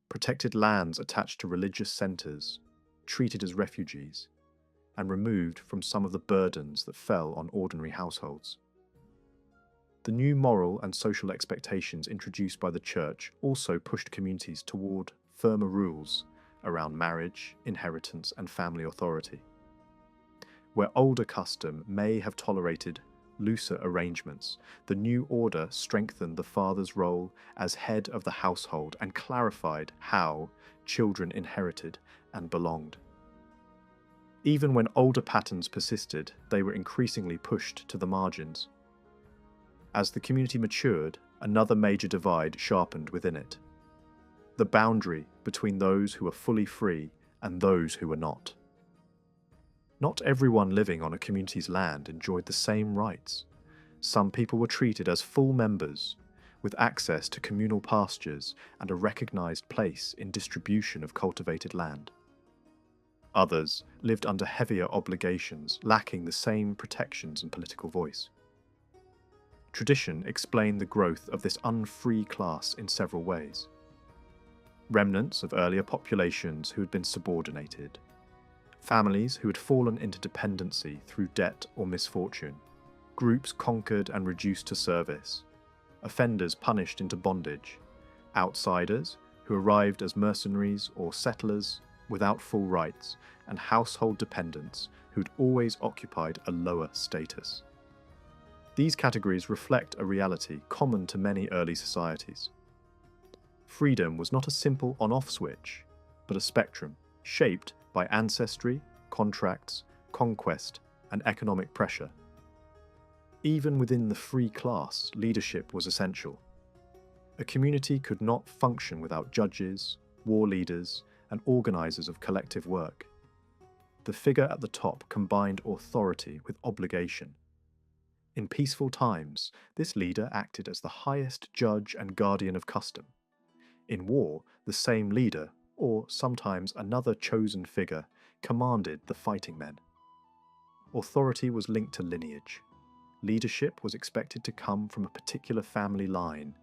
protected lands attached to religious centres, treated as refugees, and removed from some of the burdens that fell on ordinary households. The new moral and social expectations introduced by the Church also pushed communities toward firmer rules around marriage, inheritance, and family authority. Where older custom may have tolerated looser arrangements, the new order strengthened the father's role as head of the household and clarified how children inherited and belonged. Even when older patterns persisted, they were increasingly pushed to the margins. As the community matured, another major divide sharpened within it: the boundary between those who were fully free and those who were not. Not everyone living on a community's land enjoyed the same rights. Some people were treated as full members, with access to communal pastures and a recognized place in distribution of cultivated land. Others lived under heavier obligations, lacking the same protections and political voice. Tradition explained the growth of this unfree class in several ways. Remnants of earlier populations who had been subordinated, families who had fallen into dependency through debt or misfortune, groups conquered and reduced to service, offenders punished into bondage, outsiders who arrived as mercenaries or settlers without full rights, and household dependents who'd always occupied a lower status. These categories reflect a reality common to many early societies. Freedom was not a simple on-off switch, but a spectrum shaped by ancestry, contracts, conquest, and economic pressure. Even within the free class, leadership was essential. A community could not function without judges, war leaders, and organizers of collective work. The figure at the top combined authority with obligation. In peaceful times, this leader acted as the highest judge and guardian of custom. In war, the same leader, or sometimes another chosen figure, commanded the fighting men. Authority was linked to lineage. Leadership was expected to come from a particular family line,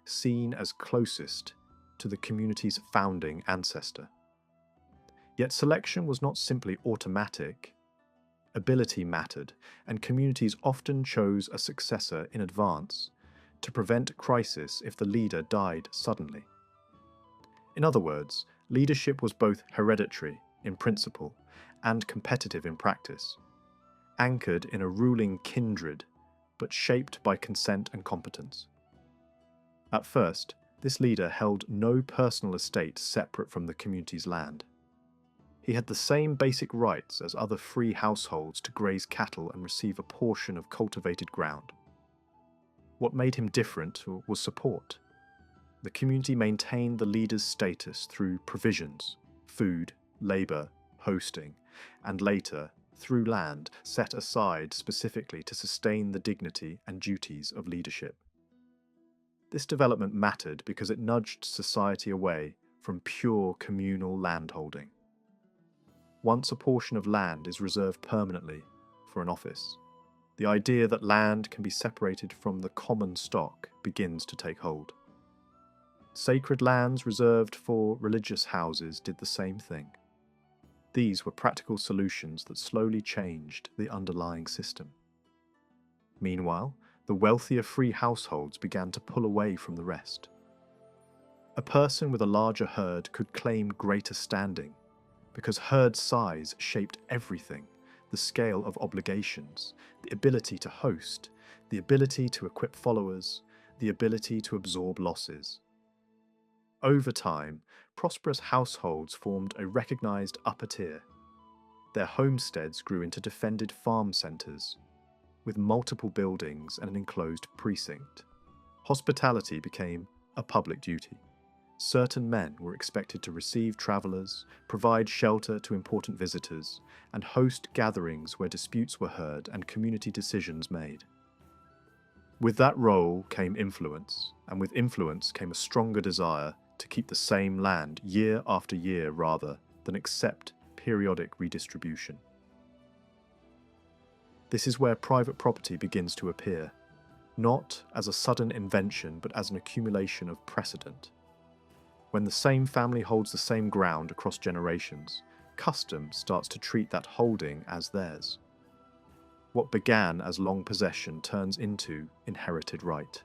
seen as closest to the community's founding ancestor. Yet selection was not simply automatic. Ability mattered, and communities often chose a successor in advance to prevent crisis if the leader died suddenly. In other words, leadership was both hereditary in principle and competitive in practice, anchored in a ruling kindred, but shaped by consent and competence. At first, this leader held no personal estate separate from the community's land. He had the same basic rights as other free households to graze cattle and receive a portion of cultivated ground. What made him different was support. The community maintained the leader's status through provisions, food, labour, hosting, and later, through land set aside specifically to sustain the dignity and duties of leadership. This development mattered because it nudged society away from pure communal landholding. Once a portion of land is reserved permanently for an office, the idea that land can be separated from the common stock begins to take hold. Sacred lands reserved for religious houses did the same thing. These were practical solutions that slowly changed the underlying system. Meanwhile, the wealthier free households began to pull away from the rest. A person with a larger herd could claim greater standing, because herd size shaped everything: the scale of obligations, the ability to host, the ability to equip followers, the ability to absorb losses. Over time, prosperous households formed a recognized upper tier. Their homesteads grew into defended farm centers, with multiple buildings and an enclosed precinct. Hospitality became a public duty. Certain men were expected to receive travelers, provide shelter to important visitors, and host gatherings where disputes were heard and community decisions made. With that role came influence, and with influence came a stronger desire to keep the same land year after year rather than accept periodic redistribution. This is where private property begins to appear, not as a sudden invention but as an accumulation of precedent. When the same family holds the same ground across generations, custom starts to treat that holding as theirs. What began as long possession turns into inherited right.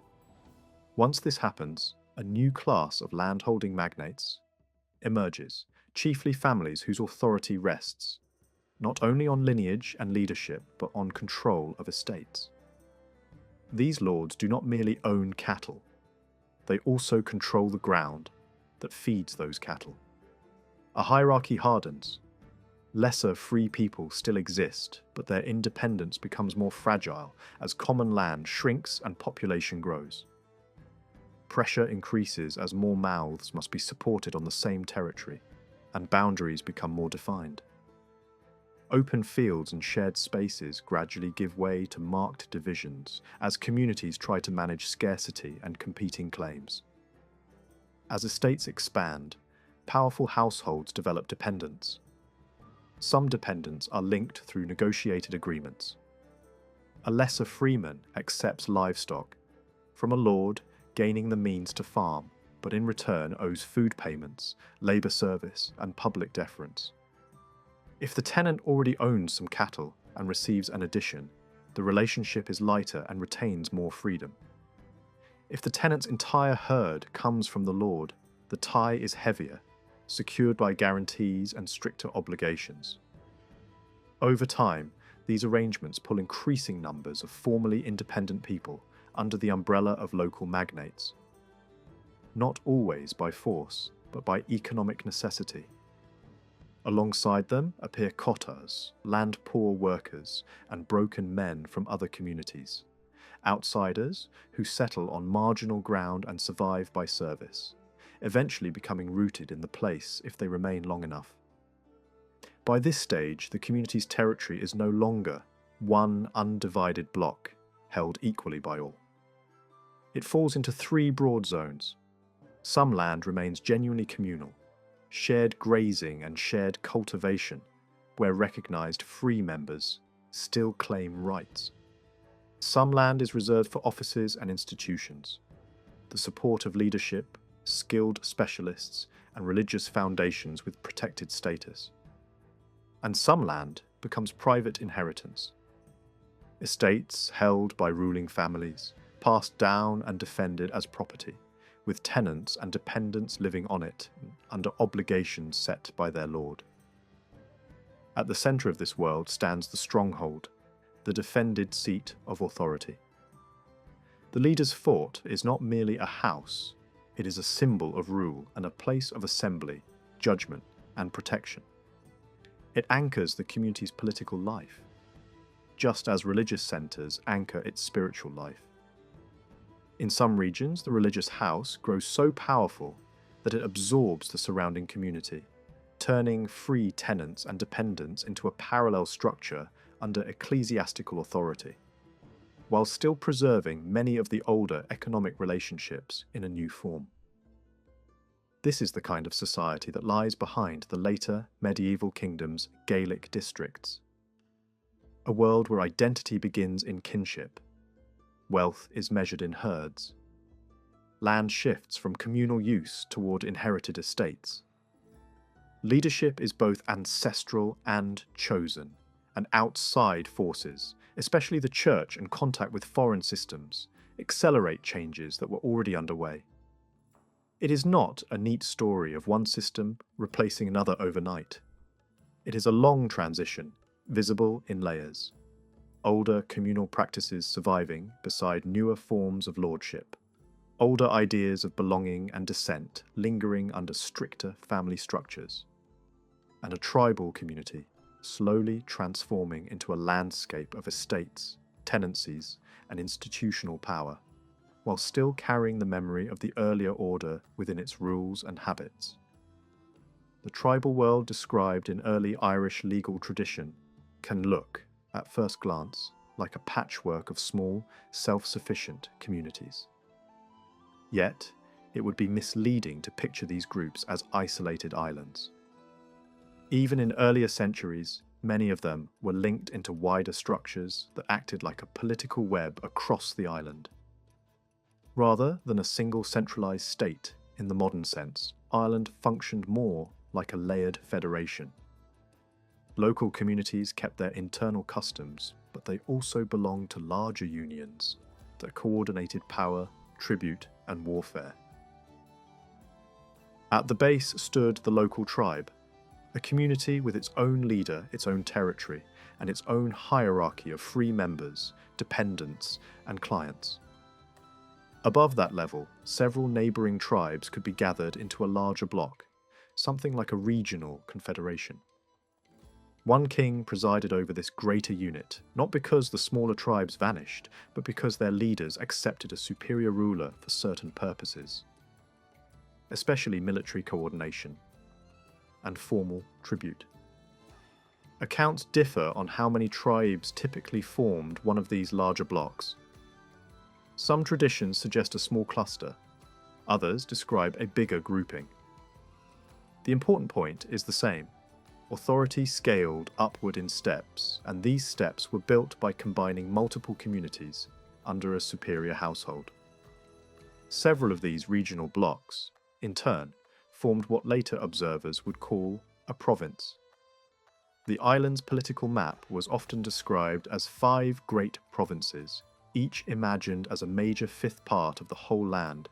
Once this happens, a new class of landholding magnates emerges, chiefly families whose authority rests. not only on lineage and leadership, but on control of estates. These lords do not merely own cattle, they also control the ground that feeds those cattle. A hierarchy hardens. Lesser free people still exist, but their independence becomes more fragile as common land shrinks and population grows. Pressure increases as more mouths must be supported on the same territory, and boundaries become more defined. Open fields and shared spaces gradually give way to marked divisions as communities try to manage scarcity and competing claims. As estates expand, powerful households develop dependents. Some dependents are linked through negotiated agreements. A lesser freeman accepts livestock from a lord, gaining the means to farm, but in return owes food payments, labour service, and public deference. If the tenant already owns some cattle and receives an addition, the relationship is lighter and retains more freedom. If the tenant's entire herd comes from the lord, the tie is heavier, secured by guarantees and stricter obligations. Over time, these arrangements pull increasing numbers of formerly independent people under the umbrella of local magnates. Not always by force, but by economic necessity. Alongside them appear kotas, land-poor workers, and broken men from other communities, outsiders who settle on marginal ground and survive by service, eventually becoming rooted in the place if they remain long enough. By this stage, the community's territory is no longer one undivided block, held equally by all. It falls into three broad zones. Some land remains genuinely communal, shared grazing and shared cultivation, where recognised free members still claim rights. Some land is reserved for offices and institutions, the support of leadership, skilled specialists, and religious foundations with protected status. And some land becomes private inheritance. Estates held by ruling families, passed down and defended as property, with tenants and dependents living on it under obligations set by their lord. At the centre of this world stands the stronghold, the defended seat of authority. The leader's fort is not merely a house, it is a symbol of rule and a place of assembly, judgment, and protection. It anchors the community's political life, just as religious centres anchor its spiritual life. In some regions, the religious house grows so powerful that it absorbs the surrounding community, turning free tenants and dependents into a parallel structure under ecclesiastical authority, while still preserving many of the older economic relationships in a new form. This is the kind of society that lies behind the later medieval kingdom's Gaelic districts. A world where identity begins in kinship. Wealth is measured in herds. Land shifts from communal use toward inherited estates. Leadership is both ancestral and chosen, and outside forces, especially the church and contact with foreign systems, accelerate changes that were already underway. It is not a neat story of one system replacing another overnight. It is a long transition, visible in layers. Older communal practices surviving beside newer forms of lordship. Older ideas of belonging and descent lingering under stricter family structures. And a tribal community slowly transforming into a landscape of estates, tenancies, and institutional power, while still carrying the memory of the earlier order within its rules and habits. The tribal world described in early Irish legal tradition can look, at first glance, like a patchwork of small, self-sufficient communities. Yet, it would be misleading to picture these groups as isolated islands. Even in earlier centuries, many of them were linked into wider structures that acted like a political web across the island. Rather than a single centralised state in the modern sense, Ireland functioned more like a layered federation. Local communities kept their internal customs, but they also belonged to larger unions that coordinated power, tribute, and warfare. At the base stood the local tribe, A community with its own leader, its own territory, and its own hierarchy of free members, dependents, and clients. Above that level, several neighbouring tribes could be gathered into a larger bloc, something like a regional confederation. One king presided over this greater unit, not because the smaller tribes vanished, but because their leaders accepted a superior ruler for certain purposes, especially military coordination and formal tribute. Accounts differ on how many tribes typically formed one of these larger blocks. Some traditions suggest a small cluster, others describe a bigger grouping. The important point is the same. Authority scaled upward in steps, and these steps were built by combining multiple communities under a superior household. Several of these regional blocks, in turn, formed what later observers would call a province. The island's political map was often described as 5 great provinces, each imagined as a major fifth part of the whole land.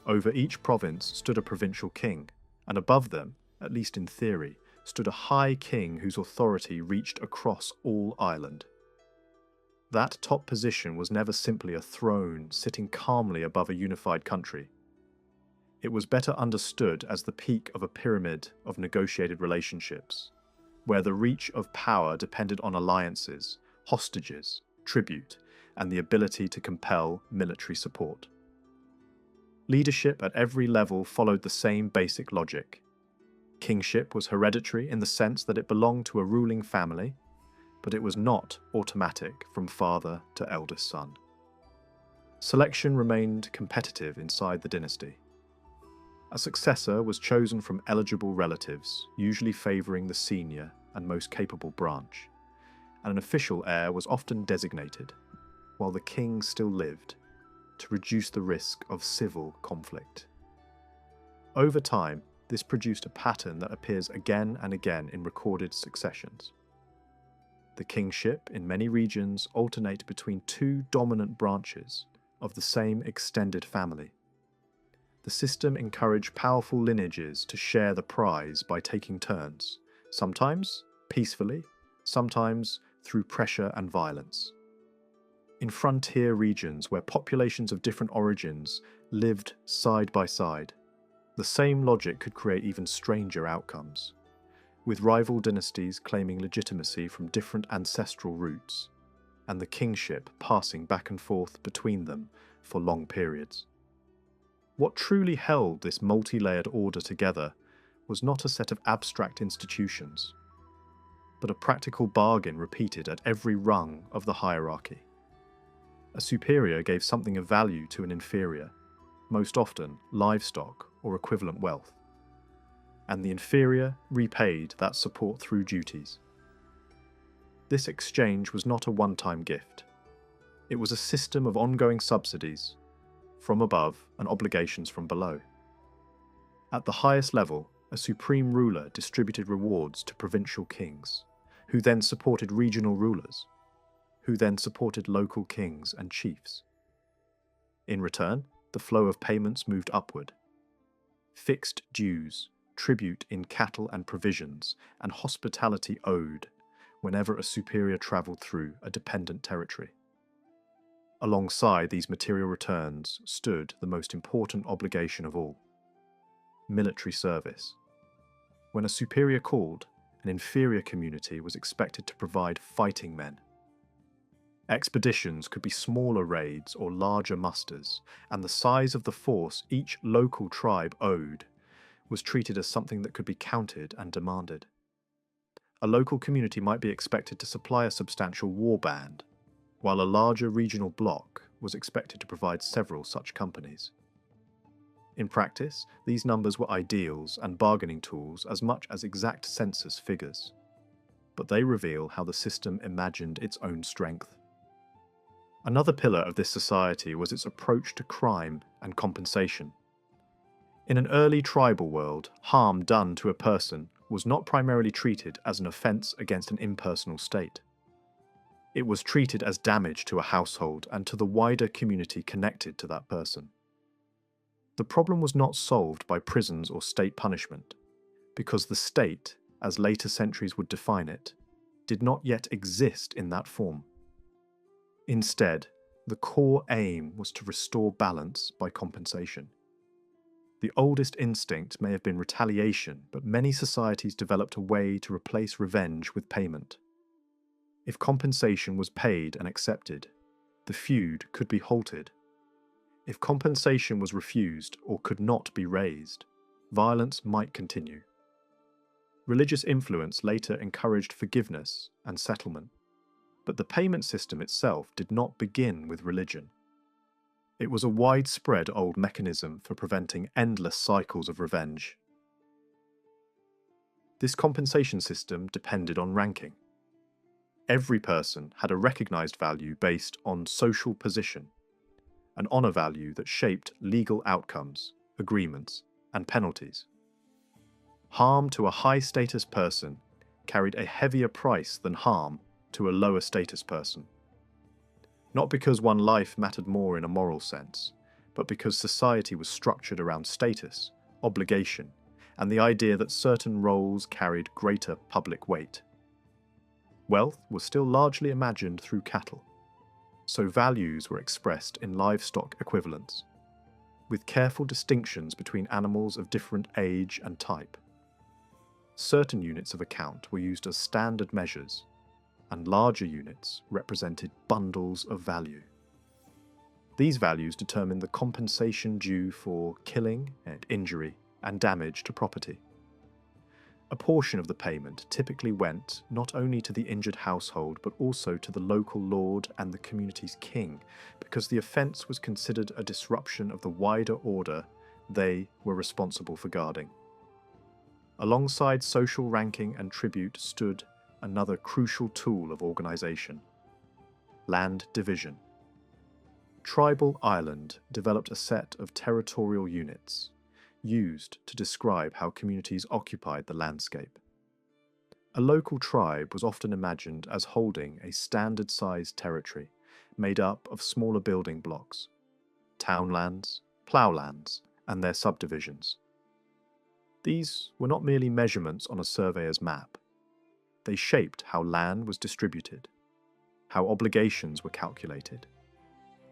Over each province stood a provincial king, and above them, at least in theory, stood a high king whose authority reached across all Ireland. That top position was never simply a throne sitting calmly above a unified country. It was better understood as the peak of a pyramid of negotiated relationships, where the reach of power depended on alliances, hostages, tribute, and the ability to compel military support. Leadership at every level followed the same basic logic. Kingship was hereditary in the sense that it belonged to a ruling family, but it was not automatic from father to eldest son. Selection remained competitive inside the dynasty. A successor was chosen from eligible relatives, usually favouring the senior and most capable branch, and an official heir was often designated, while the king still lived, to reduce the risk of civil conflict. Over time, this produced a pattern that appears again and again in recorded successions. The kingship in many regions alternate between 2 dominant branches of the same extended family. The system encouraged powerful lineages to share the prize by taking turns, sometimes peacefully, sometimes through pressure and violence. In frontier regions where populations of different origins lived side by side, the same logic could create even stranger outcomes, with rival dynasties claiming legitimacy from different ancestral roots, and the kingship passing back and forth between them for long periods. What truly held this multi-layered order together was not a set of abstract institutions, but a practical bargain repeated at every rung of the hierarchy. A superior gave something of value to an inferior, most often livestock or equivalent wealth, and the inferior repaid that support through duties. This exchange was not a one-time gift. It was a system of ongoing subsidies from above and obligations from below. At the highest level, a supreme ruler distributed rewards to provincial kings, who then supported regional rulers, who then supported local kings and chiefs. In return, the flow of payments moved upward. Fixed dues, tribute in cattle and provisions, and hospitality owed whenever a superior travelled through a dependent territory. Alongside these material returns stood the most important obligation of all: military service. When a superior called, an inferior community was expected to provide fighting men. Expeditions could be smaller raids or larger musters, and the size of the force each local tribe owed was treated as something that could be counted and demanded. A local community might be expected to supply a substantial war band, while a larger regional bloc was expected to provide several such companies. In practice, these numbers were ideals and bargaining tools as much as exact census figures, but they reveal how the system imagined its own strength. Another pillar of this society was its approach to crime and compensation. In an early tribal world, harm done to a person was not primarily treated as an offence against an impersonal state. It was treated as damage to a household and to the wider community connected to that person. The problem was not solved by prisons or state punishment, because the state, as later centuries would define it, did not yet exist in that form. Instead, the core aim was to restore balance by compensation. The oldest instinct may have been retaliation, but many societies developed a way to replace revenge with payment. If compensation was paid and accepted, the feud could be halted. If compensation was refused or could not be raised, violence might continue. Religious influence later encouraged forgiveness and settlement, but the payment system itself did not begin with religion. It was a widespread old mechanism for preventing endless cycles of revenge. This compensation system depended on ranking. Every person had a recognized value based on social position, an honor value that shaped legal outcomes, agreements, and penalties. Harm to a high-status person carried a heavier price than harm to a lower-status person. Not because one life mattered more in a moral sense, but because society was structured around status, obligation, and the idea that certain roles carried greater public weight. Wealth was still largely imagined through cattle, so values were expressed in livestock equivalents, with careful distinctions between animals of different age and type. Certain units of account were used as standard measures, and larger units represented bundles of value. These values determined the compensation due for killing, injury, and damage to property. A portion of the payment typically went not only to the injured household but also to the local lord and the community's king, because the offence was considered a disruption of the wider order they were responsible for guarding. Alongside social ranking and tribute stood another crucial tool of organisation: land division. Tribal Ireland developed a set of territorial units, used to describe how communities occupied the landscape. A local tribe was often imagined as holding a standard-sized territory made up of smaller building blocks, townlands, ploughlands, and their subdivisions. These were not merely measurements on a surveyor's map. They shaped how land was distributed, how obligations were calculated,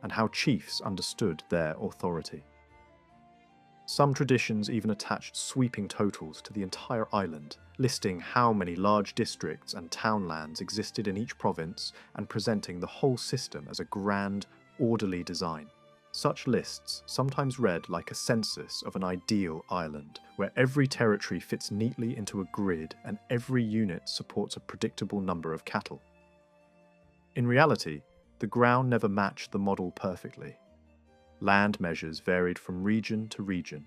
and how chiefs understood their authority. Some traditions even attached sweeping totals to the entire island, listing how many large districts and townlands existed in each province and presenting the whole system as a grand, orderly design. Such lists sometimes read like a census of an ideal island, where every territory fits neatly into a grid and every unit supports a predictable number of cattle. In reality, the ground never matched the model perfectly. Land measures varied from region to region.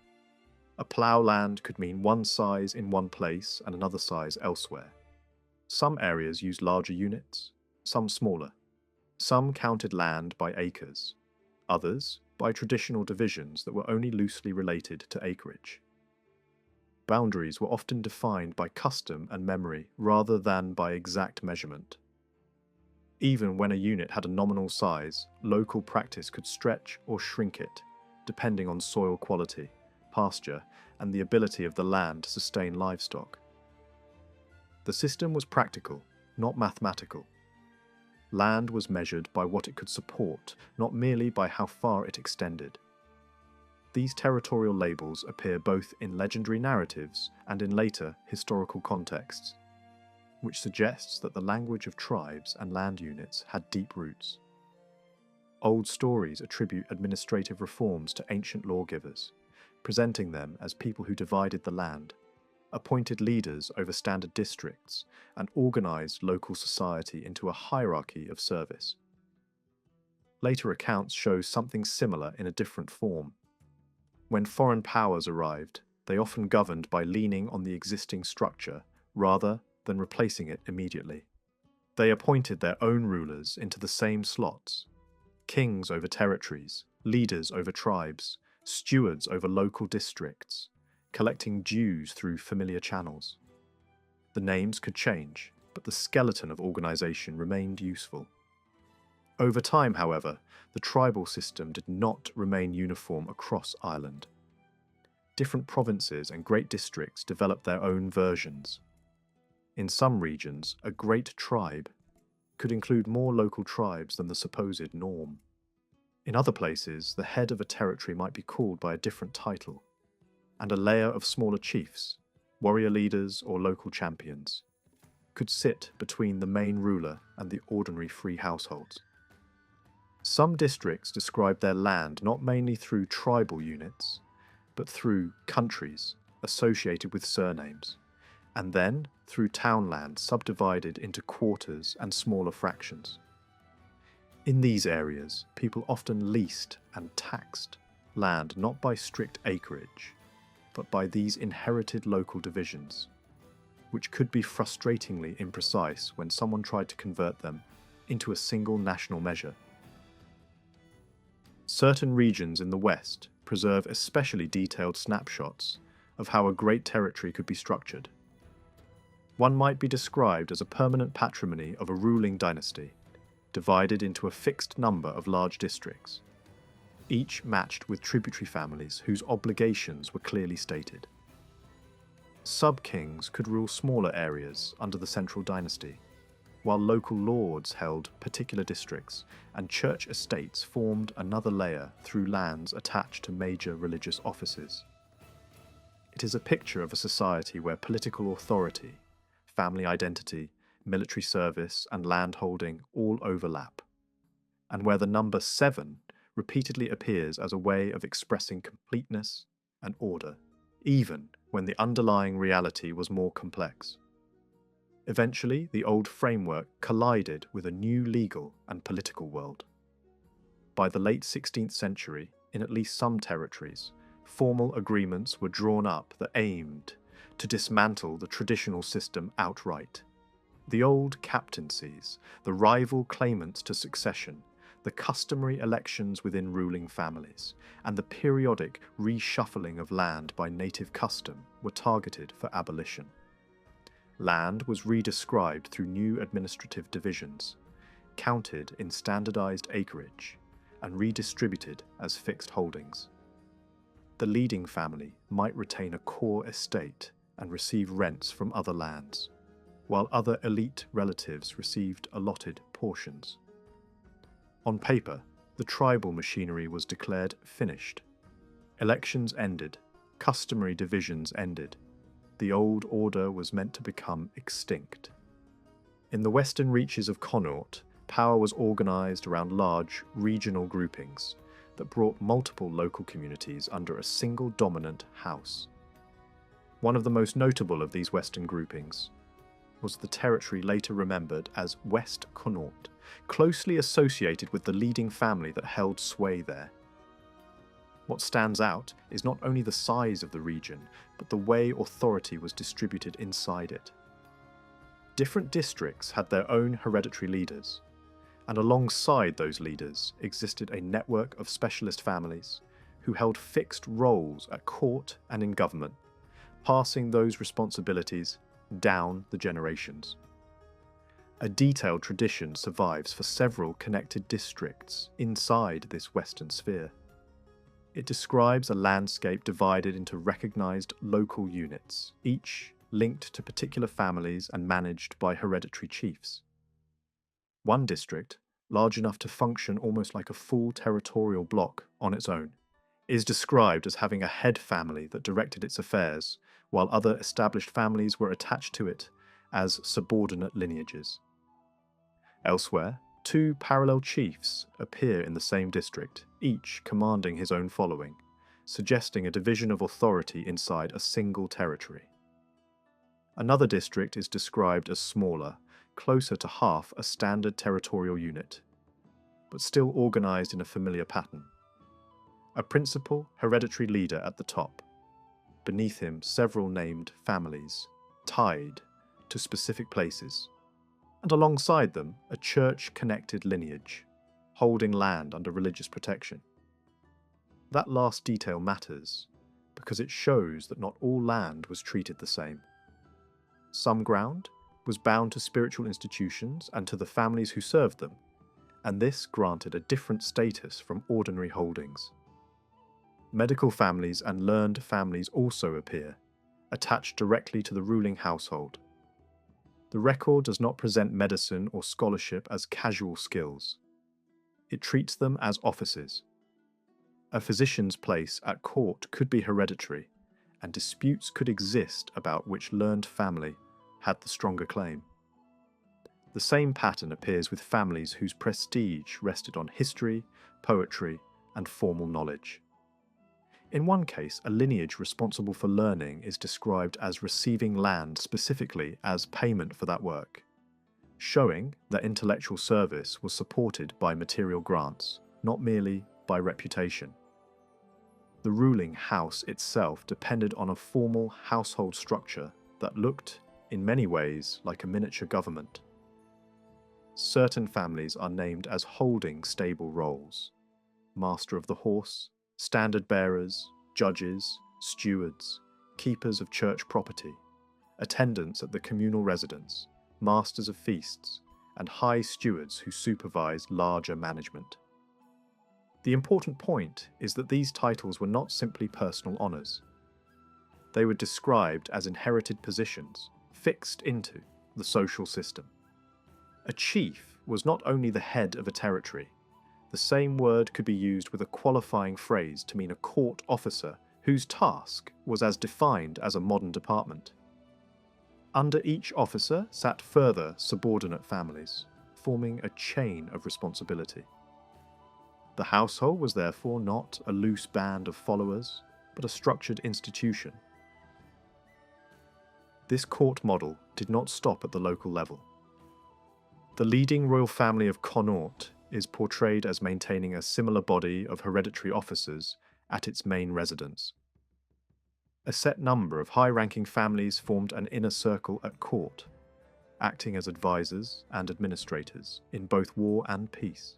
A ploughland could mean one size in one place and another size elsewhere. Some areas used larger units, some smaller. Some counted land by acres, others by traditional divisions that were only loosely related to acreage. Boundaries were often defined by custom and memory rather than by exact measurement. Even when a unit had a nominal size, local practice could stretch or shrink it, depending on soil quality, pasture, and the ability of the land to sustain livestock. The system was practical, not mathematical. Land was measured by what it could support, not merely by how far it extended. These territorial labels appear both in legendary narratives and in later historical contexts, which suggests that the language of tribes and land units had deep roots. Old stories attribute administrative reforms to ancient lawgivers, presenting them as people who divided the land, appointed leaders over standard districts, and organised local society into a hierarchy of service. Later accounts show something similar in a different form. When foreign powers arrived, they often governed by leaning on the existing structure rather than replacing it immediately. They appointed their own rulers into the same slots: kings over territories, leaders over tribes, stewards over local districts, collecting dues through familiar channels. The names could change, but the skeleton of organisation remained useful. Over time, however, the tribal system did not remain uniform across Ireland. Different provinces and great districts developed their own versions. In some regions, a great tribe could include more local tribes than the supposed norm. In other places, the head of a territory might be called by a different title, and a layer of smaller chiefs, warrior leaders or local champions, could sit between the main ruler and the ordinary free households. Some districts describe their land not mainly through tribal units, but through countries associated with surnames, and then through townland subdivided into quarters and smaller fractions. In these areas, people often leased and taxed land not by strict acreage, but by these inherited local divisions, which could be frustratingly imprecise when someone tried to convert them into a single national measure. Certain regions in the West preserve especially detailed snapshots of how a great territory could be structured. One might be described as a permanent patrimony of a ruling dynasty, divided into a fixed number of large districts, each matched with tributary families whose obligations were clearly stated. Sub-kings could rule smaller areas under the central dynasty, while local lords held particular districts, and church estates formed another layer through lands attached to major religious offices. It is a picture of a society where political authority, family identity, military service, and landholding all overlap, and where the number 7 repeatedly appears as a way of expressing completeness and order, even when the underlying reality was more complex. Eventually, the old framework collided with a new legal and political world. By the late 16th century, in at least some territories, formal agreements were drawn up that aimed to dismantle the traditional system outright. The old captaincies, the rival claimants to succession, the customary elections within ruling families, and the periodic reshuffling of land by native custom were targeted for abolition. Land was redescribed through new administrative divisions, counted in standardized acreage, and redistributed as fixed holdings. The leading family might retain a core estate and receive rents from other lands, while other elite relatives received allotted portions. On paper, the tribal machinery was declared finished. Elections ended, customary divisions ended. The old order was meant to become extinct. In the western reaches of Connaught, power was organised around large regional groupings that brought multiple local communities under a single dominant house. One of the most notable of these western groupings was the territory later remembered as West Connaught, closely associated with the leading family that held sway there. What stands out is not only the size of the region, but the way authority was distributed inside it. Different districts had their own hereditary leaders, and alongside those leaders existed a network of specialist families who held fixed roles at court and in government, passing those responsibilities down the generations. A detailed tradition survives for several connected districts inside this western sphere. It describes a landscape divided into recognised local units, each linked to particular families and managed by hereditary chiefs. One district, large enough to function almost like a full territorial block on its own, is described as having a head family that directed its affairs, while other established families were attached to it as subordinate lineages. Elsewhere, 2 parallel chiefs appear in the same district, each commanding his own following, suggesting a division of authority inside a single territory. Another district is described as smaller, closer to half a standard territorial unit, but still organised in a familiar pattern. A principal hereditary leader at the top, beneath him several named families, tied to specific places, and alongside them a church-connected lineage, holding land under religious protection. That last detail matters, because it shows that not all land was treated the same. Some ground was bound to spiritual institutions and to the families who served them, and this granted a different status from ordinary holdings. Medical families and learned families also appear, attached directly to the ruling household. The record does not present medicine or scholarship as casual skills. It treats them as offices. A physician's place at court could be hereditary, and disputes could exist about which learned family had the stronger claim. The same pattern appears with families whose prestige rested on history, poetry, and formal knowledge. In one case, a lineage responsible for learning is described as receiving land specifically as payment for that work, showing that intellectual service was supported by material grants, not merely by reputation. The ruling house itself depended on a formal household structure that looked, in many ways, like a miniature government. Certain families are named as holding stable roles: master of the horse, standard bearers, judges, stewards, keepers of church property, attendants at the communal residence, masters of feasts, and high stewards who supervise larger management. The important point is that these titles were not simply personal honours. They were described as inherited positions, fixed into the social system. A chief was not only the head of a territory. The same word could be used with a qualifying phrase to mean a court officer whose task was as defined as a modern department. Under each officer sat further subordinate families, forming a chain of responsibility. The household was therefore not a loose band of followers, but a structured institution. This court model did not stop at the local level. The leading royal family of Connaught is portrayed as maintaining a similar body of hereditary officers at its main residence. A set number of high-ranking families formed an inner circle at court, acting as advisors and administrators in both war and peace.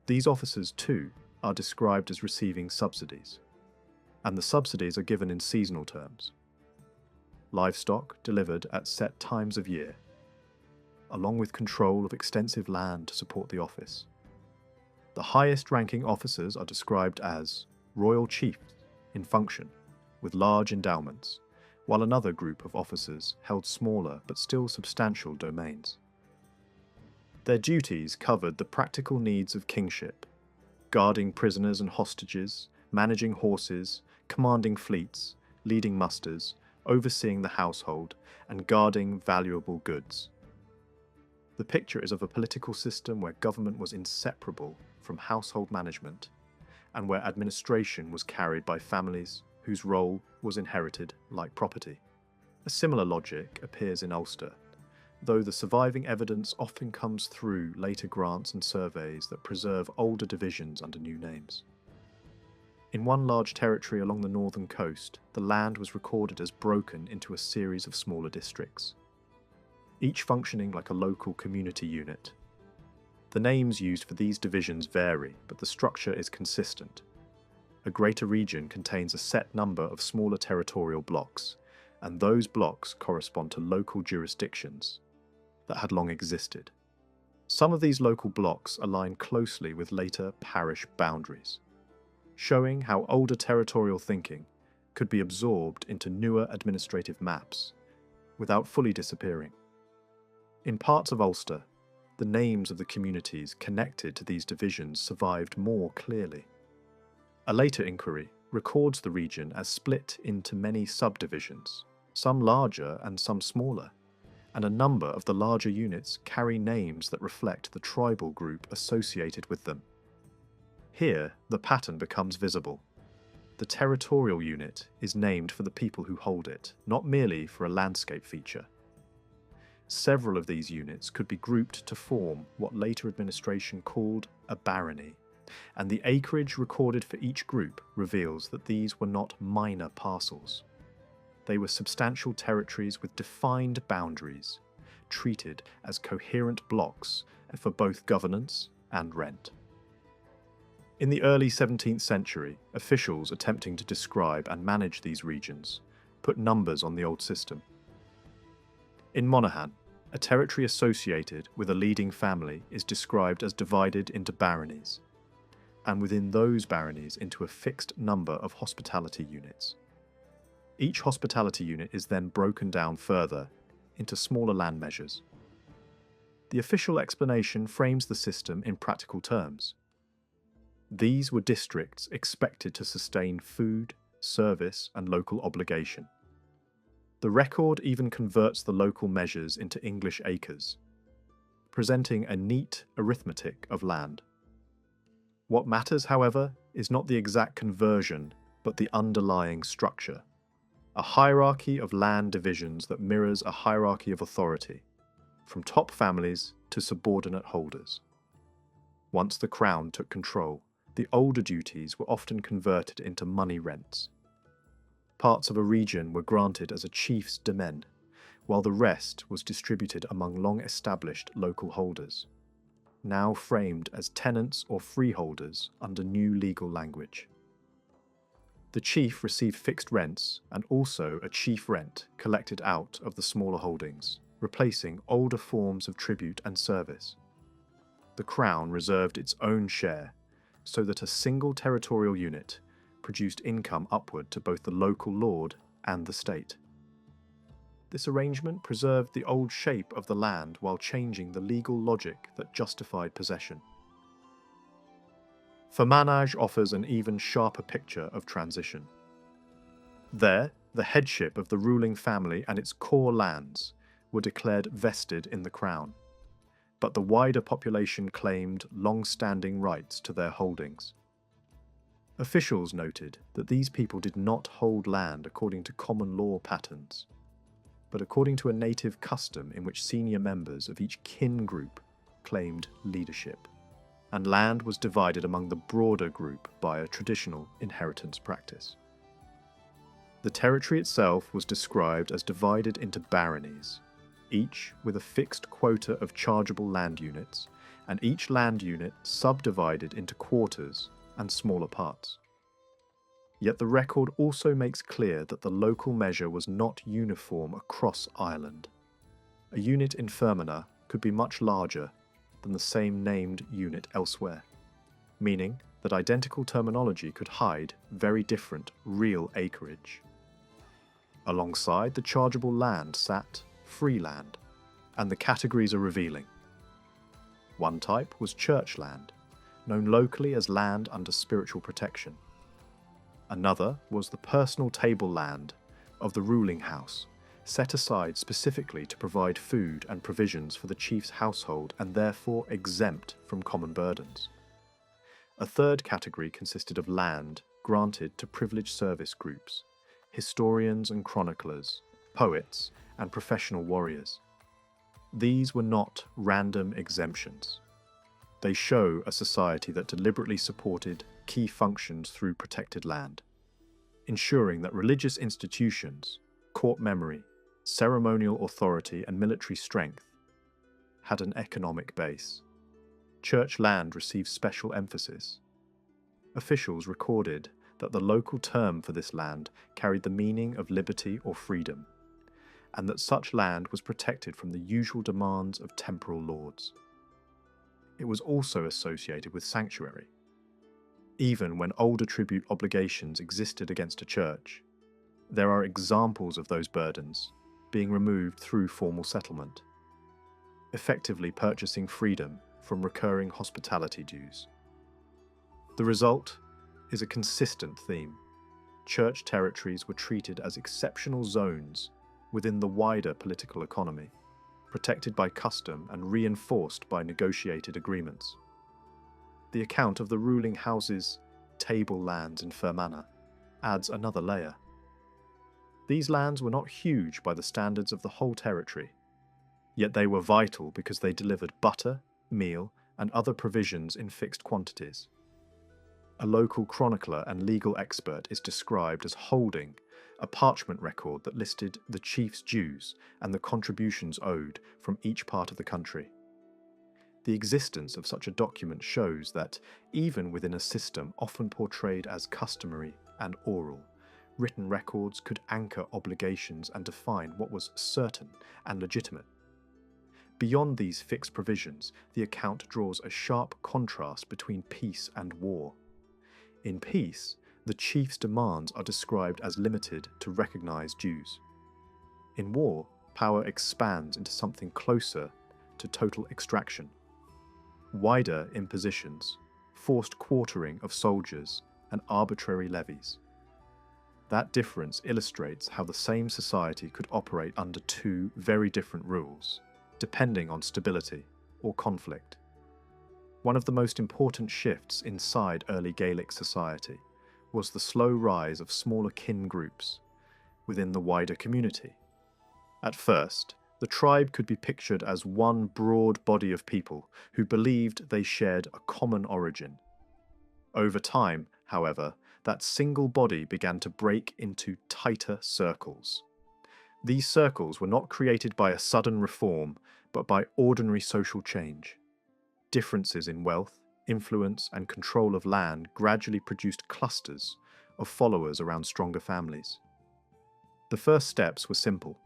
These officers, too, are described as receiving subsidies, and the subsidies are given in seasonal terms. Livestock delivered at set times of year, along with control of extensive land to support the office. The highest-ranking officers are described as royal chiefs in function, with large endowments, while another group of officers held smaller but still substantial domains. Their duties covered the practical needs of kingship, guarding prisoners and hostages, managing horses, commanding fleets, leading musters, overseeing the household, and guarding valuable goods. The picture is of a political system where government was inseparable from household management, and where administration was carried by families whose role was inherited like property. A similar logic appears in Ulster, though the surviving evidence often comes through later grants and surveys that preserve older divisions under new names. In one large territory along the northern coast, the land was recorded as broken into a series of smaller districts, each functioning like a local community unit. The names used for these divisions vary, but the structure is consistent. A greater region contains a set number of smaller territorial blocks, and those blocks correspond to local jurisdictions that had long existed. Some of these local blocks align closely with later parish boundaries, showing how older territorial thinking could be absorbed into newer administrative maps without fully disappearing. In parts of Ulster, the names of the communities connected to these divisions survived more clearly. A later inquiry records the region as split into many subdivisions, some larger and some smaller, and a number of the larger units carry names that reflect the tribal group associated with them. Here, the pattern becomes visible. The territorial unit is named for the people who hold it, not merely for a landscape feature. Several of these units could be grouped to form what later administration called a barony, and the acreage recorded for each group reveals that these were not minor parcels. They were substantial territories with defined boundaries, treated as coherent blocks for both governance and rent. In the early 17th century, officials attempting to describe and manage these regions put numbers on the old system. In Monaghan, a territory associated with a leading family is described as divided into baronies, and within those baronies into a fixed number of hospitality units. Each hospitality unit is then broken down further into smaller land measures. The official explanation frames the system in practical terms. These were districts expected to sustain food, service, and local obligation. The record even converts the local measures into English acres, presenting a neat arithmetic of land. What matters, however, is not the exact conversion, but the underlying structure. A hierarchy of land divisions that mirrors a hierarchy of authority, from top families to subordinate holders. Once the crown took control, the older duties were often converted into money rents. Parts of a region were granted as a chief's demesne, while the rest was distributed among long-established local holders, now framed as tenants or freeholders under new legal language. The chief received fixed rents and also a chief rent collected out of the smaller holdings, replacing older forms of tribute and service. The crown reserved its own share, so that a single territorial unit produced income upward to both the local lord and the state. This arrangement preserved the old shape of the land while changing the legal logic that justified possession. Fermanagh offers an even sharper picture of transition. There, the headship of the ruling family and its core lands were declared vested in the crown, but the wider population claimed long-standing rights to their holdings. Officials noted that these people did not hold land according to common law patterns, but according to a native custom in which senior members of each kin group claimed leadership, and land was divided among the broader group by a traditional inheritance practice. The territory itself was described as divided into baronies, each with a fixed quota of chargeable land units, and each land unit subdivided into quarters and smaller parts. Yet the record also makes clear that the local measure was not uniform across Ireland. A unit in Fermanagh could be much larger than the same named unit elsewhere, meaning that identical terminology could hide very different real acreage. Alongside the chargeable land sat free land, and the categories are revealing. One type was church land, known locally as land under spiritual protection. Another was the personal table land of the ruling house, set aside specifically to provide food and provisions for the chief's household and therefore exempt from common burdens. A third category consisted of land granted to privileged service groups, historians and chroniclers, poets, and professional warriors. These were not random exemptions. They show a society that deliberately supported key functions through protected land, ensuring that religious institutions, court memory, ceremonial authority, and military strength had an economic base. Church land received special emphasis. Officials recorded that the local term for this land carried the meaning of liberty or freedom, and that such land was protected from the usual demands of temporal lords. It was also associated with sanctuary. Even when older tribute obligations existed against a church, there are examples of those burdens being removed through formal settlement, effectively purchasing freedom from recurring hospitality dues. The result is a consistent theme. Church territories were treated as exceptional zones within the wider political economy, protected by custom and reinforced by negotiated agreements. The account of the ruling house's table lands in Fermanagh adds another layer. These lands were not huge by the standards of the whole territory, yet they were vital because they delivered butter, meal, and other provisions in fixed quantities. A local chronicler and legal expert is described as holding a parchment record that listed the chief's dues and the contributions owed from each part of the country. The existence of such a document shows that, even within a system often portrayed as customary and oral, written records could anchor obligations and define what was certain and legitimate. Beyond these fixed provisions, the account draws a sharp contrast between peace and war. In peace, the chief's demands are described as limited to recognised dues. In war, power expands into something closer to total extraction. Wider impositions, forced quartering of soldiers, and arbitrary levies. That difference illustrates how the same society could operate under two very different rules, depending on stability or conflict. One of the most important shifts inside early Gaelic society was the slow rise of smaller kin groups within the wider community. At first, the tribe could be pictured as one broad body of people who believed they shared a common origin. Over time, however, that single body began to break into tighter circles. These circles were not created by a sudden reform, but by ordinary social change. Differences in wealth, influence, and control of land gradually produced clusters of followers around stronger families. The first steps were simple.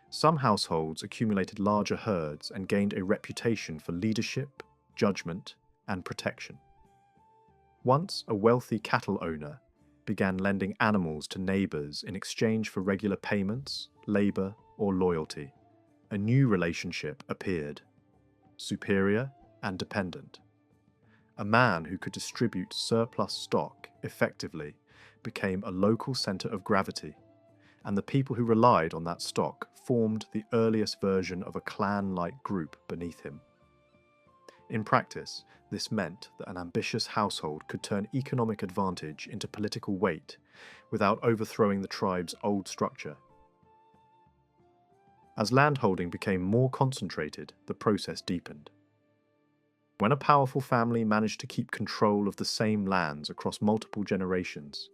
Some households accumulated larger herds and gained a reputation for leadership, judgment, and protection. Once a wealthy cattle owner began lending animals to neighbours in exchange for regular payments, labour, or loyalty, a new relationship appeared, superior and dependent. A man who could distribute surplus stock effectively became a local centre of gravity, and the people who relied on that stock formed the earliest version of a clan-like group beneath him. In practice, this meant that an ambitious household could turn economic advantage into political weight without overthrowing the tribe's old structure. As landholding became more concentrated, the process deepened. When a powerful family managed to keep control of the same lands across multiple generations,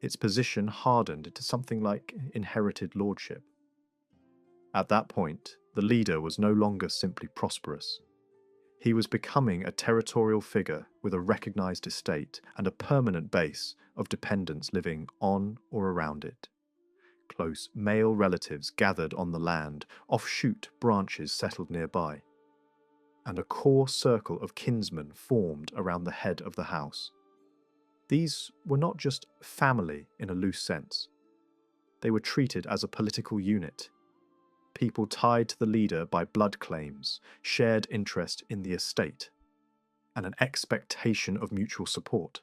its position hardened into something like inherited lordship. At that point, the leader was no longer simply prosperous. He was becoming a territorial figure with a recognized estate and a permanent base of dependents living on or around it. Close male relatives gathered on the land, offshoot branches settled nearby, and a core circle of kinsmen formed around the head of the house. These were not just family in a loose sense. They were treated as a political unit. People tied to the leader by blood claims, shared interest in the estate, and an expectation of mutual support.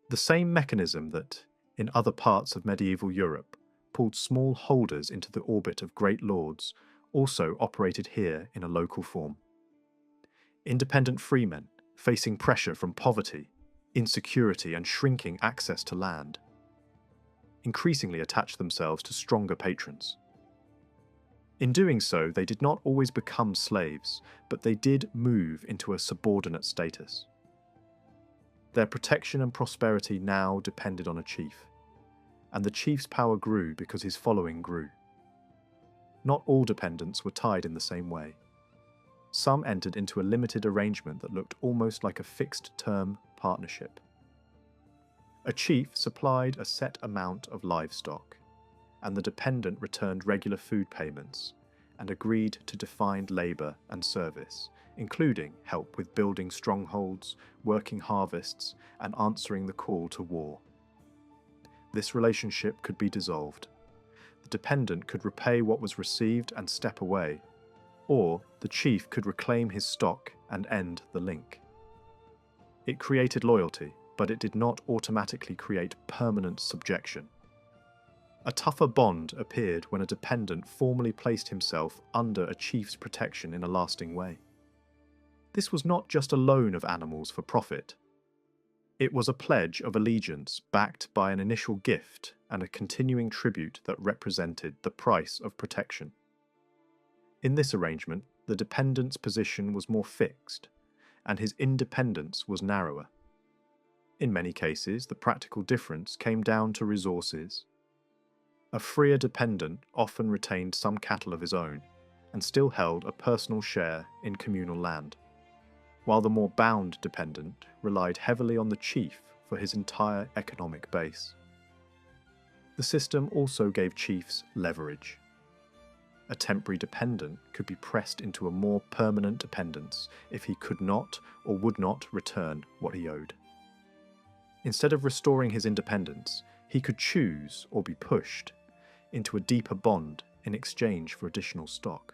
The same mechanism that, in other parts of medieval Europe, pulled small holders into the orbit of great lords, also operated here in a local form. Independent freemen, facing pressure from poverty, insecurity, and shrinking access to land, increasingly attached themselves to stronger patrons. In doing so, they did not always become slaves, but they did move into a subordinate status. Their protection and prosperity now depended on a chief, and the chief's power grew because his following grew. Not all dependents were tied in the same way. Some entered into a limited arrangement that looked almost like a fixed-term partnership. A chief supplied a set amount of livestock, and the dependent returned regular food payments and agreed to defined labour and service, including help with building strongholds, working harvests, and answering the call to war. This relationship could be dissolved. The dependent could repay what was received and step away, or the chief could reclaim his stock and end the link. It created loyalty, but it did not automatically create permanent subjection. A tougher bond appeared when a dependent formally placed himself under a chief's protection in a lasting way. This was not just a loan of animals for profit. It was a pledge of allegiance backed by an initial gift and a continuing tribute that represented the price of protection. In this arrangement, the dependent's position was more fixed, and his independence was narrower. In many cases, the practical difference came down to resources. A freer dependent often retained some cattle of his own, and still held a personal share in communal land, while the more bound dependent relied heavily on the chief for his entire economic base. The system also gave chiefs leverage. A temporary dependent could be pressed into a more permanent dependence if he could not or would not return what he owed. Instead of restoring his independence, he could choose or be pushed into a deeper bond in exchange for additional stock.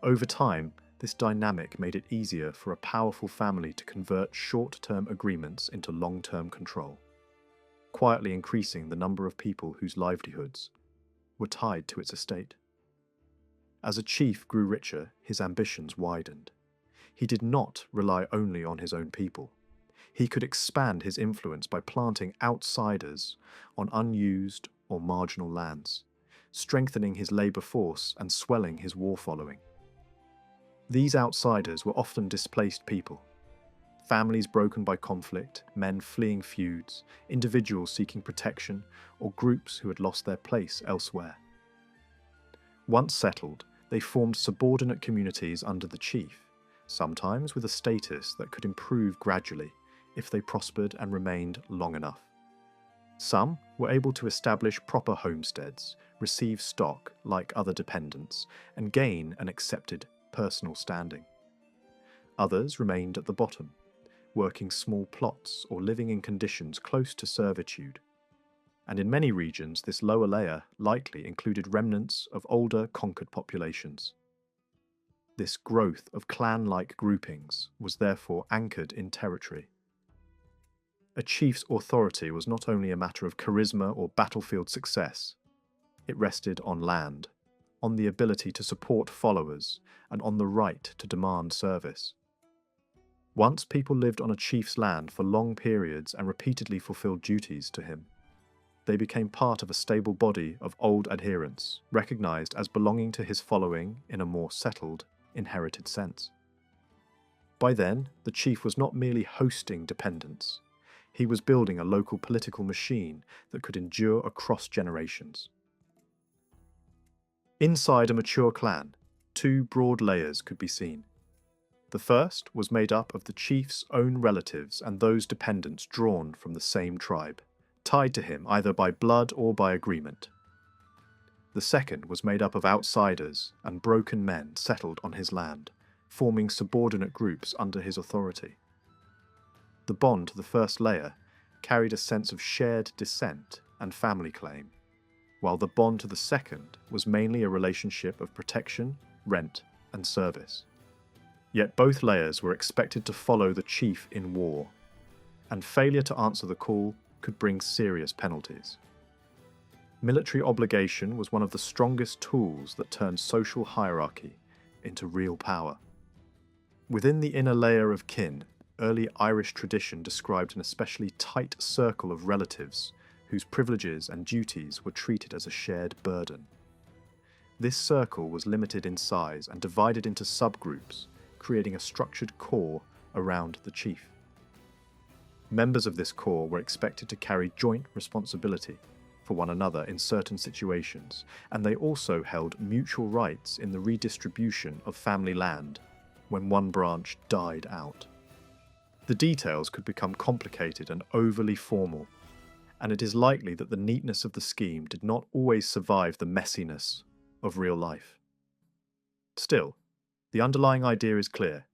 Over time, this dynamic made it easier for a powerful family to convert short-term agreements into long-term control, quietly increasing the number of people whose livelihoods were tied to its estate. As a chief grew richer, his ambitions widened. He did not rely only on his own people. He could expand his influence by planting outsiders on unused or marginal lands, strengthening his labour force and swelling his war following. These outsiders were often displaced people, families broken by conflict, men fleeing feuds, individuals seeking protection, or groups who had lost their place elsewhere. Once settled, they formed subordinate communities under the chief, sometimes with a status that could improve gradually if they prospered and remained long enough. Some were able to establish proper homesteads, receive stock like other dependents, and gain an accepted personal standing. Others remained at the bottom, working small plots or living in conditions close to servitude. And in many regions, this lower layer likely included remnants of older conquered populations. This growth of clan-like groupings was therefore anchored in territory. A chief's authority was not only a matter of charisma or battlefield success. It rested on land, on the ability to support followers, and on the right to demand service. Once people lived on a chief's land for long periods and repeatedly fulfilled duties to him, they became part of a stable body of old adherents, recognized as belonging to his following in a more settled, inherited sense. By then, the chief was not merely hosting dependents. He was building a local political machine that could endure across generations. Inside a mature clan, two broad layers could be seen. The first was made up of the chief's own relatives and those dependents drawn from the same tribe, tied to him either by blood or by agreement. The second was made up of outsiders and broken men settled on his land, forming subordinate groups under his authority. The bond to the first layer carried a sense of shared descent and family claim, while the bond to the second was mainly a relationship of protection, rent, and service. Yet both layers were expected to follow the chief in war, and failure to answer the call could bring serious penalties. Military obligation was one of the strongest tools that turned social hierarchy into real power. Within the inner layer of kin, early Irish tradition described an especially tight circle of relatives whose privileges and duties were treated as a shared burden. This circle was limited in size and divided into subgroups, creating a structured core around the chief. Members of this core were expected to carry joint responsibility for one another in certain situations, and they also held mutual rights in the redistribution of family land when one branch died out. The details could become complicated and overly formal, and it is likely that the neatness of the scheme did not always survive the messiness of real life. Still, the underlying idea is clear.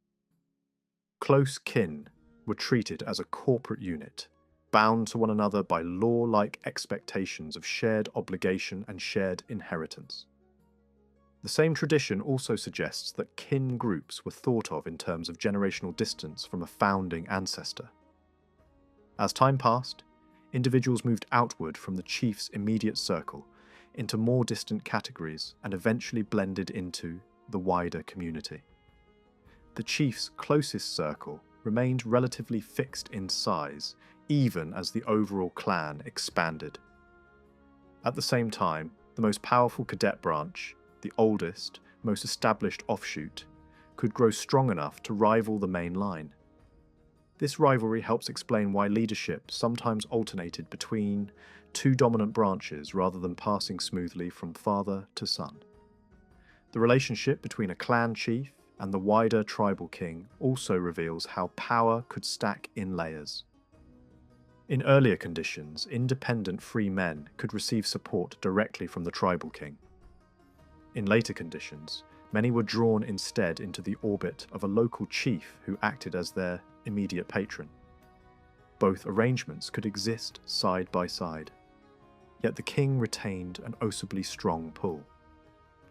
Close kin were treated as a corporate unit, bound to one another by law-like expectations of shared obligation and shared inheritance. The same tradition also suggests that kin groups were thought of in terms of generational distance from a founding ancestor. As time passed, individuals moved outward from the chief's immediate circle into more distant categories and eventually blended into the wider community. The chief's closest circle remained relatively fixed in size, even as the overall clan expanded. At the same time, the most powerful cadet branch, the oldest, most established offshoot, could grow strong enough to rival the main line. This rivalry helps explain why leadership sometimes alternated between two dominant branches rather than passing smoothly from father to son. The relationship between a clan chief and the wider tribal king also reveals how power could stack in layers. In earlier conditions, independent free men could receive support directly from the tribal king. In later conditions, many were drawn instead into the orbit of a local chief who acted as their immediate patron. Both arrangements could exist side by side. Yet the king retained an osably strong pull.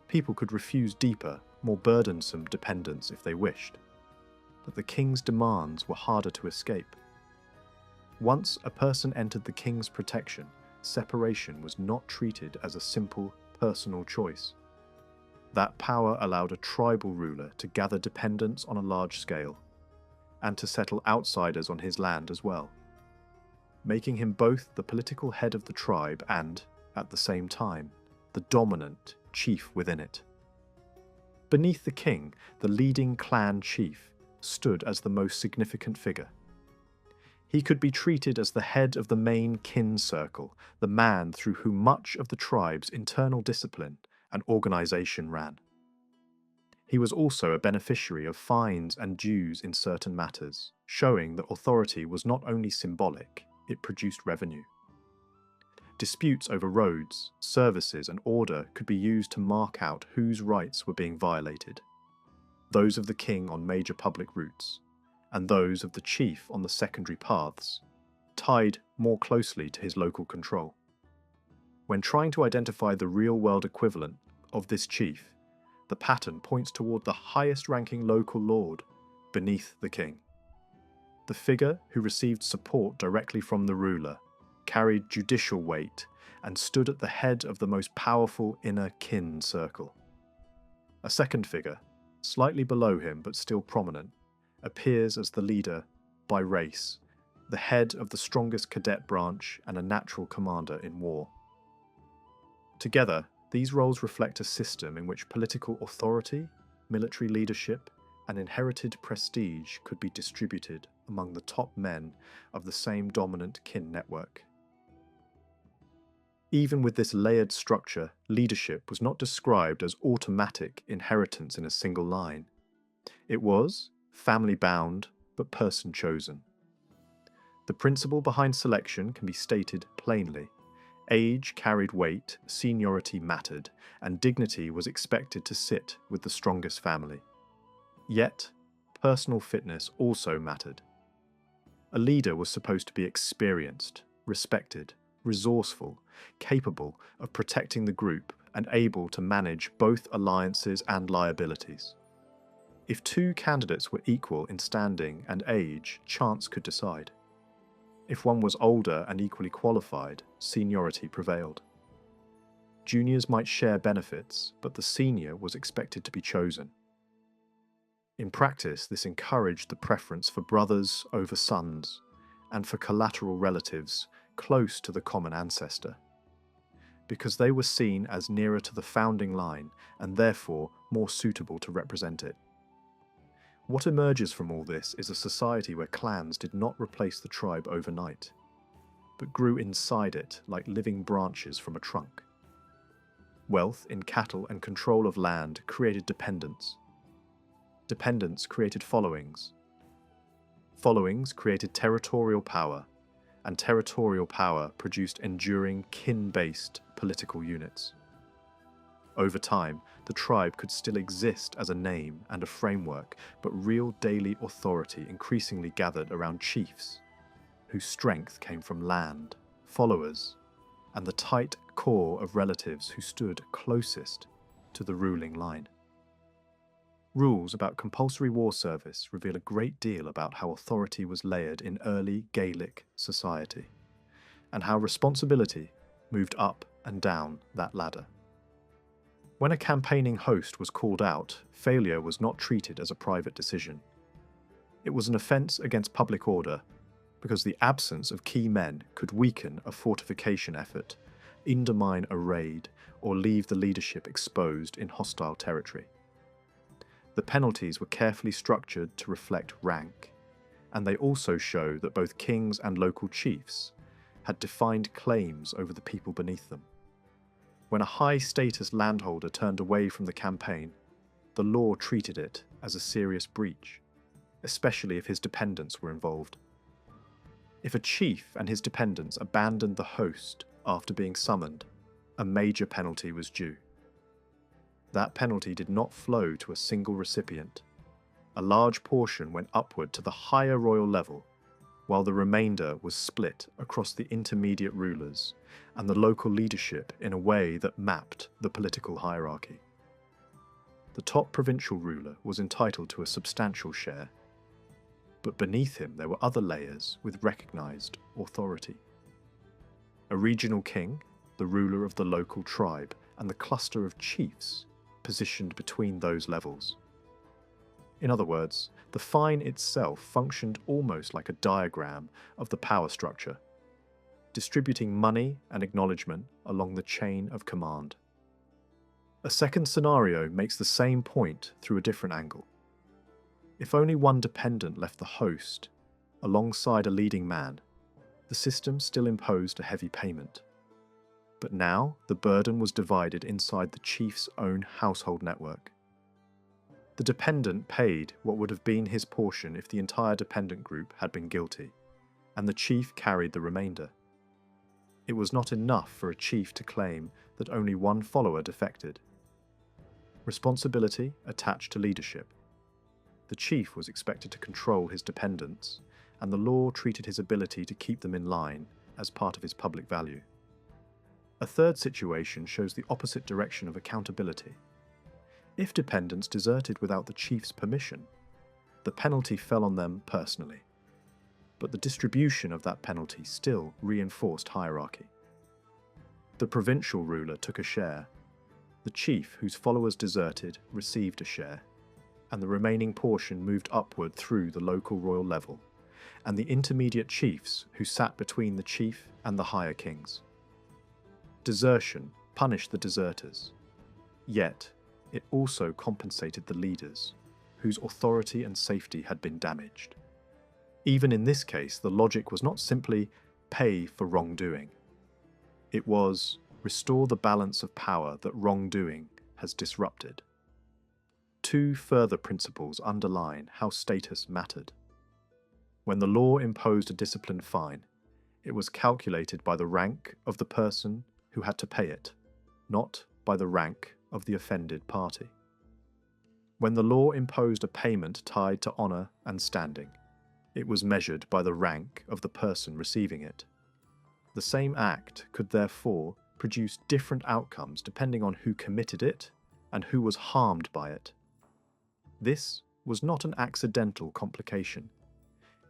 People could refuse deeper, more burdensome dependence if they wished, but the king's demands were harder to escape. Once a person entered the king's protection, separation was not treated as a simple, personal choice. That power allowed a tribal ruler to gather dependents on a large scale, and to settle outsiders on his land as well, making him both the political head of the tribe and, at the same time, the dominant chief within it. Beneath the king, the leading clan chief stood as the most significant figure. He could be treated as the head of the main kin circle, the man through whom much of the tribe's internal discipline and organisation ran. He was also a beneficiary of fines and dues in certain matters, showing that authority was not only symbolic, it produced revenue. Disputes over roads, services and order could be used to mark out whose rights were being violated. Those of the king on major public routes, and those of the chief on the secondary paths, tied more closely to his local control. When trying to identify the real-world equivalent of this chief, the pattern points toward the highest-ranking local lord beneath the king. The figure who received support directly from the ruler, carried judicial weight, and stood at the head of the most powerful inner kin circle. A second figure, slightly below him but still prominent, appears as the leader by race, the head of the strongest cadet branch and a natural commander in war. Together, these roles reflect a system in which political authority, military leadership, and inherited prestige could be distributed among the top men of the same dominant kin network. Even with this layered structure, leadership was not described as automatic inheritance in a single line. It was family-bound, but person-chosen. The principle behind selection can be stated plainly. Age carried weight, seniority mattered, and dignity was expected to sit with the strongest family. Yet, personal fitness also mattered. A leader was supposed to be experienced, respected, resourceful, capable of protecting the group, and able to manage both alliances and liabilities. If two candidates were equal in standing and age, chance could decide. If one was older and equally qualified, seniority prevailed. Juniors might share benefits, but the senior was expected to be chosen. In practice, this encouraged the preference for brothers over sons, and for collateral relatives close to the common ancestor, because they were seen as nearer to the founding line and therefore more suitable to represent it. What emerges from all this is a society where clans did not replace the tribe overnight, but grew inside it like living branches from a trunk. Wealth in cattle and control of land created dependence. Dependence created followings. Followings created territorial power, and territorial power produced enduring kin-based political units. Over time, the tribe could still exist as a name and a framework, but real daily authority increasingly gathered around chiefs, whose strength came from land, followers, and the tight core of relatives who stood closest to the ruling line. Rules about compulsory war service reveal a great deal about how authority was layered in early Gaelic society, and how responsibility moved up and down that ladder. When a campaigning host was called out, failure was not treated as a private decision. It was an offence against public order, because the absence of key men could weaken a fortification effort, undermine a raid, or leave the leadership exposed in hostile territory. The penalties were carefully structured to reflect rank, and they also show that both kings and local chiefs had defined claims over the people beneath them. When a high-status landholder turned away from the campaign, the law treated it as a serious breach, especially if his dependents were involved. If a chief and his dependents abandoned the host after being summoned, a major penalty was due. That penalty did not flow to a single recipient. A large portion went upward to the higher royal level, while the remainder was split across the intermediate rulers and the local leadership in a way that mapped the political hierarchy. The top provincial ruler was entitled to a substantial share, but beneath him there were other layers with recognised authority. A regional king, the ruler of the local tribe, and the cluster of chiefs positioned between those levels. In other words, the fine itself functioned almost like a diagram of the power structure, distributing money and acknowledgement along the chain of command. A second scenario makes the same point through a different angle. If only one dependent left the host, alongside a leading man, the system still imposed a heavy payment. But now the burden was divided inside the chief's own household network. The dependent paid what would have been his portion if the entire dependent group had been guilty, and the chief carried the remainder. It was not enough for a chief to claim that only one follower defected. Responsibility attached to leadership. The chief was expected to control his dependents, and the law treated his ability to keep them in line as part of his public value. A third situation shows the opposite direction of accountability. If dependents deserted without the chief's permission, the penalty fell on them personally. But the distribution of that penalty still reinforced hierarchy. The provincial ruler took a share, the chief whose followers deserted received a share, and the remaining portion moved upward through the local royal level, and the intermediate chiefs who sat between the chief and the higher kings. Desertion punished the deserters, yet it also compensated the leaders, whose authority and safety had been damaged. Even in this case, the logic was not simply pay for wrongdoing. It was restore the balance of power that wrongdoing has disrupted. Two further principles underline how status mattered. When the law imposed a discipline fine, it was calculated by the rank of the person who had to pay it, not by the rank of the offended party. When the law imposed a payment tied to honour and standing, it was measured by the rank of the person receiving it. The same act could therefore produce different outcomes depending on who committed it and who was harmed by it. This was not an accidental complication.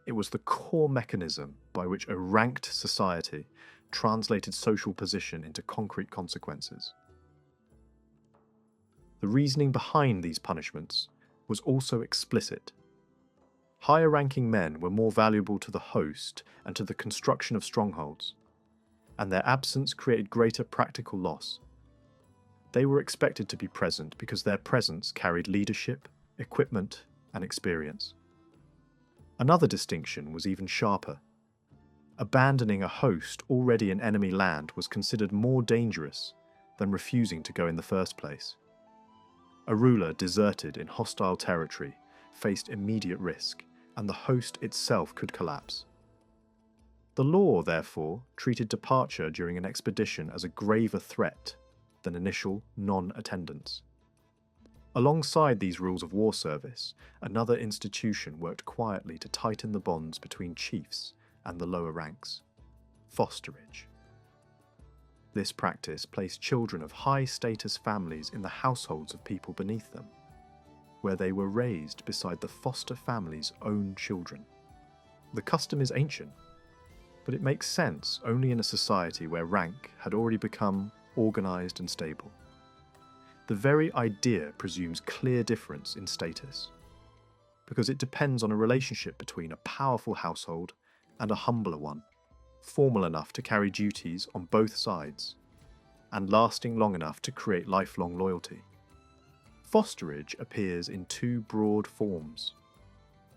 It was the core mechanism by which a ranked society translated social position into concrete consequences. The reasoning behind these punishments was also explicit. Higher-ranking men were more valuable to the host and to the construction of strongholds, and their absence created greater practical loss. They were expected to be present because their presence carried leadership, equipment, and experience. Another distinction was even sharper. Abandoning a host already in enemy land was considered more dangerous than refusing to go in the first place. A ruler deserted in hostile territory faced immediate risk, and the host itself could collapse. The law, therefore, treated departure during an expedition as a graver threat than initial non-attendance. Alongside these rules of war service, another institution worked quietly to tighten the bonds between chiefs and the lower ranks: fosterage. This practice placed children of high-status families in the households of people beneath them, where they were raised beside the foster family's own children. The custom is ancient, but it makes sense only in a society where rank had already become organised and stable. The very idea presumes clear difference in status, because it depends on a relationship between a powerful household and a humbler one, formal enough to carry duties on both sides, and lasting long enough to create lifelong loyalty. Fosterage appears in two broad forms.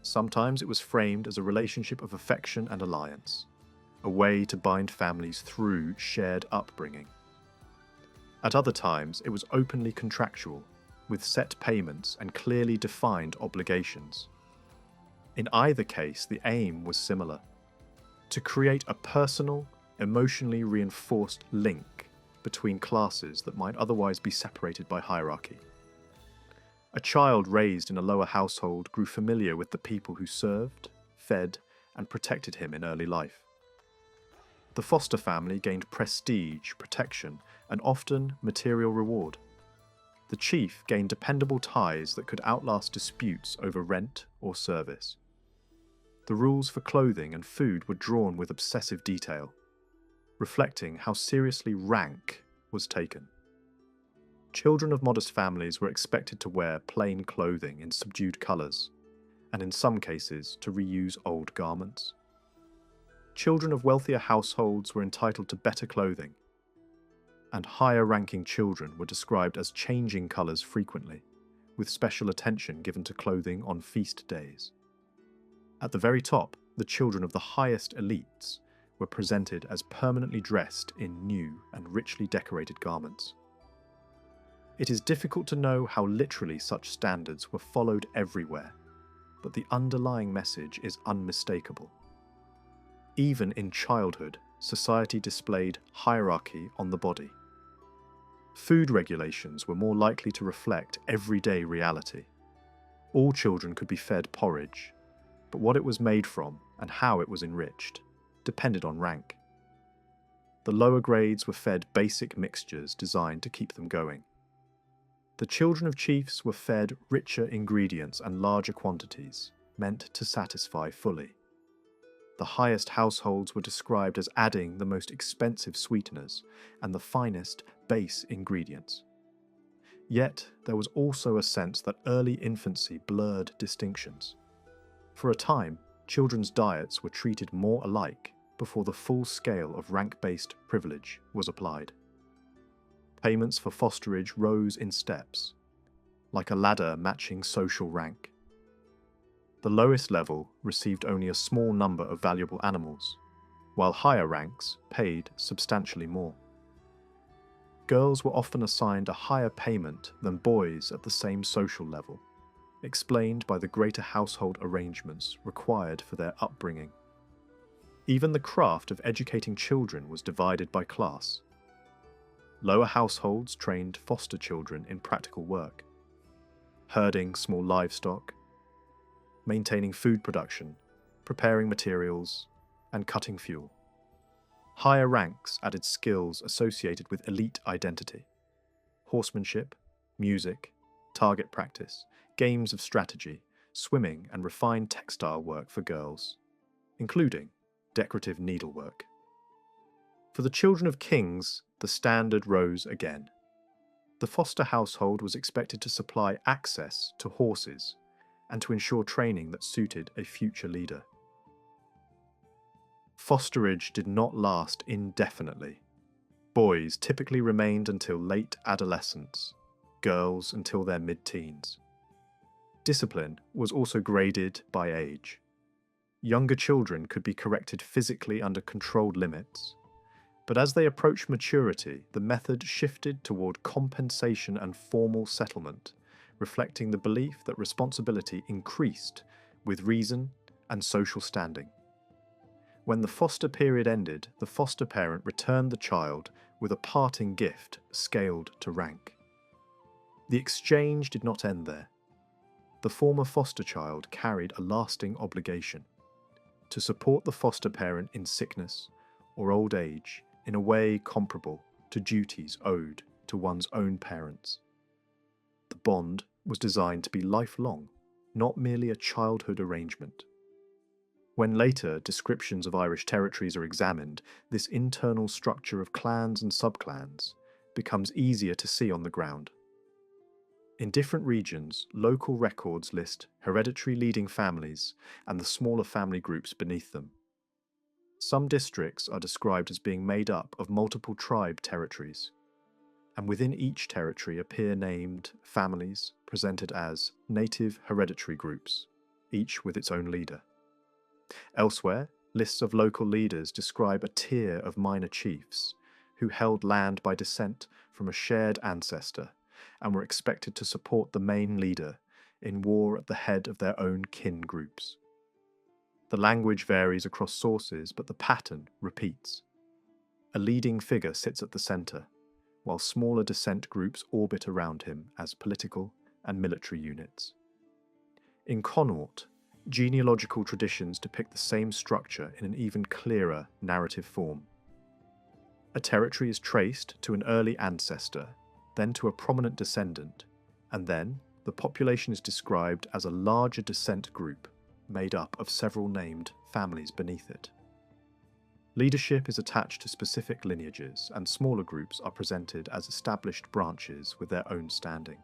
Sometimes it was framed as a relationship of affection and alliance, a way to bind families through shared upbringing. At other times, it was openly contractual, with set payments and clearly defined obligations. In either case, the aim was similar: to create a personal, emotionally reinforced link between classes that might otherwise be separated by hierarchy. A child raised in a lower household grew familiar with the people who served, fed, and protected him in early life. The foster family gained prestige, protection, and often material reward. The chief gained dependable ties that could outlast disputes over rent or service. The rules for clothing and food were drawn with obsessive detail, reflecting how seriously rank was taken. Children of modest families were expected to wear plain clothing in subdued colours, and in some cases to reuse old garments. Children of wealthier households were entitled to better clothing, and higher-ranking children were described as changing colours frequently, with special attention given to clothing on feast days. At the very top, the children of the highest elites were presented as permanently dressed in new and richly decorated garments. It is difficult to know how literally such standards were followed everywhere, but the underlying message is unmistakable. Even in childhood, society displayed hierarchy on the body. Food regulations were more likely to reflect everyday reality. All children could be fed porridge, but what it was made from and how it was enriched depended on rank. The lower grades were fed basic mixtures designed to keep them going. The children of chiefs were fed richer ingredients and larger quantities, meant to satisfy fully. The highest households were described as adding the most expensive sweeteners and the finest base ingredients. Yet there was also a sense that early infancy blurred distinctions. For a time, children's diets were treated more alike before the full scale of rank-based privilege was applied. Payments for fosterage rose in steps, like a ladder matching social rank. The lowest level received only a small number of valuable animals, while higher ranks paid substantially more. Girls were often assigned a higher payment than boys at the same social level, explained by the greater household arrangements required for their upbringing. Even the craft of educating children was divided by class. Lower households trained foster children in practical work, herding small livestock, maintaining food production, preparing materials, and cutting fuel. Higher ranks added skills associated with elite identity: horsemanship, music, target practice, games of strategy, swimming, and refined textile work for girls, including decorative needlework. For the children of kings, the standard rose again. The foster household was expected to supply access to horses and to ensure training that suited a future leader. Fosterage did not last indefinitely. Boys typically remained until late adolescence, girls until their mid-teens. Discipline was also graded by age. Younger children could be corrected physically under controlled limits, but as they approached maturity, the method shifted toward compensation and formal settlement, reflecting the belief that responsibility increased with reason and social standing. When the foster period ended, the foster parent returned the child with a parting gift scaled to rank. The exchange did not end there. The former foster child carried a lasting obligation to support the foster parent in sickness or old age in a way comparable to duties owed to one's own parents. The bond was designed to be lifelong, not merely a childhood arrangement. When later descriptions of Irish territories are examined, this internal structure of clans and subclans becomes easier to see on the ground. In different regions, local records list hereditary leading families and the smaller family groups beneath them. Some districts are described as being made up of multiple tribe territories, and within each territory appear named families presented as native hereditary groups, each with its own leader. Elsewhere, lists of local leaders describe a tier of minor chiefs who held land by descent from a shared ancestor and were expected to support the main leader in war at the head of their own kin groups. The language varies across sources, but the pattern repeats. A leading figure sits at the centre, while smaller descent groups orbit around him as political and military units. In Connaught, Genealogical traditions depict the same structure in an even clearer narrative form. A territory is traced to an early ancestor, then to a prominent descendant, and then the population is described as a larger descent group made up of several named families beneath it. Leadership is attached to specific lineages, and smaller groups are presented as established branches with their own standing.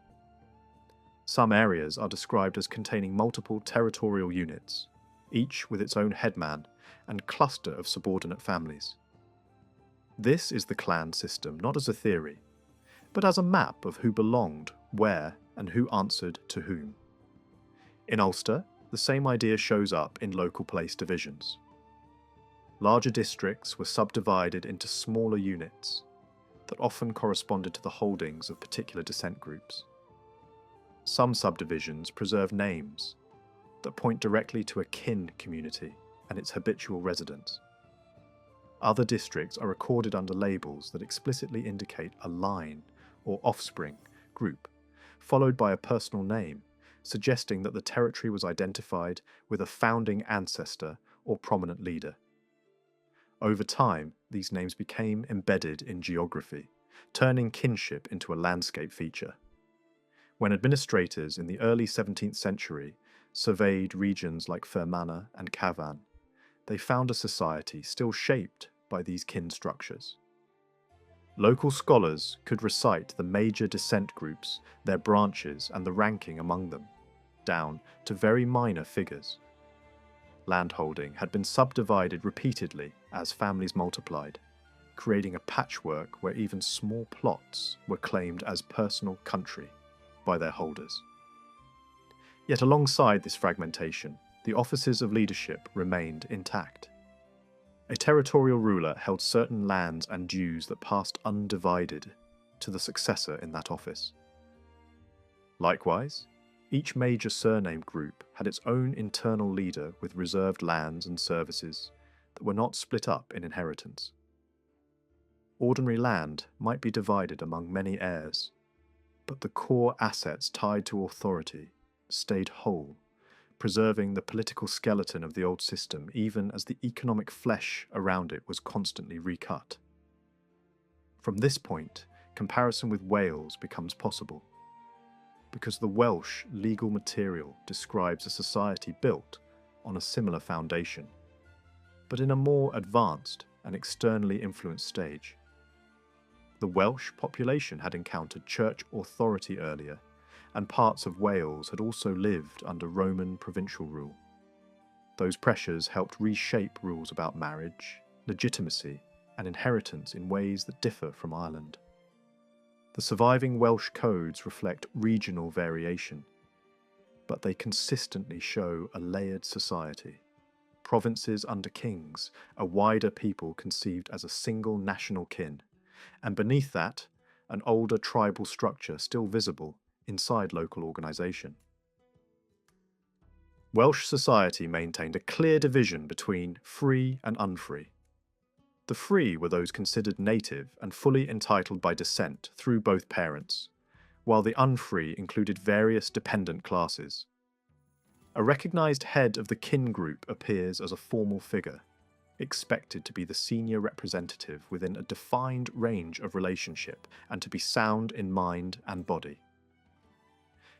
Some areas are described as containing multiple territorial units, each with its own headman and cluster of subordinate families. This is the clan system not as a theory, but as a map of who belonged where and who answered to whom. In Ulster, the same idea shows up in local place divisions. Larger districts were subdivided into smaller units that often corresponded to the holdings of particular descent groups. Some subdivisions preserve names that point directly to a kin community and its habitual residents. Other districts are recorded under labels that explicitly indicate a line or offspring group, followed by a personal name, suggesting that the territory was identified with a founding ancestor or prominent leader. Over time, these names became embedded in geography, turning kinship into a landscape feature. When administrators in the early 17th century surveyed regions like Fermanagh and Cavan, they found a society still shaped by these kin structures. Local scholars could recite the major descent groups, their branches, and the ranking among them, down to very minor figures. Landholding had been subdivided repeatedly as families multiplied, creating a patchwork where even small plots were claimed as personal country by their holders. Yet alongside this fragmentation, the offices of leadership remained intact. A territorial ruler held certain lands and dues that passed undivided to the successor in that office. Likewise, each major surname group had its own internal leader with reserved lands and services that were not split up in inheritance. Ordinary land might be divided among many heirs, but the core assets tied to authority stayed whole, preserving the political skeleton of the old system even as the economic flesh around it was constantly recut. From this point, comparison with Wales becomes possible, because the Welsh legal material describes a society built on a similar foundation, but in a more advanced and externally influenced stage. The Welsh population had encountered church authority earlier, and parts of Wales had also lived under Roman provincial rule. Those pressures helped reshape rules about marriage, legitimacy, and inheritance in ways that differ from Ireland. The surviving Welsh codes reflect regional variation, but they consistently show a layered society. Provinces under kings, a wider people conceived as a single national kin, and beneath that, an older tribal structure still visible inside local organisation. Welsh society maintained a clear division between free and unfree. The free were those considered native and fully entitled by descent through both parents, while the unfree included various dependent classes. A recognised head of the kin group appears as a formal figure, expected to be the senior representative within a defined range of relationship and to be sound in mind and body.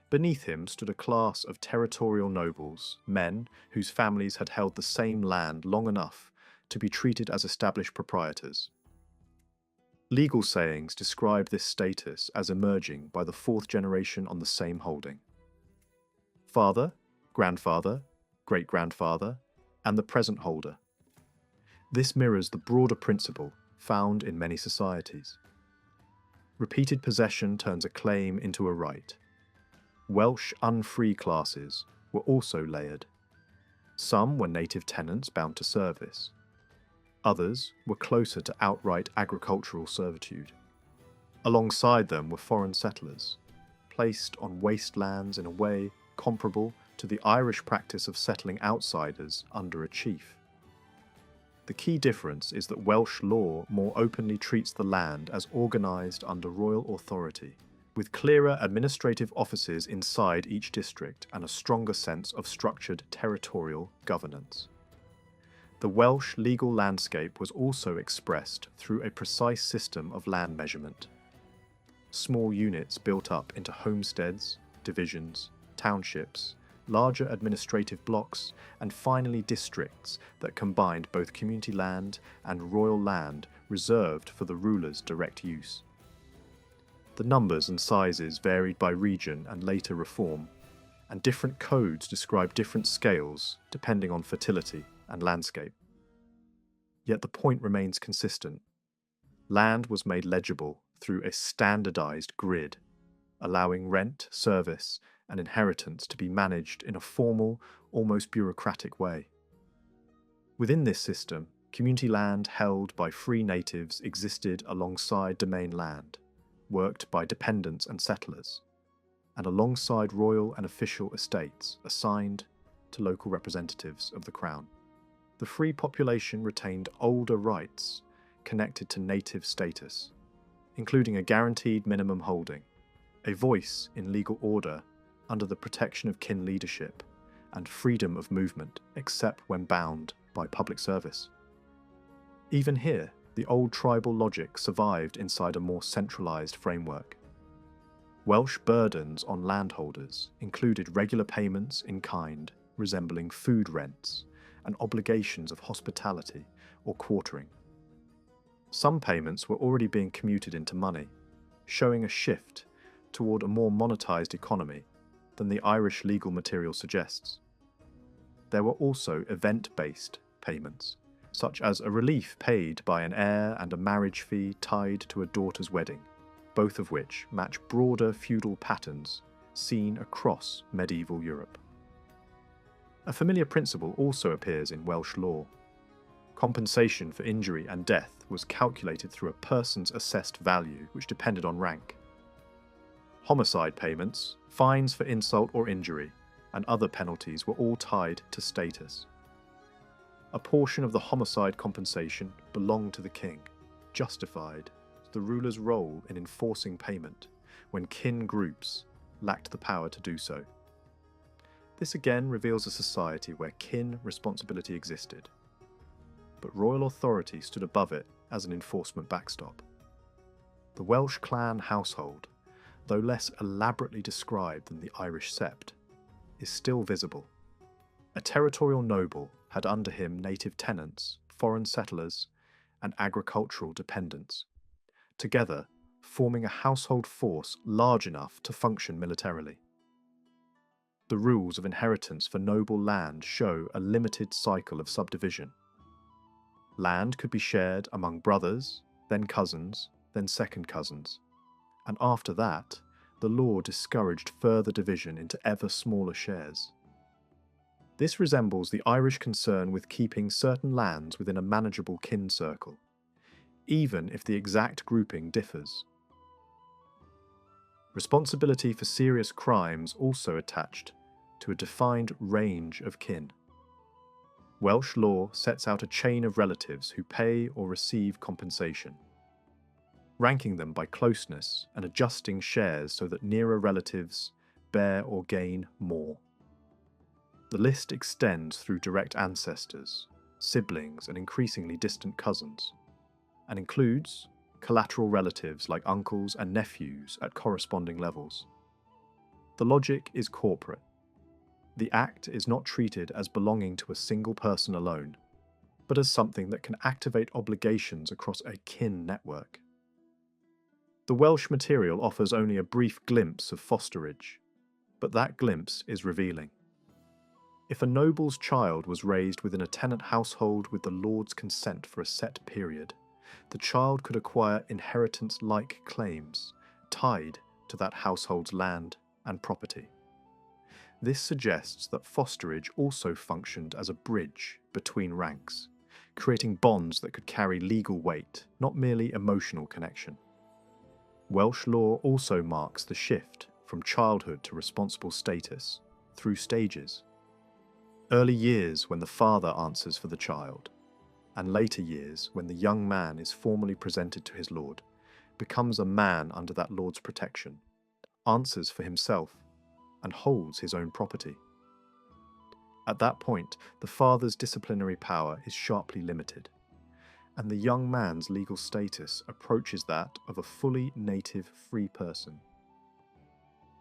Beneath him stood a class of territorial nobles, men whose families had held the same land long enough to be treated as established proprietors. Legal sayings describe this status as emerging by the fourth generation on the same holding. Father, grandfather, great-grandfather, and the present holder. This mirrors the broader principle found in many societies. Repeated possession turns a claim into a right. Welsh unfree classes were also layered. Some were native tenants bound to service. Others were closer to outright agricultural servitude. Alongside them were foreign settlers, placed on wastelands in a way comparable to the Irish practice of settling outsiders under a chief. The key difference is that Welsh law more openly treats the land as organised under royal authority, with clearer administrative offices inside each district and a stronger sense of structured territorial governance. The Welsh legal landscape was also expressed through a precise system of land measurement. Small units built up into homesteads, divisions, townships, larger administrative blocks, and finally districts that combined both community land and royal land reserved for the ruler's direct use. The numbers and sizes varied by region and later reform, and different codes describe different scales depending on fertility and landscape. Yet the point remains consistent. Land was made legible through a standardized grid, allowing rent, service, and inheritance to be managed in a formal, almost bureaucratic way. Within this system, community land held by free natives existed alongside domain land, worked by dependents and settlers, and alongside royal and official estates assigned to local representatives of the crown. The free population retained older rights connected to native status, including a guaranteed minimum holding, a voice in legal order under the protection of kin leadership, and freedom of movement except when bound by public service. Even here, the old tribal logic survived inside a more centralised framework. Welsh burdens on landholders included regular payments in kind resembling food rents and obligations of hospitality or quartering. Some payments were already being commuted into money, showing a shift toward a more monetised economy than the Irish legal material suggests. There were also event-based payments, such as a relief paid by an heir and a marriage fee tied to a daughter's wedding, both of which match broader feudal patterns seen across medieval Europe. A familiar principle also appears in Welsh law. Compensation for injury and death was calculated through a person's assessed value, which depended on rank. Homicide payments, fines for insult or injury, and other penalties were all tied to status. A portion of the homicide compensation belonged to the king, justified the ruler's role in enforcing payment when kin groups lacked the power to do so. This again reveals a society where kin responsibility existed, but royal authority stood above it as an enforcement backstop. The Welsh clan household, though less elaborately described than the Irish sept, is still visible. A territorial noble had under him native tenants, foreign settlers, and agricultural dependents, together forming a household force large enough to function militarily. The rules of inheritance for noble land show a limited cycle of subdivision. Land could be shared among brothers, then cousins, then second cousins, and after that, the law discouraged further division into ever smaller shares. This resembles the Irish concern with keeping certain lands within a manageable kin circle, even if the exact grouping differs. Responsibility for serious crimes also attached to a defined range of kin. Welsh law sets out a chain of relatives who pay or receive compensation, ranking them by closeness and adjusting shares so that nearer relatives bear or gain more. The list extends through direct ancestors, siblings, and increasingly distant cousins, and includes collateral relatives like uncles and nephews at corresponding levels. The logic is corporate. The act is not treated as belonging to a single person alone, but as something that can activate obligations across a kin network. The Welsh material offers only a brief glimpse of fosterage, but that glimpse is revealing. If a noble's child was raised within a tenant household with the lord's consent for a set period, the child could acquire inheritance-like claims tied to that household's land and property. This suggests that fosterage also functioned as a bridge between ranks, creating bonds that could carry legal weight, not merely emotional connection. Welsh law also marks the shift from childhood to responsible status through stages. Early years when the father answers for the child, and later years when the young man is formally presented to his lord, becomes a man under that lord's protection, answers for himself, and holds his own property. At that point, the father's disciplinary power is sharply limited, and the young man's legal status approaches that of a fully native free person